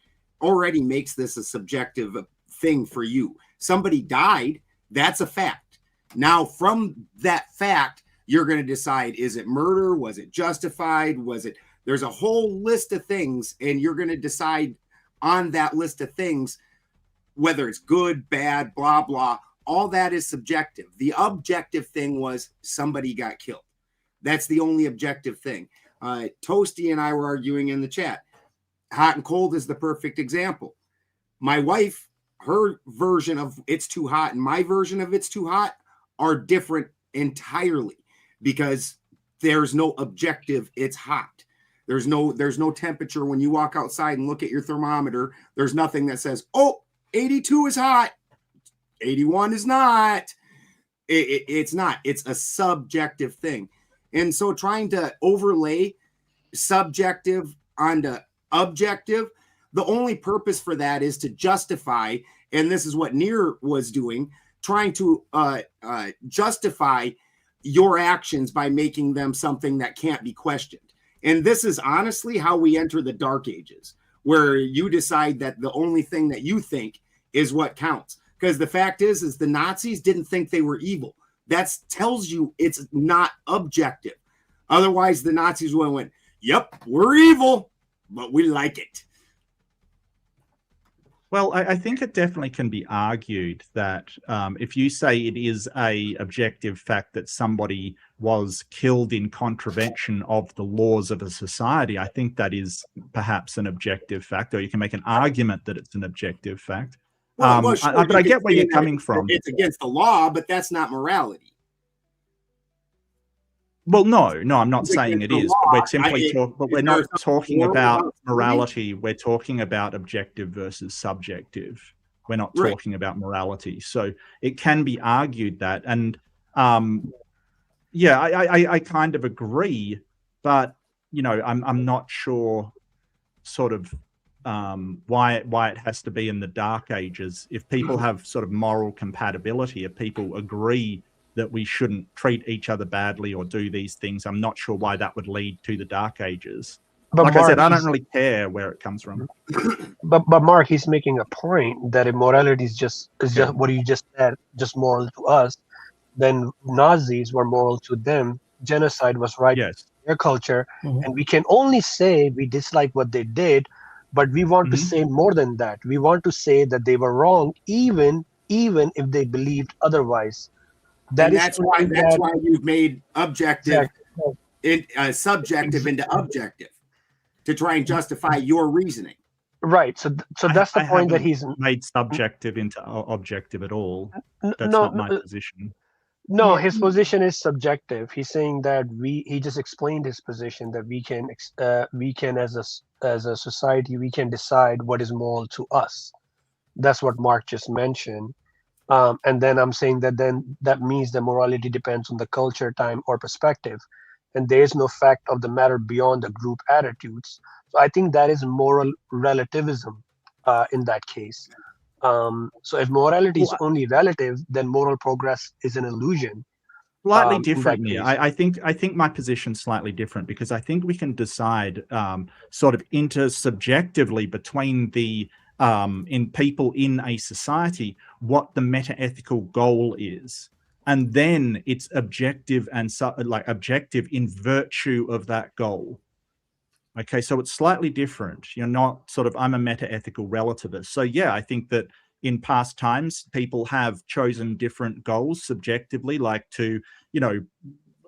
Speaker 19: already makes this a subjective thing for you. Somebody died, that's a fact. Now from that fact, you're going to decide, is it murder? Was it justified? There's a whole list of things, and you're going to decide on that list of things, whether it's good, bad, blah, blah. All that is subjective. The objective thing was somebody got killed. That's the only objective thing. Toasty and I were arguing in the chat. Hot and cold is the perfect example. My wife, her version of it's too hot and my version of it's too hot are different entirely, because there's no objective it's hot. There's no temperature when you walk outside and look at your thermometer. There's nothing that says, oh, 82 is hot, 81 is not. It's not. It's a subjective thing. And so trying to overlay subjective onto objective, the only purpose for that is to justify, and this is what Near was doing, trying to justify your actions by making them something that can't be questioned. And this is honestly how we enter the Dark Ages, where you decide that the only thing that you think is what counts. Because the fact is the Nazis didn't think they were evil. That tells you it's not objective. Otherwise, the Nazis would have went, yep, we're evil, but we like it.
Speaker 13: Well, I think it definitely can be argued that if you say it is a objective fact that somebody was killed in contravention of the laws of a society, I think that is perhaps an objective fact, or you can make an argument that it's an objective fact.
Speaker 19: Well, sure,
Speaker 13: but I get where you're coming from.
Speaker 19: It's against the law, but that's not morality.
Speaker 13: Well, no, I'm not saying it is. But we're simply we're not talking about morality. We're talking about objective versus subjective. We're not talking about morality. So it can be argued that, and yeah, I kind of agree, but you know, I'm not sure sort of why it has to be in the Dark Ages. If people have sort of moral compatibility, if people agree that we shouldn't treat each other badly or do these things, I'm not sure why that would lead to the Dark Ages. But like Mark, I said, I don't really care where it comes from.
Speaker 15: But Mark, he's making a point that immorality is just what you just said, just moral to us. Then Nazis were moral to them. Genocide was right in their culture, and we can only say we dislike what they did, but we want to say more than that. We want to say that they were wrong, even if they believed otherwise.
Speaker 19: That's why you've made objective subjective into objective, to try and justify your reasoning.
Speaker 15: Right. So that's the point that he's
Speaker 13: made subjective into objective at all. That's not my position.
Speaker 15: No, his position is subjective. He's saying that he just explained his position that we can as a society, we can decide what is moral to us. That's what Mark just mentioned. And then I'm saying that then that means that morality depends on the culture, time, or perspective. And there is no fact of the matter beyond the group attitudes. So I think that is moral relativism in that case. So if morality is only relative, then moral progress is an illusion.
Speaker 13: Slightly different here. I think my position's slightly different because I think we can decide sort of intersubjectively between the in people in a society what the metaethical goal is, and then it's objective and objective in virtue of that goal. Okay, so it's slightly different. You're not sort of, I'm a metaethical relativist. So yeah, I think that in past times, people have chosen different goals subjectively, like to,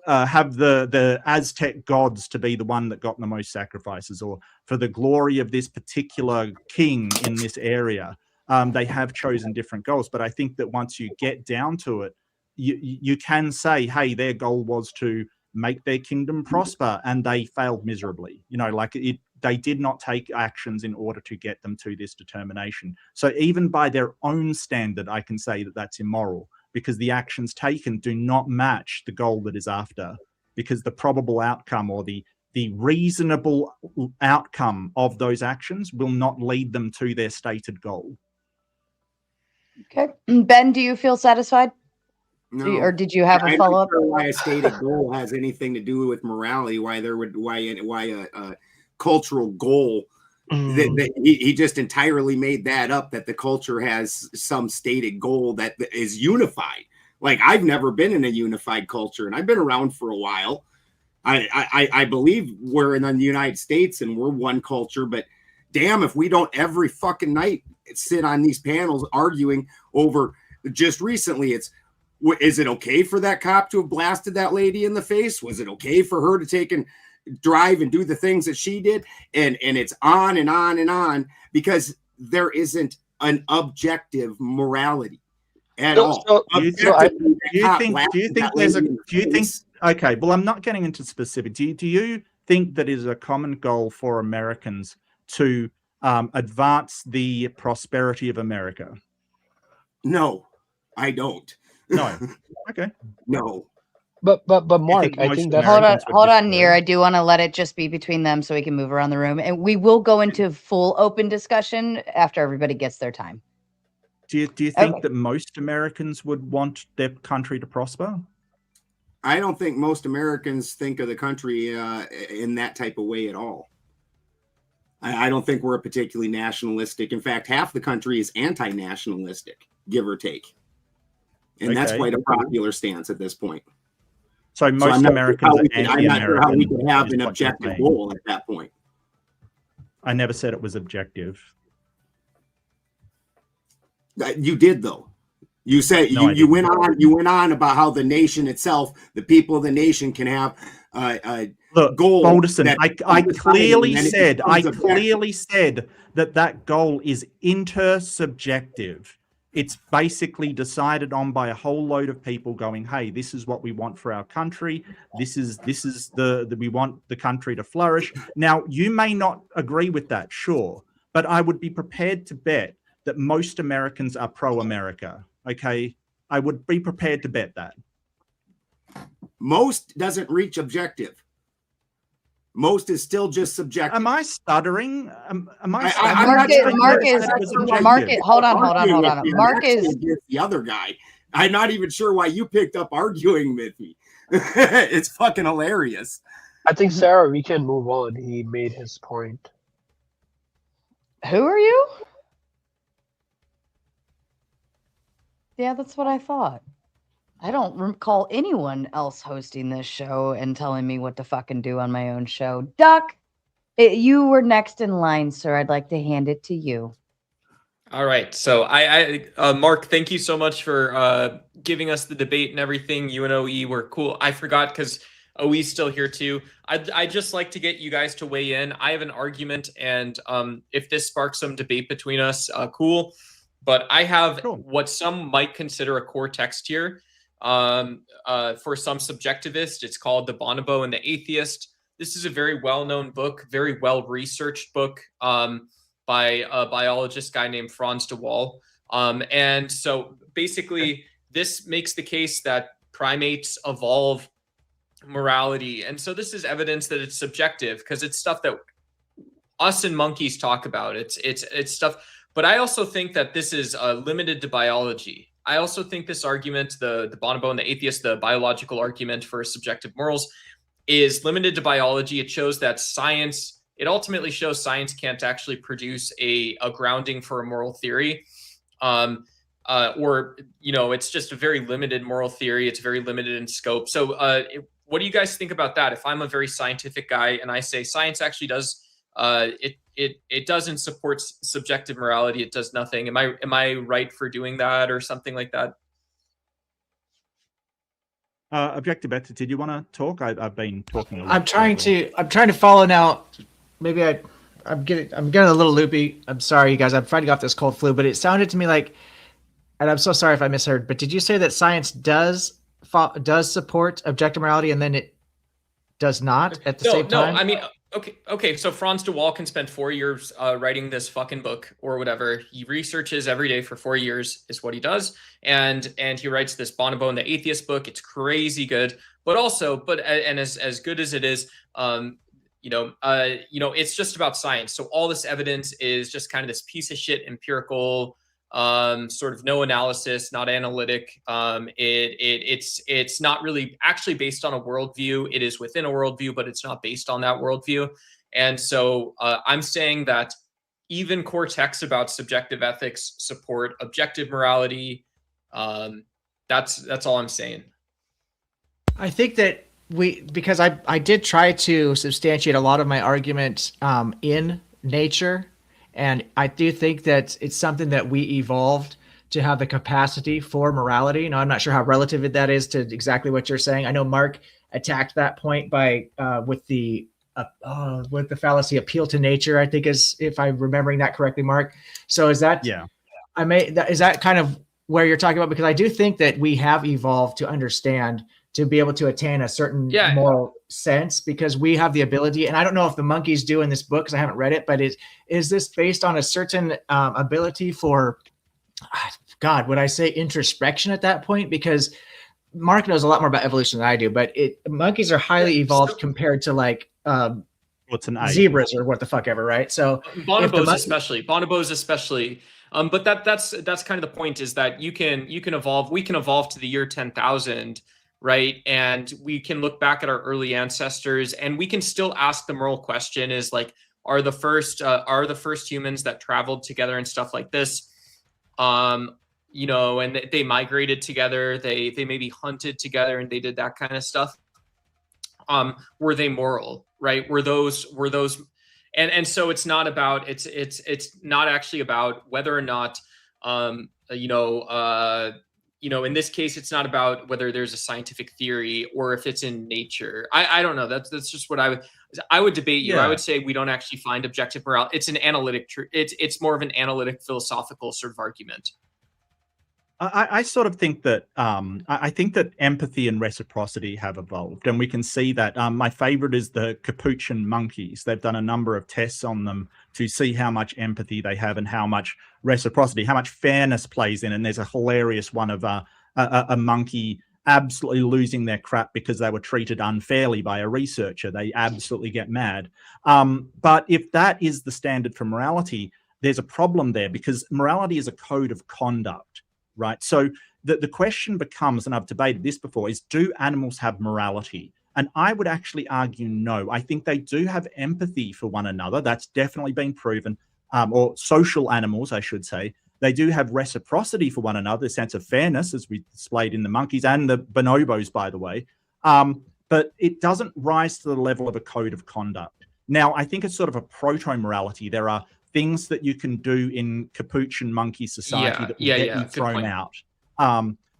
Speaker 13: have the Aztec gods to be the one that got the most sacrifices, or for the glory of this particular king in this area. They have chosen different goals. But I think that once you get down to it, you can say, hey, their goal was to make their kingdom prosper, and they failed miserably. They did not take actions in order to get them to this determination. So even by their own standard, I can say that that's immoral, because the actions taken do not match the goal that is after, because the probable outcome or the reasonable outcome of those actions will not lead them to their stated goal.
Speaker 12: Okay. Ben, do you feel satisfied?
Speaker 19: No.
Speaker 12: Or did you have a follow-up?
Speaker 19: I'm not sure why a stated goal has anything to do with morality, why a cultural goal that he just entirely made that up, that the culture has some stated goal that is unified. Like, I've never been in a unified culture, and I've been around for a while. I believe we're in the United States and we're one culture, but damn if we don't every fucking night sit on these panels arguing over, just recently, is it okay for that cop to have blasted that lady in the face? Was it okay for her to take and drive and do the things that she did? And it's on and on and on, because there isn't an objective morality at all.
Speaker 13: Do you think okay, well, I'm not getting into specifics. Do you think that it is a common goal for Americans to advance the prosperity of America?
Speaker 19: No, I don't.
Speaker 13: No. Okay.
Speaker 19: No.
Speaker 15: But Mark, I think that
Speaker 12: hold on, Near. I do want to let it just be between them so we can move around the room, and we will go into full open discussion after everybody gets their time.
Speaker 13: Do you think that most Americans would want their country to prosper?
Speaker 19: I don't think most Americans think of the country in that type of way at all. I don't think we're particularly nationalistic. In fact, half the country is anti-nationalistic, give or take. And that's quite a popular stance at this point.
Speaker 13: So most Americans are anti-American.
Speaker 19: I'm not sure how we could have an objective goal at that point.
Speaker 13: I never said it was objective.
Speaker 19: You did, though. You said you went on about how the nation itself, the people of the nation, can have
Speaker 13: Look,
Speaker 19: goal.
Speaker 13: Balderson, I clearly said that goal is intersubjective. It's basically decided on by a whole load of people going, hey, this is what we want for our country. This is we want the country to flourish. Now, you may not agree with that, sure, but I would be prepared to bet that most Americans are pro-America. Okay, I would be prepared to bet that.
Speaker 19: Most doesn't reach objective. Most is still just subjective.
Speaker 13: Am I stuttering? Am I?
Speaker 12: Mark is. Hold on. Mark is
Speaker 19: the other guy. I'm not even sure why you picked up arguing with me. It's fucking hilarious.
Speaker 15: I think, Sarah, we can move on. He made his point.
Speaker 12: Who are you? Yeah, that's what I thought. I don't recall anyone else hosting this show and telling me what to fucking do on my own show. Duck, you were next in line, sir. I'd like to hand it to you.
Speaker 17: All right. So Mark, thank you so much for giving us the debate and everything. You and OE were cool. I forgot because OE's still here too. I'd just like to get you guys to weigh in. I have an argument, and if this sparks some debate between us, cool. But I have what some might consider a core text here. For some subjectivists, it's called The Bonobo and the Atheist. This is a very well-known book, very well-researched book by a biologist guy named Frans de Waal. And so basically, this makes the case that primates evolve morality. And so this is evidence that it's subjective because it's stuff that us and monkeys talk about. It's stuff. But I also think that this is limited to biology. I also think this argument, the Bonobo and the Atheist, the biological argument for subjective morals, is limited to biology. It shows that science, it ultimately shows science can't actually produce a grounding for a moral theory. Or, it's just a very limited moral theory. It's very limited in scope. So what do you guys think about that? If I'm a very scientific guy and I say science actually does, it doesn't support subjective morality, it does nothing. Am I right for doing that or something like that?
Speaker 13: Objective ethics, did you want to talk? I've been talking a lot.
Speaker 14: I'm trying to follow now. Maybe I'm getting a little loopy. I'm sorry, you guys. I'm fighting off this cold flu, but it sounded to me like, and I'm so sorry if I misheard, but did you say that science does support objective morality and then it does not at the same time?
Speaker 17: No, I mean, okay. So Frans de Waal can spend 4 years writing this fucking book or whatever. He researches every day for 4 years is what he does. And he writes this Bonobo and the Atheist book. It's crazy good, but as good as it is, it's just about science. So all this evidence is just kind of this piece of shit empirical, sort of no analysis, not analytic. It's not really actually based on a worldview. It is within a worldview, but it's not based on that worldview. And so I'm saying that even core texts about subjective ethics support objective morality. That's all I'm saying.
Speaker 14: I think that because I did try to substantiate a lot of my argument in nature. And I do think that it's something that we evolved to have the capacity for morality. Now, I'm not sure how relative that is to exactly what you're saying. I know Mark attacked that point by with the fallacy appeal to nature, I think is, if I'm remembering that correctly, Mark. So is that, is that kind of where you're talking about? Because I do think that we have evolved to understand, to be able to attain a certain moral sense, because we have the ability, and I don't know if the monkeys do in this book because I haven't read it, but is this based on a certain ability for, God, would I say introspection at that point? Because Mark knows a lot more about evolution than I do, but monkeys are highly evolved compared to like
Speaker 13: what's an
Speaker 14: zebras or what the fuck ever, right? So
Speaker 17: bonobos especially. But that's kind of the point, is that you can evolve. We can evolve to the year 10,000. Right. And we can look back at our early ancestors and we can still ask the moral question is like, are the first humans that traveled together and stuff like this, and they migrated together, they maybe hunted together and they did that kind of stuff. Were they moral? Right. Were those and so it's not about, it's not actually about whether or not, in this case, it's not about whether there's a scientific theory or if it's in nature. I don't know. That's just what I would debate you. I would say we don't actually find objective morality. It's an analytic. It's more of an analytic philosophical sort of argument.
Speaker 13: I sort of think that I think that empathy and reciprocity have evolved, and we can see that. My favorite is the Capuchin monkeys. They've done a number of tests on them to see how much empathy they have and how much reciprocity, how much fairness plays in. And there's a hilarious one of a monkey absolutely losing their crap because they were treated unfairly by a researcher. They absolutely get mad. But if that is the standard for morality, there's a problem there, because morality is a code of conduct. Right. So the question becomes, and I've debated this before, is do animals have morality? And I would actually argue no. I think they do have empathy for one another. That's definitely been proven. Or social animals, I should say. They do have reciprocity for one another, a sense of fairness, as we displayed in the monkeys and the bonobos, by the way. But it doesn't rise to the level of a code of conduct. Now, I think it's sort of a proto-morality. There are things that you can do in Capuchin monkey society that will get you thrown out.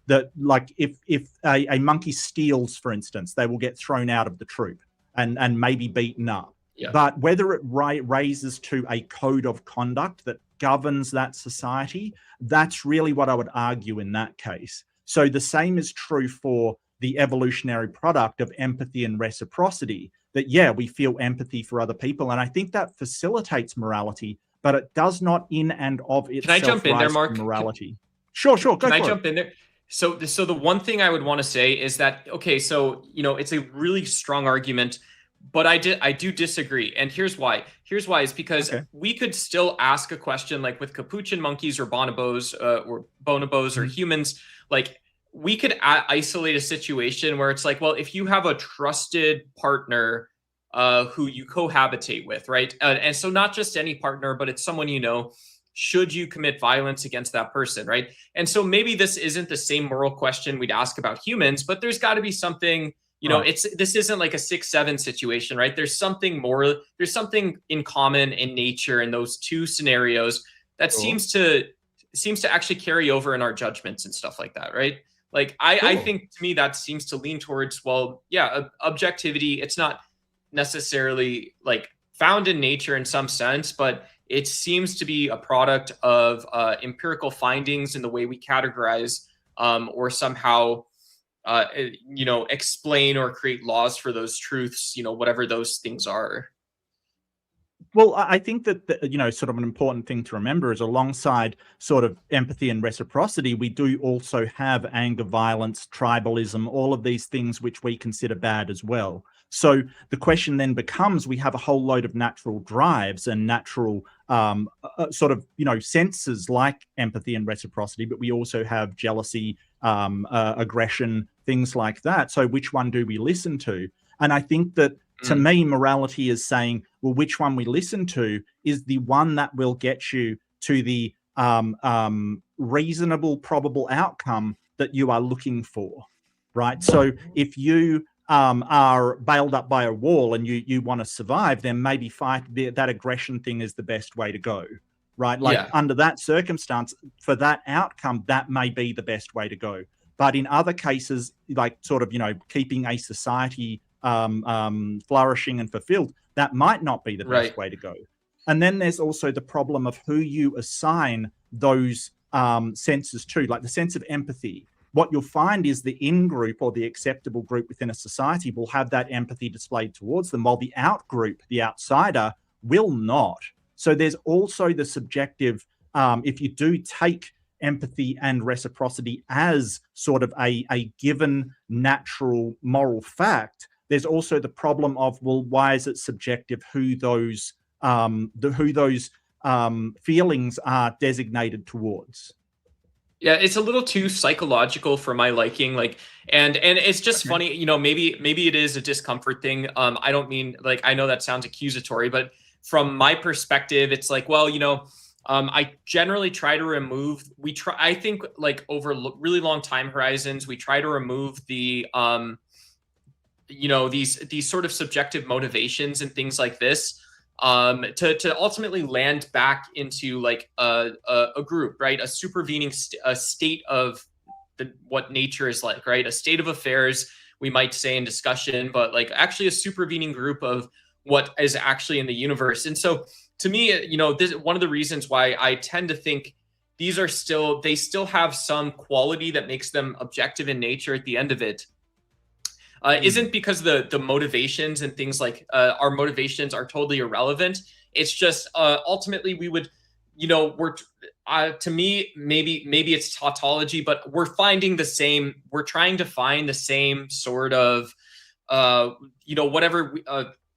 Speaker 13: That, like, if a monkey steals, for instance, they will get thrown out of the troop and maybe beaten up. Yeah. But whether it raises to a code of conduct that governs that society, that's really what I would argue in that case. So the same is true for the evolutionary product of empathy and reciprocity, that, yeah, we feel empathy for other people. And I think that facilitates morality, but it does not in and of itself
Speaker 17: Can I jump in there,
Speaker 13: rise to
Speaker 17: Mark?
Speaker 13: morality. Sure, go
Speaker 17: Can
Speaker 13: for
Speaker 17: I
Speaker 13: it.
Speaker 17: jump in there? So the one thing I would want to say is that, okay, so, you know, it's a really strong argument, but I do disagree. And here's why. Here's why is because we could still ask a question like with capuchin monkeys or bonobos or humans, like we could isolate a situation where it's like, well, if you have a trusted partner who you cohabitate with, right? And so not just any partner, but it's someone you know, should you commit violence against that person, right? And so maybe this isn't the same moral question we'd ask about humans, but there's got to be something, you know, this isn't like a 6-7 situation, right? There's something more, there's something in common in nature in those two scenarios that seems to actually carry over in our judgments and stuff like that, right? Like I think to me that seems to lean towards, well, yeah, objectivity. It's not necessarily like found in nature in some sense, but it seems to be a product of empirical findings in the way we categorize or somehow, you know, explain or create laws for those truths, you know, whatever those things are.
Speaker 13: Well, I think that, you know, sort of an important thing to remember is alongside sort of empathy and reciprocity, we do also have anger, violence, tribalism, all of these things which we consider bad as well. So the question then becomes, we have a whole load of natural drives and natural sort of, you know, senses like empathy and reciprocity, but we also have jealousy, aggression, things like that. So which one do we listen to? And I think that to me, morality is saying, well, which one we listen to is the one that will get you to the reasonable, probable outcome that you are looking for, right? So if you are bailed up by a wall and you want to survive, then maybe that aggression thing is the best way to go, right? Like under that circumstance, for that outcome, that may be the best way to go. But in other cases, like sort of, you know, keeping a society flourishing and fulfilled, that might not be the best way to go. And then there's also the problem of who you assign those senses to, like the sense of empathy. What you'll find is the in-group or the acceptable group within a society will have that empathy displayed towards them, while the out-group, the outsider, will not. So there's also the subjective, if you do take empathy and reciprocity as sort of a given natural moral fact, there's also the problem of, well, why is it subjective who those feelings are designated towards?
Speaker 17: Yeah, it's a little too psychological for my liking. Like, and it's just funny, you know, maybe it is a discomfort thing. I don't mean, like, I know that sounds accusatory, but from my perspective, it's like, well, you know, I generally try to remove, I think like over really long time horizons, we try to remove the, you know, these sort of subjective motivations and things like this, to ultimately land back into like a group, right? A supervening a state of what nature is like, right? A state of affairs, we might say in discussion, but like actually a supervening group of what is actually in the universe. And so to me, you know, this one of the reasons why I tend to think these are they still have some quality that makes them objective in nature at the end of it. Isn't because the motivations and things like our motivations are totally irrelevant. It's just ultimately we would, you know, to me, maybe it's tautology, but we're trying to find the same sort of, you know, whatever,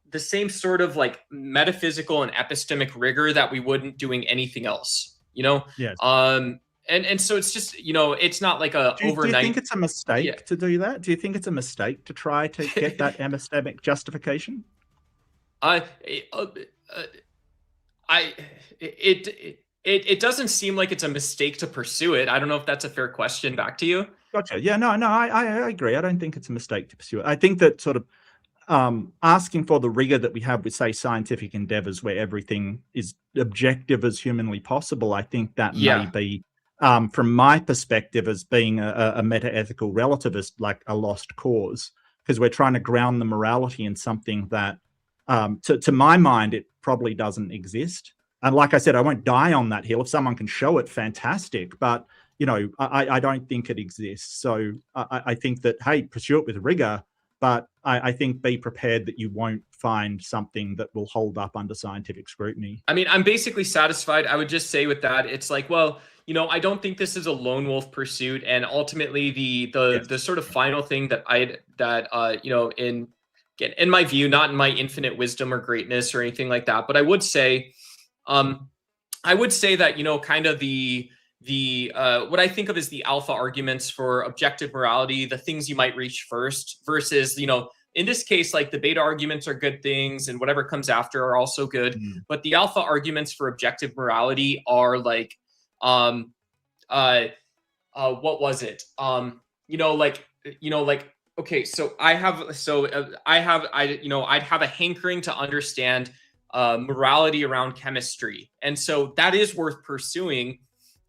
Speaker 17: the same sort of like metaphysical and epistemic rigor that we wouldn't doing anything else, you know?
Speaker 13: Yes.
Speaker 17: And so it's just, you know, it's not like a overnight.
Speaker 13: Do you think it's a mistake to do that? Do you think it's a mistake to try to get that epistemic justification?
Speaker 17: It doesn't seem like it's a mistake to pursue it. I don't know if that's a fair question back to you.
Speaker 13: Gotcha. Yeah, no, I agree. I don't think it's a mistake to pursue it. I think that sort of asking for the rigor that we have with, say, scientific endeavors where everything is objective as humanly possible, I think that may be, from my perspective as being a metaethical relativist, like a lost cause, because we're trying to ground the morality in something that, to my mind, it probably doesn't exist. And like I said, I won't die on that hill. If someone can show it, fantastic. But I don't think it exists. So I think that, hey, pursue it with rigor, but I think be prepared that you won't find something that will hold up under scientific scrutiny.
Speaker 17: I mean, I'm basically satisfied. I would just say with that, it's like, well, I don't think this is a lone wolf pursuit. And ultimately the sort of final thing that in my view, not in my infinite wisdom or greatness or anything like that, but I would say that, kind of the what I think of as the alpha arguments for objective morality, the things you might reach first versus, in this case, like the beta arguments are good things and whatever comes after are also good. But the alpha arguments for objective morality are like, what was it? Okay, so I'd have a hankering to understand morality around chemistry. And so that is worth pursuing,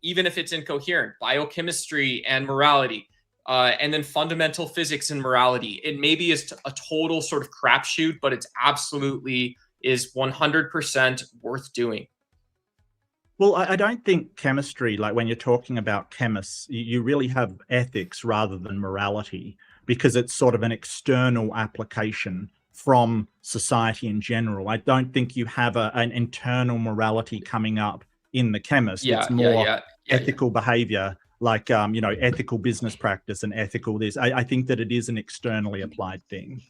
Speaker 17: even if it's incoherent. Biochemistry and morality, and then fundamental physics and morality. It maybe is a total sort of crapshoot, but it's absolutely is 100% worth doing.
Speaker 13: Well, I don't think chemistry, like when you're talking about chemists, you really have ethics rather than morality, because it's sort of an external application from society in general. I don't think you have an internal morality coming up in the chemist. It's more ethical behavior, like, ethical business practice and ethical this. I think that it is an externally applied thing.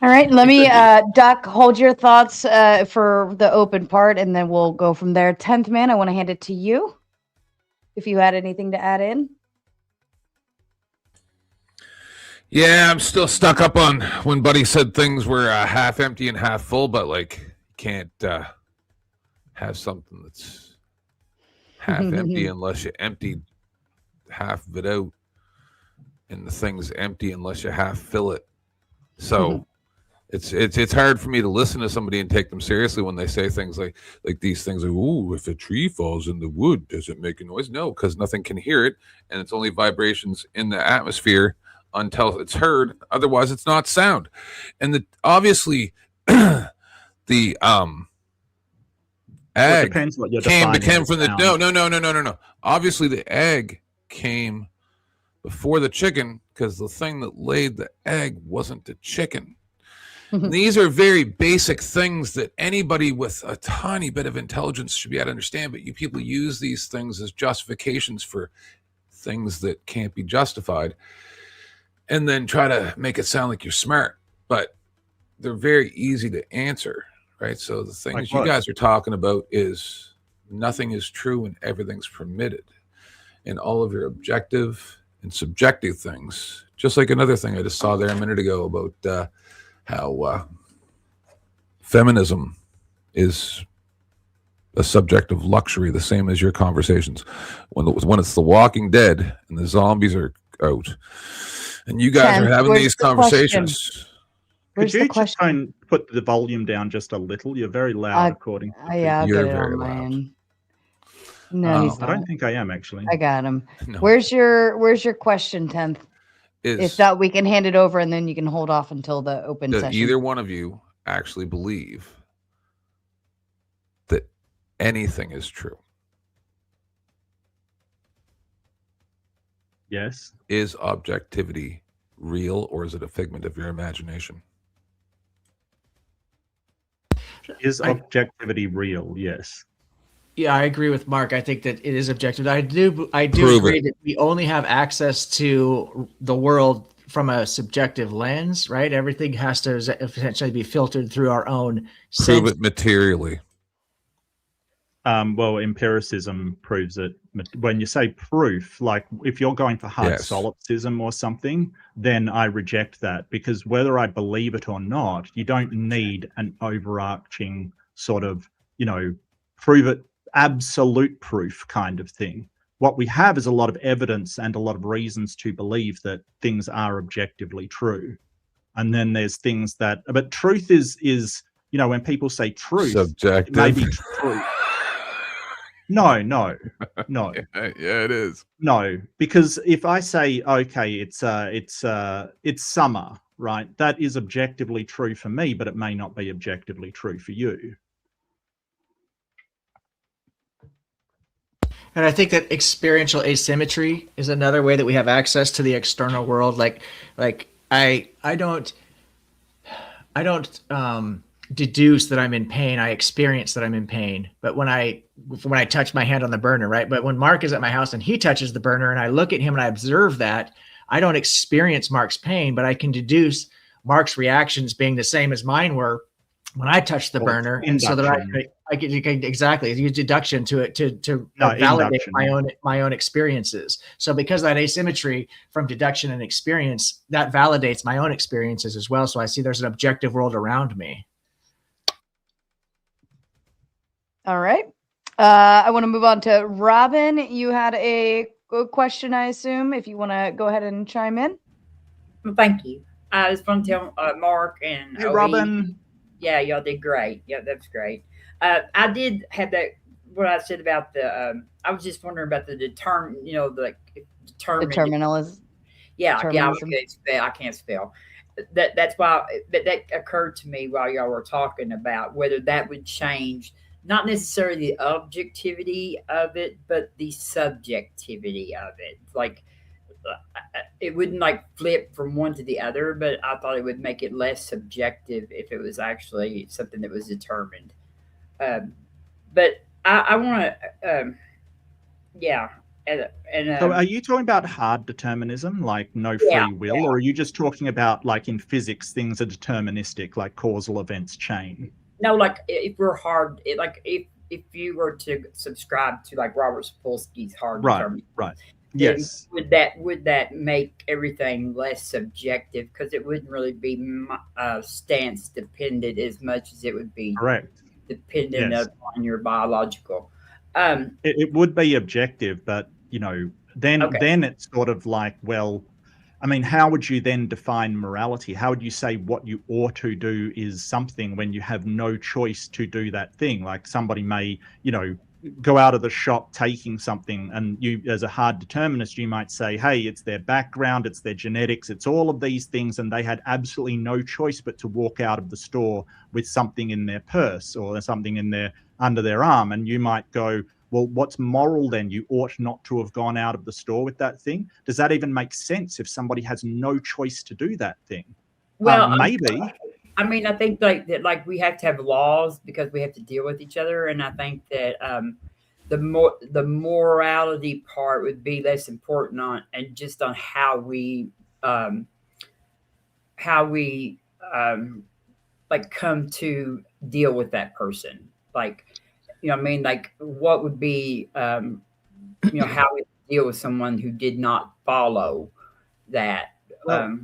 Speaker 12: All right, let me, Duck, hold your thoughts for the open part, and then we'll go from there. 10th man, I want to hand it to you, if you had anything to add in.
Speaker 18: Yeah, I'm still stuck up on when Buddy said things were half empty and half full, but like you can't have something that's half empty unless you empty half of it out, and the thing's empty unless you half fill it. So it's hard for me to listen to somebody and take them seriously when they say things like these things like, "Ooh, if a tree falls in the wood, does it make a noise?" No, because nothing can hear it, and it's only vibrations in the atmosphere until it's heard. Otherwise, it's not sound. And obviously, the egg came from the no. Obviously, the egg came before the chicken, because the thing that laid the egg wasn't the chicken. These are very basic things that anybody with a tiny bit of intelligence should be able to understand, but you people use these things as justifications for things that can't be justified, and then try to make it sound like you're smart, but they're very easy to answer, right? So the things you guys are talking about is nothing is true and everything's permitted, and all of your objective and subjective things, just like another thing I just saw there a minute ago about how feminism is a subject of luxury, the same as your conversations. When it's The Walking Dead and the zombies are out, and you guys are having these conversations.
Speaker 13: Could you just try and put the volume down just a little? You're very loud, according to
Speaker 12: yeah,
Speaker 13: you're
Speaker 12: very loud. No, he's not.
Speaker 13: I don't think I am, actually.
Speaker 12: I got him.
Speaker 13: No.
Speaker 12: Where's your question, 10th? If that, we can hand it over, and then you can hold off until the open
Speaker 18: Does
Speaker 12: session.
Speaker 18: either one of you actually believe that anything is true?
Speaker 13: Yes.
Speaker 18: Is objectivity real, or is it a figment of your imagination?
Speaker 13: Is objectivity real? Yes.
Speaker 14: Yeah, I agree with Mark. I think that it is objective. I do agree that we only have access to the world from a subjective lens, right? Everything has to essentially be filtered through our own
Speaker 18: Prove it materially.
Speaker 13: Well, empiricism proves it. When you say proof, like if you're going for hard solipsism or something, then I reject that, because whether I believe it or not, you don't need an overarching sort of, prove it, absolute proof kind of thing. What we have is a lot of evidence and a lot of reasons to believe that things are objectively true. And then there's things that, but truth is when people say truth,
Speaker 18: subjective.
Speaker 13: It may be true. No.
Speaker 18: Yeah, it is.
Speaker 13: No, because if I say, okay, it's summer, right? That is objectively true for me, but it may not be objectively true for you.
Speaker 14: And I think that experiential asymmetry is another way that we have access to the external world. Like I don't deduce that I'm in pain. I experience that I'm in pain. But when I touch my hand on the burner, right? But when Mark is at my house and he touches the burner and I look at him and I observe that, I don't experience Mark's pain, but I can deduce Mark's reactions being the same as mine were when I touched the burner. And so that I get exactly use deduction to validate my own experiences. So because of that asymmetry from deduction and experience, that validates my own experiences as well. So I see there's an objective world around me.
Speaker 12: All right. I want to move on to Robin. You had a question, I assume, if you want to go ahead and chime in.
Speaker 20: Well, thank you. I just want to tell Mark and
Speaker 13: hey, Robin.
Speaker 20: Yeah, y'all did great. Yeah, that's great. I did have that, what I said about the, I was just wondering about the
Speaker 12: determinism.
Speaker 20: Yeah, I can't spell. That's why that occurred to me while y'all were talking about whether that would change, not necessarily the objectivity of it, but the subjectivity of it. Like, it wouldn't like flip from one to the other, but I thought it would make it less subjective if it was actually something that was determined. But I want to, yeah.
Speaker 13: So are you talking about hard determinism, like no free will, or are you just talking about like in physics, things are deterministic, like causal events chain?
Speaker 20: No, like if we're hard, like if you were to subscribe to like Robert Sapolsky's hard determinism.
Speaker 13: Right. Yes.
Speaker 20: Would that make everything less subjective? Because it wouldn't really be stance dependent as much as it would be dependent on your biological.
Speaker 13: It would be objective, but then it's sort of like, well, I mean, how would you then define morality? How would you say what you ought to do is something when you have no choice to do that thing? Like somebody may, go out of the shop taking something, and you, as a hard determinist, you might say, hey, it's their background, it's their genetics, it's all of these things, and they had absolutely no choice but to walk out of the store with something in their purse or something under their arm. And you might go, well, what's moral then? You ought not to have gone out of the store with that thing. Does that even make sense if somebody has no choice to do that thing?
Speaker 20: Well,
Speaker 13: maybe.
Speaker 20: I mean, I think like we have to have laws because we have to deal with each other, and I think that the morality part would be less important on how we like come to deal with that person. Like, what I mean? Like, what would be how we deal with someone who did not follow that.
Speaker 13: Laws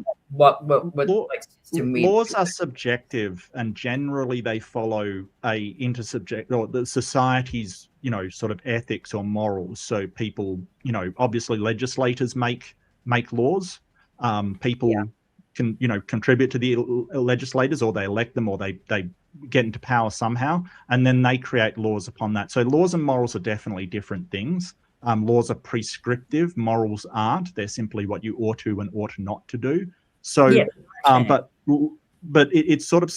Speaker 13: are subjective, and generally they follow a intersubject or the society's sort of ethics or morals. So people, obviously legislators make laws. People can contribute to the legislators, or they elect them, or they get into power somehow, and then they create laws upon that. So laws and morals are definitely different things. Laws are prescriptive, morals aren't. They're simply what you ought to and ought not to do. So, but it's sort of,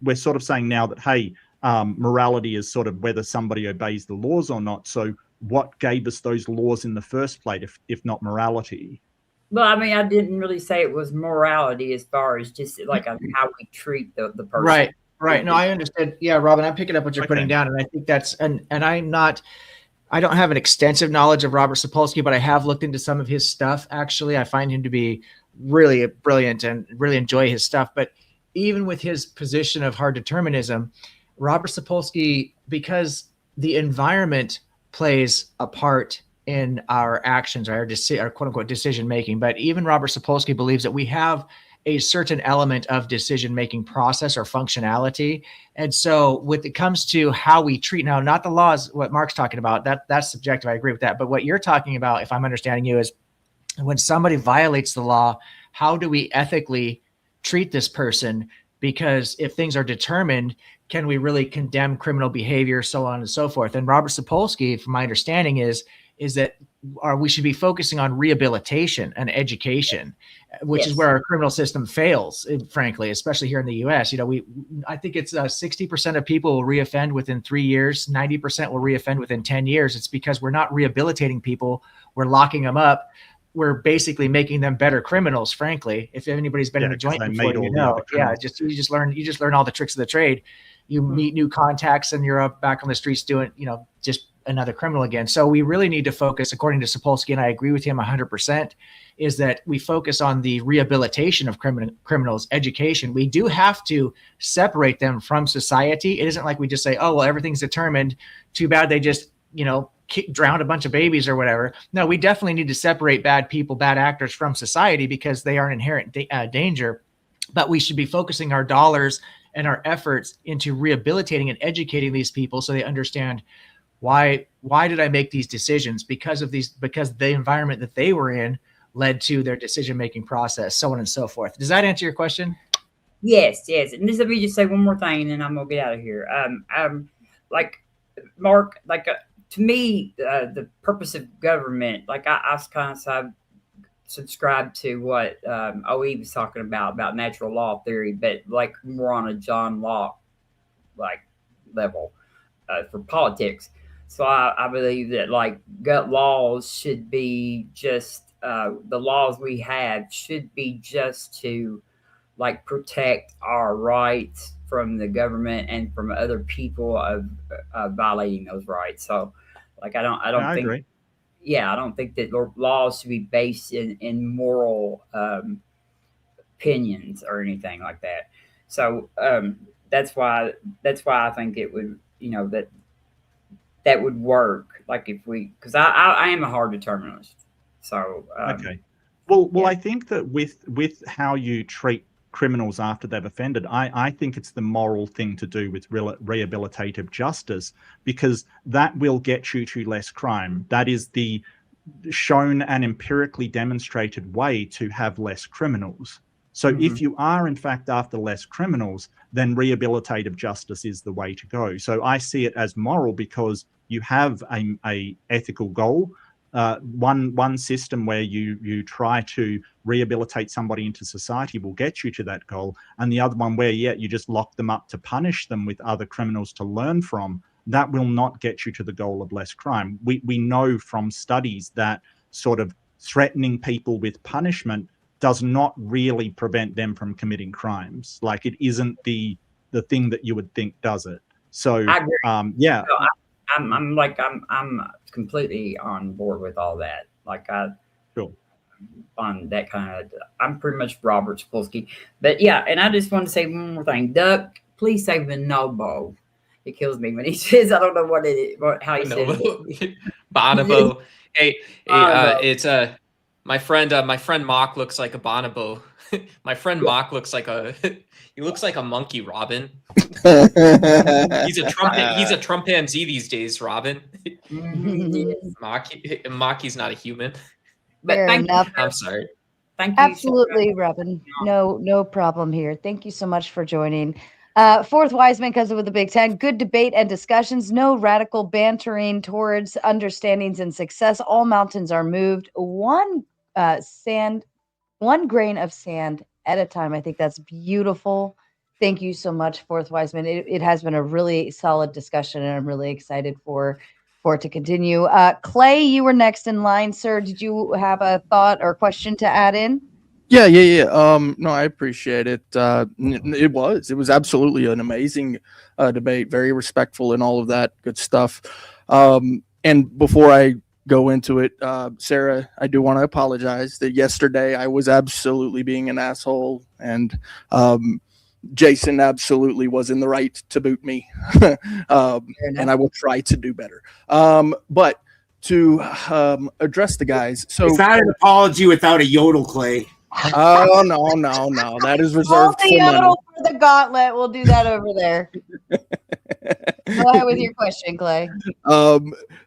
Speaker 13: we're sort of saying now that, hey, morality is sort of whether somebody obeys the laws or not. So what gave us those laws in the first place, if not morality?
Speaker 20: Well, I mean, I didn't really say it was morality as far as just like how we treat the person.
Speaker 14: Right. No, I understand. Yeah, Robin, I'm picking up what you're putting down. And I think that's, and I don't have an extensive knowledge of Robert Sapolsky, but I have looked into some of his stuff. Actually, I find him to be really brilliant and really enjoy his stuff. But even with his position of hard determinism, Robert Sapolsky, because the environment plays a part in our actions, our quote unquote decision making. But even Robert Sapolsky believes that we have a certain element of decision-making process or functionality. And so when it comes to how we treat now, not the laws, what Mark's talking about, that's subjective. I agree with that. But what you're talking about, if I'm understanding you, is when somebody violates the law, how do we ethically treat this person? Because if things are determined, can we really condemn criminal behavior, so on and so forth? And Robert Sapolsky, from my understanding, is that we should be focusing on rehabilitation and education, which is where our criminal system fails, frankly, especially here in the U.S. I think it's 60% of people will reoffend within 3 years, 90% will reoffend within 10 years. It's because we're not rehabilitating people, we're locking them up. We're basically making them better criminals, frankly. If anybody's been in a joint before, you just learn all the tricks of the trade. You meet new contacts and you're up back on the streets doing, just another criminal again. So we really need to focus, according to Sapolsky, and I agree with him 100%, is that we focus on the rehabilitation of criminals, education. We do have to separate them from society. It isn't like we just say, oh, well, everything's determined. Too bad they just, drowned a bunch of babies or whatever. No, we definitely need to separate bad people, bad actors from society because they are an inherent danger. But we should be focusing our dollars and our efforts into rehabilitating and educating these people so they understand why did I make these decisions? Because the environment that they were in led to their decision-making process, so on and so forth. Does that answer your question?
Speaker 20: Yes. And let me just say one more thing, and then I'm gonna get out of here. Like Mark, to me, the purpose of government, I kind of subscribe to what OE was talking about natural law theory, but more on a John Locke level for politics. So I believe that gut laws should be just the laws we have should be just to protect our rights from the government and from other people of violating those rights. So I don't think I don't think that laws should be based in moral opinions or anything like that. So that's why I think it would that would work. Because I am a hard determinist. So
Speaker 13: okay. Well, I think that with how you treat criminals after they've offended, I think it's the moral thing to do with rehabilitative justice, because that will get you to less crime. That is the shown and empirically demonstrated way to have less criminals. So if you are in fact after less criminals, then rehabilitative justice is the way to go. So I see it as moral because you have a ethical goal. One system where you try to rehabilitate somebody into society will get you to that goal, and the other one where you just lock them up to punish them with other criminals to learn from, that will not get you to the goal of less crime. We know from studies that sort of threatening people with punishment does not really prevent them from committing crimes. It isn't the thing that you would think does it. So
Speaker 20: I agree. So I'm completely on board with all that. On that kind of, I'm pretty much Robert Sapolsky. But and I just want to say one more thing. Duck, please say bonobo. It kills me when he says, I don't know how he says it.
Speaker 17: Bonobo. Hey, it's my friend Mock looks like a bonobo. My friend Mock looks like he looks like a monkey, Robin. He's a chimpanzee these days, Robin. Maki's not a human.
Speaker 20: But
Speaker 12: Fair enough.
Speaker 17: I'm sorry.
Speaker 20: Thank you.
Speaker 12: Absolutely, Robin. No problem here. Thank you so much for joining. Fourth Wiseman comes with the Big Ten. Good debate and discussions. No radical bantering towards understandings and success. All mountains are moved. One grain of sand at a time. I think that's beautiful. Thank you so much, Fourth Wiseman. It has been a really solid discussion, and I'm really excited for it to continue. Clay, you were next in line, sir. Did you have a thought or question to add in?
Speaker 21: Yeah. No, I appreciate it. It was absolutely an amazing debate, very respectful and all of that good stuff. And before I go into it, Sarah, I do want to apologize that yesterday I was absolutely being an asshole, and Jason absolutely was in the right to boot me. And I will try to do better. But to address the guys, so
Speaker 19: it's not an apology without a yodel, Clay.
Speaker 21: Oh no, that is reserved for money.
Speaker 12: For the gauntlet, we'll do that over there. Go ahead with your question, Clay.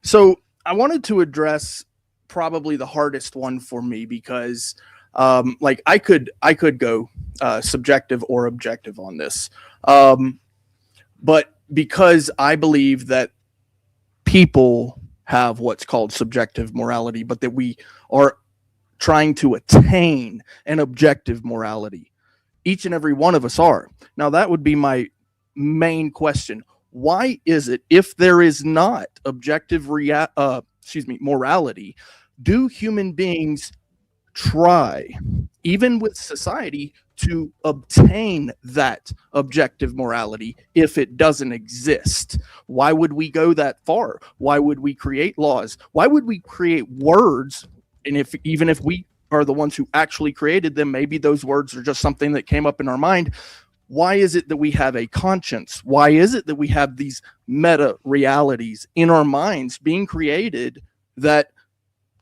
Speaker 21: So I wanted to address probably the hardest one for me, because I could go subjective or objective on this, but because I believe that people have what's called subjective morality, but that we are trying to attain an objective morality. Each and every one of us are. Now, that would be my main question. Why is it, if there is not objective morality, do human beings try, even with society, to obtain that objective morality if it doesn't exist? Why would we go that far? Why would we create laws? Why would we create words? And even if we are the ones who actually created them, maybe those words are just something that came up in our mind. Why is it that we have a conscience? Why is it that we have these meta realities in our minds being created that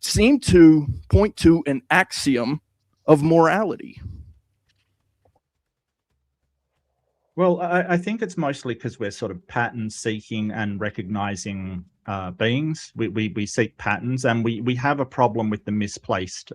Speaker 21: seem to point to an axiom of morality?
Speaker 13: Well, I think it's mostly because we're sort of pattern seeking and recognizing beings. We seek patterns, and we have a problem with the misplaced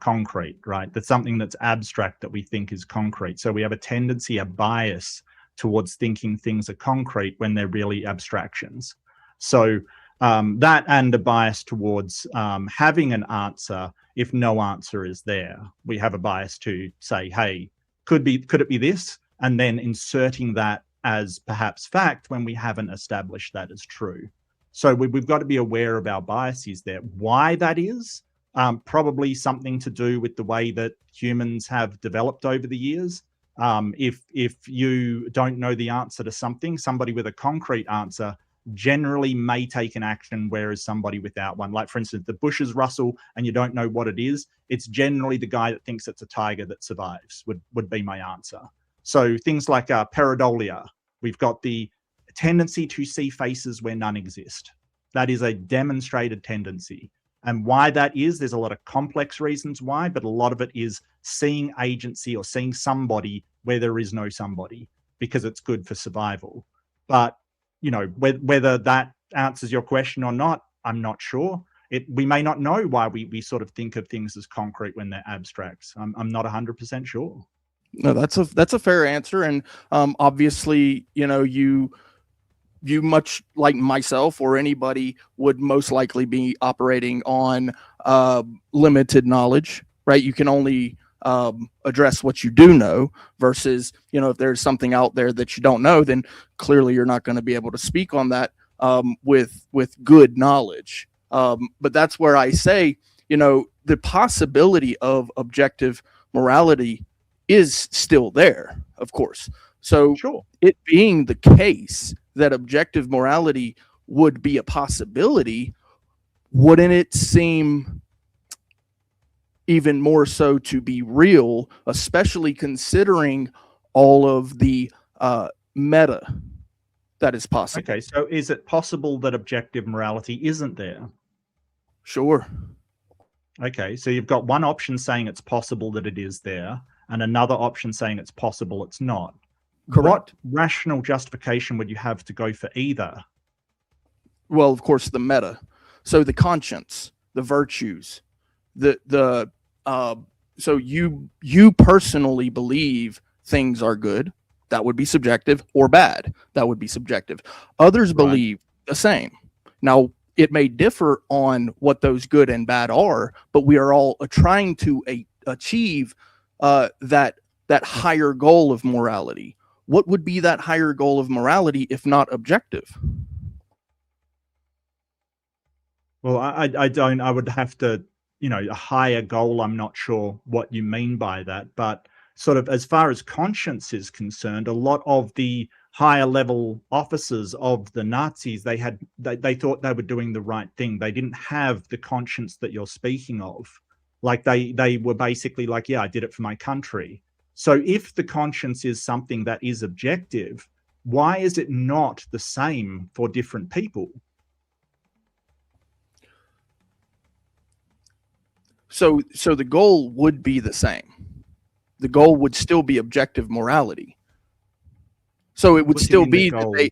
Speaker 13: concrete, right? That's something that's abstract that we think is concrete. So we have a tendency, a bias towards thinking things are concrete when they're really abstractions. So that, and a bias towards having an answer if no answer is there. We have a bias to say, hey, could it be this? And then inserting that as perhaps fact when we haven't established that as true. So we've got to be aware of our biases there. Why that is, probably something to do with the way that humans have developed over the years. If you don't know the answer to something, somebody with a concrete answer generally may take an action, whereas somebody without one, like for instance, the bushes rustle and you don't know what it is, it's generally the guy that thinks it's a tiger that survives, would be my answer. So things like pareidolia, we've got the tendency to see faces where none exist. That is a demonstrated tendency. And why that is, there's a lot of complex reasons why, but a lot of it is seeing agency or seeing somebody where there is no somebody, because it's good for survival. But, you know, whether that answers your question or not, I'm not sure. We may not know why we sort of think of things as concrete when they're abstracts. I'm not 100% sure.
Speaker 21: No, that's a fair answer. And obviously, you know, you much like myself or anybody would most likely be operating on limited knowledge, right? You can only address what you do know versus, you know, if there's something out there that you don't know, then clearly you're not going to be able to speak on that with good knowledge. But that's where I say, you know, the possibility of objective morality is still there, of course. So sure, it being the case that objective morality would be a possibility, wouldn't it seem even more so to be real, especially considering all of the meta that is possible?
Speaker 13: Okay, so is it possible that objective morality isn't there?
Speaker 21: Sure.
Speaker 13: Okay, so you've got one option saying it's possible that it is there, and another option saying it's possible it's not.
Speaker 21: Correct.
Speaker 13: What rational justification would you have to go for either?
Speaker 21: Well, of course, the meta. So the conscience, the virtues, so you personally believe things are good, that would be subjective, or bad, that would be subjective. Others believe the same. Now, it may differ on what those good and bad are, but we are all trying to achieve that higher goal of morality. What would be that higher goal of morality if not objective?
Speaker 13: Well, I would have to, you know, a higher goal. I'm not sure what you mean by that, but sort of as far as conscience is concerned, a lot of the higher level officers of the Nazis, they thought they were doing the right thing. They didn't have the conscience that you're speaking of. Like they were basically like, yeah, I did it for my country. So if the conscience is something that is objective, why is it not the same for different people?
Speaker 21: So the goal would be the same. The goal would still be objective morality. So it would still be that they,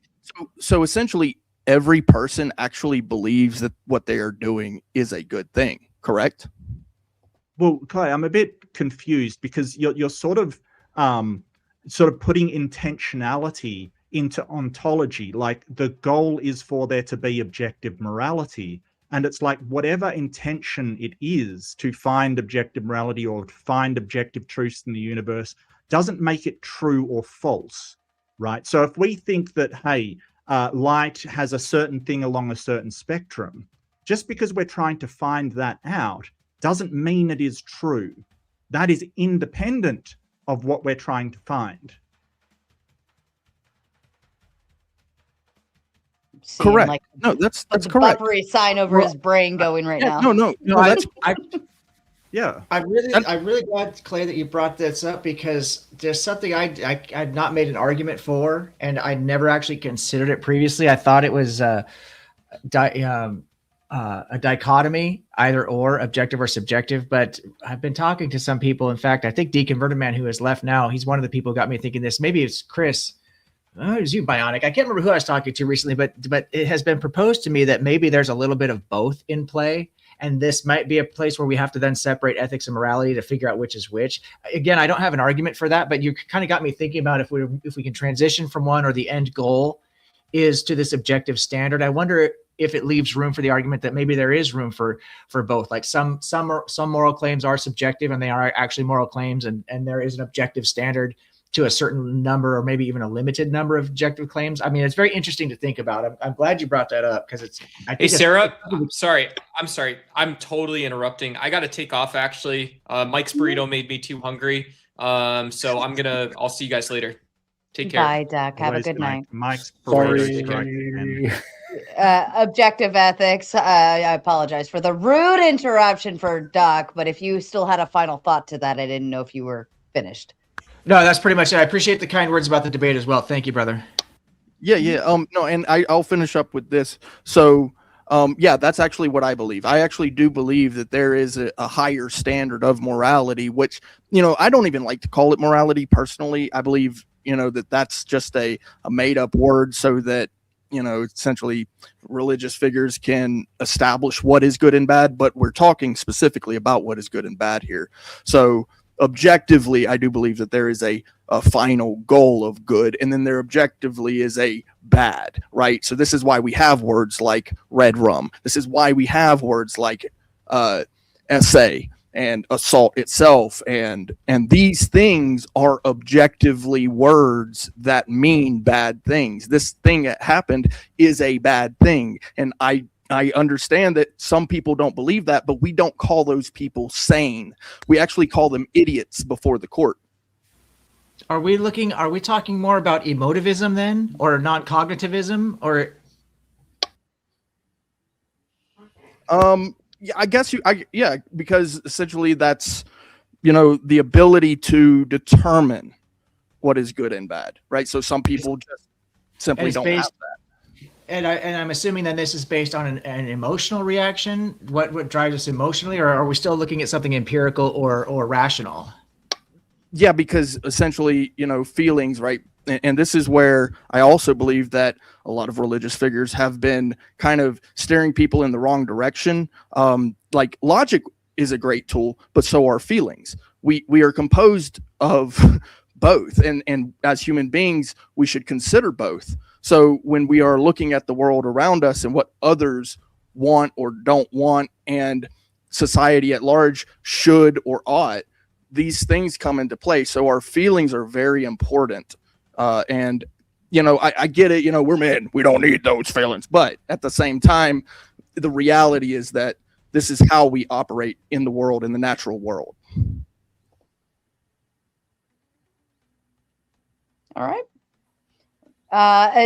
Speaker 21: so essentially every person actually believes that what they are doing is a good thing, correct?
Speaker 13: Well, Clay, I'm a bit confused because you're sort of putting intentionality into ontology, like the goal is for there to be objective morality. And it's like whatever intention it is to find objective morality or to find objective truths in the universe doesn't make it true or false, right? So if we think that, hey, light has a certain thing along a certain spectrum, just because we're trying to find that out doesn't mean it is true. That is independent of what we're trying to find.
Speaker 21: Correct.
Speaker 12: Like,
Speaker 21: no, that's
Speaker 12: the
Speaker 21: correct.
Speaker 12: buffery sign over his brain going right now.
Speaker 21: No, that's
Speaker 13: yeah.
Speaker 14: I'm really glad, Clay, that you brought this up, because there's something I've not made an argument for, and I never actually considered it previously. I thought it was a dichotomy, either or, objective or subjective. But I've been talking to some people. In fact, I think Deconverted Man, who has left now, he's one of the people who got me thinking this. Maybe it's Chris. Oh, it was you, Bionic. I can't remember who I was talking to recently, but it has been proposed to me that maybe there's a little bit of both in play. And this might be a place where we have to then separate ethics and morality to figure out which is which. Again, I don't have an argument for that, but you kind of got me thinking about if we can transition from one, or the end goal is to this objective standard. I wonder if it leaves room for the argument that maybe there is room for both. Like some moral claims are subjective and they are actually moral claims, and there is an objective standard to a certain number, or maybe even a limited number of objective claims. I mean, it's very interesting to think about. I'm glad you brought that up, because
Speaker 17: Hey, Sarah, I'm sorry. I'm totally interrupting. I got to take off, actually. Mike's burrito made me too hungry. So I'll see you guys later. Take care.
Speaker 12: Bye, Doc. Have a good night.
Speaker 13: Mike's
Speaker 21: sorry.
Speaker 12: Objective ethics. I apologize for the rude interruption for Doc, but if you still had a final thought to that, I didn't know if you were finished.
Speaker 14: No, that's pretty much it. I appreciate the kind words about the debate as well. Thank you, brother.
Speaker 21: Yeah. No, and I'll finish up with this. So, yeah, that's actually what I believe. I actually do believe that there is a higher standard of morality, which, I don't even like to call it morality personally. I believe, that that's just a made up word so that, essentially religious figures can establish what is good and bad, but we're talking specifically about what is good and bad here. So, objectively, I do believe that there is a final goal of good, and then there objectively is a bad, right? So this is why we have words like red rum. This is why we have words like essay and assault itself, and these things are objectively words that mean bad things. This thing that happened is a bad thing, and I understand that some people don't believe that, but we don't call those people sane. We actually call them idiots before the court.
Speaker 14: Are we talking more about emotivism then, or non-cognitivism, or?
Speaker 21: Yeah, I guess because essentially that's, the ability to determine what is good and bad, right? So some people just simply don't have that.
Speaker 14: And I'm assuming that this is based on an emotional reaction. What drives us emotionally, or are we still looking at something empirical or rational?
Speaker 21: Yeah, because essentially, feelings, right? And this is where I also believe that a lot of religious figures have been kind of steering people in the wrong direction. Like logic is a great tool, but so are feelings. We are composed of both, and as human beings, we should consider both. So when we are looking at the world around us and what others want or don't want, and society at large should or ought, these things come into play. So our feelings are very important. And, I get it, we're men, we don't need those feelings. But at the same time, the reality is that this is how we operate in the world, in the natural world.
Speaker 12: All right.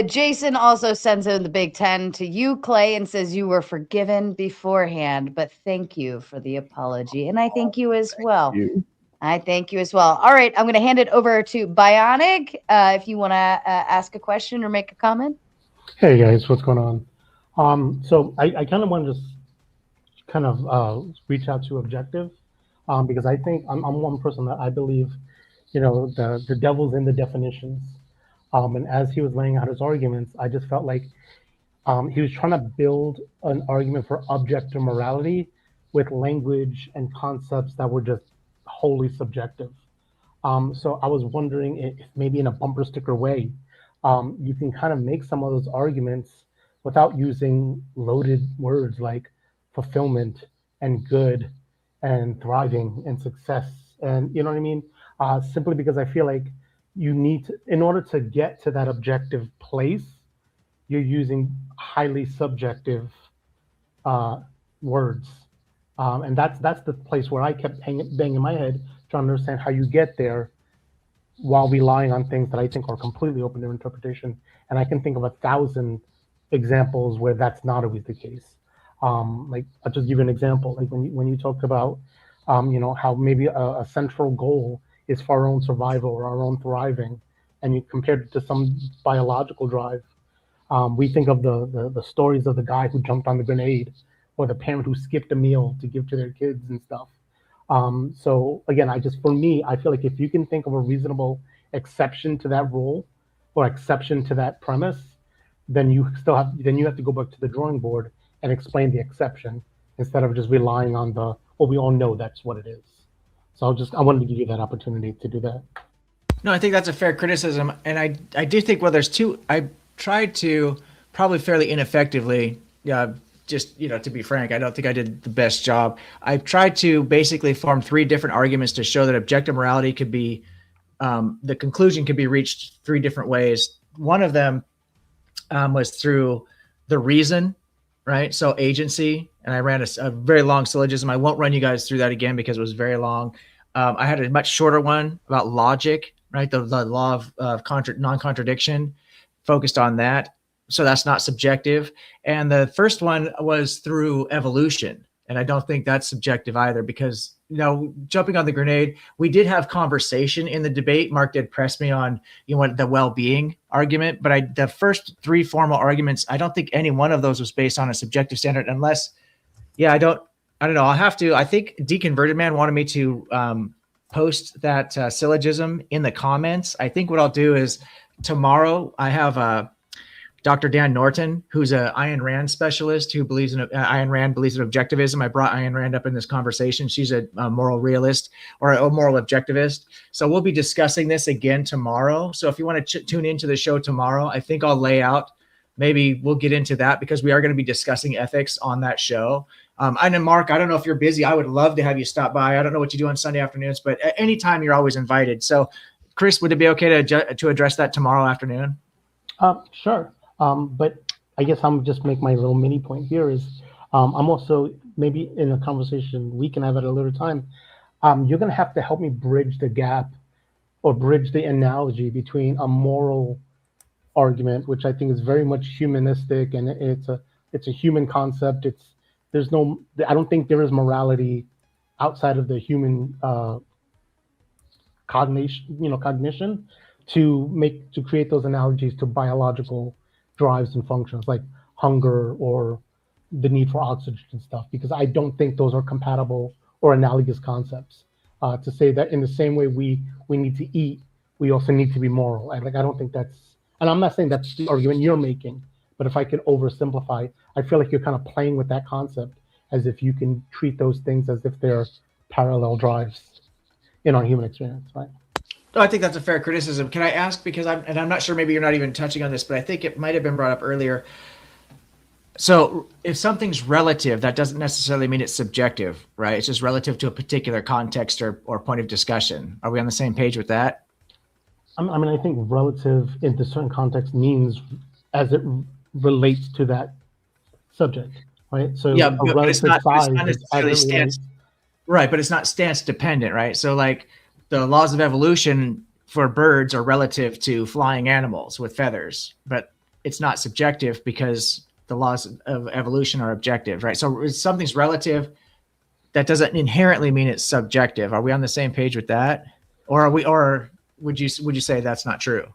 Speaker 12: Jason also sends in the Big 10 to you, Clay, and says you were forgiven beforehand, but thank you for the apology. And I thank you as well. I thank you as well. All right, I'm going to hand it over to Bionic if you want to ask a question or make a comment.
Speaker 1: Hey guys, what's going on? So I kind of want to just kind of reach out to objective because I think I'm one person that I believe, the devil's in the definitions. And as he was laying out his arguments, I just felt like he was trying to build an argument for objective morality with language and concepts that were just wholly subjective. So I was wondering if maybe in a bumper sticker way, you can kind of make some of those arguments without using loaded words like fulfillment and good and thriving and success. And you know what I mean? Simply because I feel like you need to, in order to get to that objective place, you're using highly subjective words. And that's the place where I kept banging my head trying to understand how you get there while relying on things that I think are completely open to interpretation. And I can think of 1,000 examples where that's not always the case. Like, I'll just give you an example. Like when you talked about, how maybe a central goal is for our own survival or our own thriving, and you compared it to some biological drive. We think of the stories of the guy who jumped on the grenade, or the parent who skipped a meal to give to their kids and stuff. So again, for me, I feel like if you can think of a reasonable exception to that rule or exception to that premise, then you have to go back to the drawing board and explain the exception instead of just relying on we all know that's what it is. So I wanted to give you that opportunity to do that.
Speaker 14: No, I think that's a fair criticism. And I do think, I tried to, probably fairly ineffectively, just, to be frank, I don't think I did the best job. I tried to basically form 3 different arguments to show that objective morality could be, the conclusion could be reached 3 different ways. One of them was through the reason, right? So agency, and I ran a very long syllogism. I won't run you guys through that again because it was very long. I had a much shorter one about logic, right? The law of non-contradiction, focused on that. So that's not subjective. And the first one was through evolution. And I don't think that's subjective either, because, jumping on the grenade, we did have conversation in the debate. Mark did press me on, the well-being argument, but the first 3 formal arguments, I don't think any one of those was based on a subjective standard, unless, I don't know. I think Deconverted Man wanted me to post that syllogism in the comments. I think what I'll do is tomorrow I have Dr. Dan Norton, who's an Ayn Rand specialist who believes in Ayn Rand believes in objectivism. I brought Ayn Rand up in this conversation. She's a moral realist or a moral objectivist. So we'll be discussing this again tomorrow. So if you want to tune into the show tomorrow, I think I'll lay out, maybe we'll get into that, because we are going to be discussing ethics on that show. And then Mark, I don't know if you're busy. I would love to have you stop by. I don't know what you do on Sunday afternoons, but at any time you're always invited. So Chris, would it be okay to address that tomorrow afternoon?
Speaker 1: Sure. But I guess I'm just make my little mini point here is I'm also, maybe in a conversation we can have at a later time, you're going to have to help me bridge the gap or bridge the analogy between a moral argument, which I think is very much humanistic, and it's a human concept. I don't think there is morality outside of the human cognition to create those analogies to biological drives and functions like hunger or the need for oxygen and stuff, because I don't think those are compatible or analogous concepts. To say that in the same way we need to eat, we also need to be moral. I don't think that's, and I'm not saying that's the argument you're making, but if I can oversimplify, I feel like you're kind of playing with that concept as if you can treat those things as if they're parallel drives in our human experience, right?
Speaker 14: No, I think that's a fair criticism. Can I ask, because I'm not sure, maybe you're not even touching on this, but I think it might have been brought up earlier. So if something's relative, that doesn't necessarily mean it's subjective, right? It's just relative to a particular context or point of discussion. Are we on the same page with that?
Speaker 1: I think relative into certain context means as it relates to that subject, right? So
Speaker 14: yeah, but it's not necessarily
Speaker 1: stance,
Speaker 14: right? But it's not stance dependent, right? So like the laws of evolution for birds are relative to flying animals with feathers, but it's not subjective because the laws of evolution are objective, right? So if something's relative, that doesn't inherently mean it's subjective. Are we on the same page with that? Or would you say that's not true?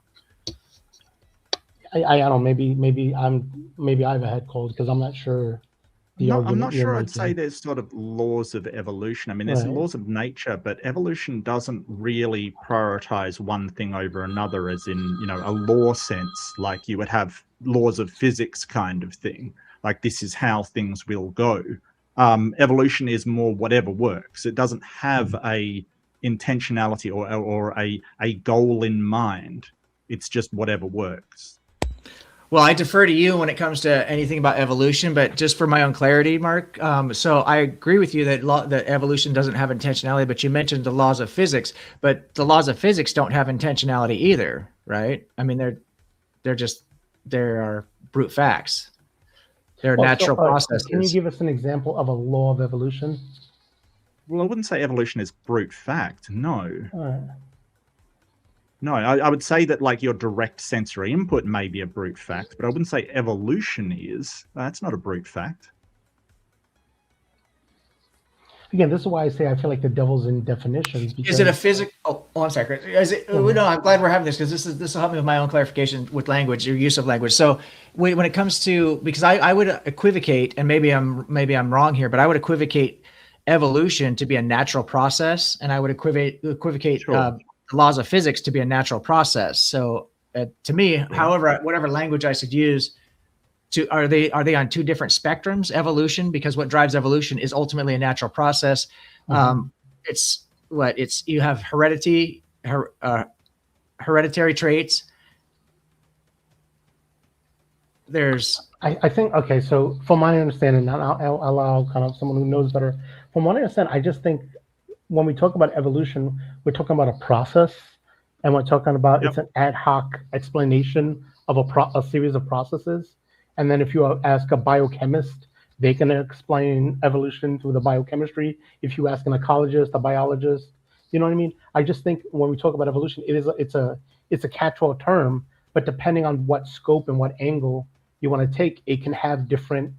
Speaker 1: I don't know, maybe I have a head cold because I'm not sure.
Speaker 13: I'm not sure I'd say there's sort of laws of evolution. I mean, there's laws of nature, but evolution doesn't really prioritize one thing over another, as in, a law sense, like you would have laws of physics kind of thing. Like this is how things will go. Evolution is more whatever works. It doesn't have a intentionality or a goal in mind. It's just whatever works.
Speaker 14: Well, I defer to you when it comes to anything about evolution, but just for my own clarity, Mark. So I agree with you that evolution doesn't have intentionality, but you mentioned the laws of physics, but the laws of physics don't have intentionality either, right? I mean, they are brute facts. They're natural processes.
Speaker 1: Can you give us an example of a law of evolution?
Speaker 13: Well, I wouldn't say evolution is brute fact. No.
Speaker 1: All right.
Speaker 13: No, I would say that like your direct sensory input may be a brute fact, but I wouldn't say evolution is. That's not a brute fact.
Speaker 1: Again, this is why I say I feel like the devil's in definitions.
Speaker 14: Is it a physical? Oh, I'm sorry, Chris. Is it? No, I'm glad we're having this because this will help me with my own clarification with language, your use of language. So when it comes to, because I would equivocate, and maybe I'm wrong here, but I would equivocate evolution to be a natural process, and I would equivocate
Speaker 13: Sure.
Speaker 14: the laws of physics to be a natural process. So to me, however, whatever language I should use, are they on two different spectrums? Evolution, because what drives evolution is ultimately a natural process. You have hereditary traits.
Speaker 1: I think, okay, so from my understanding, and I'll allow kind of someone who knows better. From what I understand, I just think when we talk about evolution, we're talking about a process, and we're talking about it's an ad hoc explanation of a series of processes. And then if you ask a biochemist, they can explain evolution through the biochemistry. If you ask an ecologist, a biologist, you know what I mean? I just think when we talk about evolution, it's a catch-all term, but depending on what scope and what angle you want to take, it can have different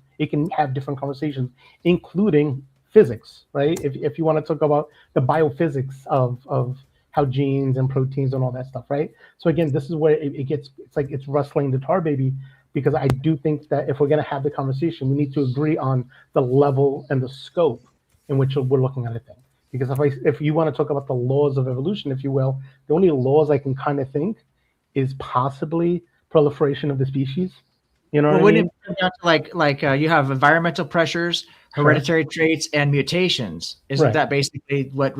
Speaker 1: conversations, including physics, right? If you want to talk about the biophysics of how genes and proteins and all that stuff, right? So again, this is where it's like it's rustling the tar baby, because I do think that if we're going to have the conversation, we need to agree on the level and the scope in which we're looking at a thing. Because if you want to talk about the laws of evolution, if you will, the only laws I can kind of think is possibly proliferation of the species. You know what I mean?
Speaker 14: It come down to you have environmental pressures, hereditary traits, and mutations. Isn't that basically what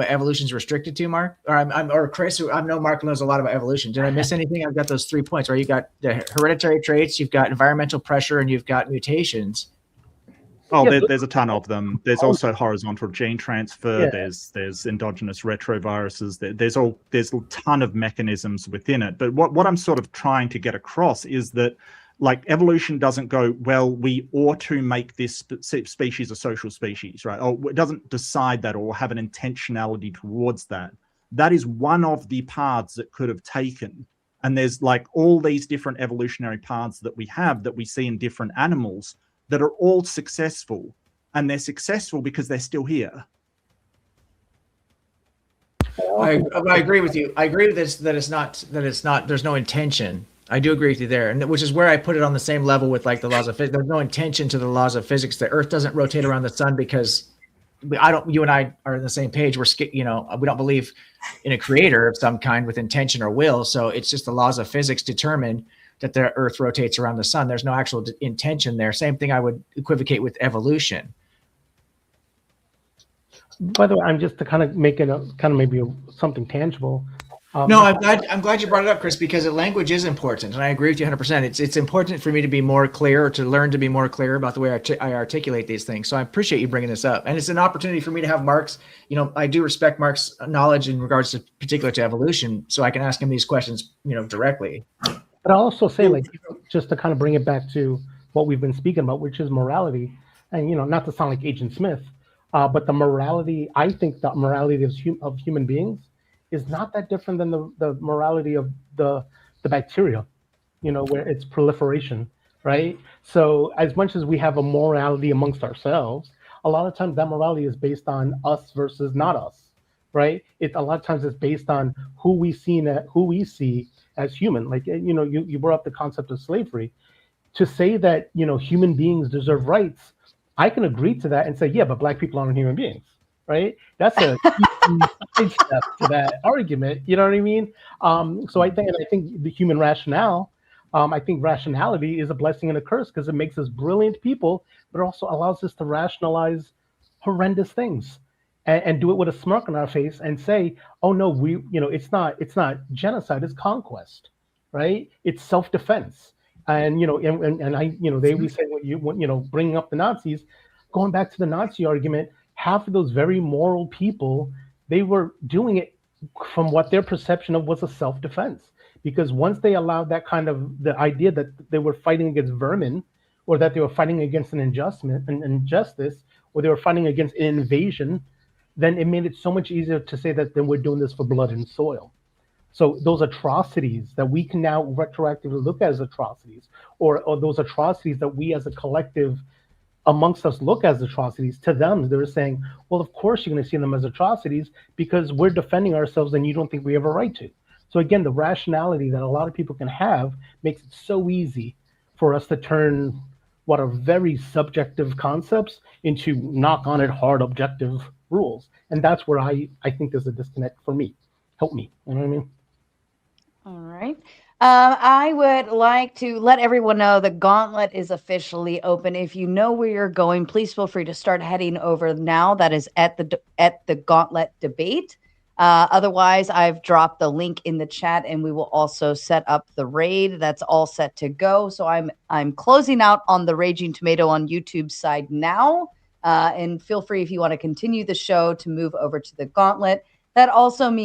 Speaker 14: evolution is restricted to, Mark? Or Chris? I know Mark knows a lot about evolution. Did I miss anything? I've got those 3 points. Right? You got the hereditary traits, you've got environmental pressure, and you've got mutations.
Speaker 13: Oh, there's a ton of them. There's also horizontal gene transfer. There's endogenous retroviruses. There's a ton of mechanisms within it. But what I'm sort of trying to get across is that, like, evolution doesn't go, well, we ought to make this species a social species, right? Or it doesn't decide that or have an intentionality towards that. That is one of the paths it could have taken. And there's like all these different evolutionary paths that we have that we see in different animals that are all successful. And they're successful because they're still here.
Speaker 14: I agree with you. I agree with this, that it's not, there's no intention. I do agree with you there, and which is where I put it on the same level with like the laws of physics. There's no intention to the laws of physics. The Earth doesn't rotate around the sun because you and I are on the same page. We don't believe in a creator of some kind with intention or will. So it's just the laws of physics determine that the Earth rotates around the sun. There's no actual intention there. Same thing I would equivocate with evolution.
Speaker 1: By the way, I'm just to kind of make it something tangible.
Speaker 14: No, I'm glad you brought it up, Chris, because language is important, and I agree with you 100%. It's important for me to be more clear, or to learn to be more clear about the way I articulate these things. So I appreciate you bringing this up, and it's an opportunity for me to have Mark's. I do respect Mark's knowledge in regards to particular to evolution, so I can ask him these questions, directly.
Speaker 1: But I'll also say, just to kind of bring it back to what we've been speaking about, which is morality, and not to sound like Agent Smith, but the morality. I think the morality of human beings is not that different than the morality of the bacteria, where it's proliferation, right? So as much as we have a morality amongst ourselves, a lot of times that morality is based on us versus not us, right? A lot of times it's based on who we see as human. Like, you brought up the concept of slavery. To say that, human beings deserve rights, I can agree to that and say, yeah, but Black people aren't human beings. Right? That's a side step to that argument. You know what I mean? So I think the human rationale, I think rationality is a blessing and a curse, because it makes us brilliant people, but it also allows us to rationalize horrendous things and do it with a smirk on our face and say, oh no, it's not genocide, it's conquest. right? It's self-defense. And, they always say, bringing up the Nazis, going back to the Nazi argument, half of those very moral people, they were doing it from what their perception of was a self-defense. Because once they allowed that kind of the idea that they were fighting against vermin, or that they were fighting against an injustice, or they were fighting against an invasion, then it made it so much easier to say that then we're doing this for blood and soil. So those atrocities that we can now retroactively look at as atrocities, or those atrocities that we as a collective amongst us look as atrocities, to them, they're saying, well, of course you're going to see them as atrocities because we're defending ourselves and you don't think we have a right to. So again, the rationality that a lot of people can have makes it so easy for us to turn what are very subjective concepts into knock on it hard objective rules. And that's where I think there's a disconnect for me. Help me. You know what I mean?
Speaker 12: All right. I would like to let everyone know the gauntlet is officially open. If you know where you're going, please feel free to start heading over now. That is at the gauntlet debate. Otherwise, I've dropped the link in the chat, and we will also set up the raid. That's all set to go. So I'm closing out on the Raging Tomato on YouTube side now. And feel free, if you want to continue the show, to move over to the gauntlet. That also means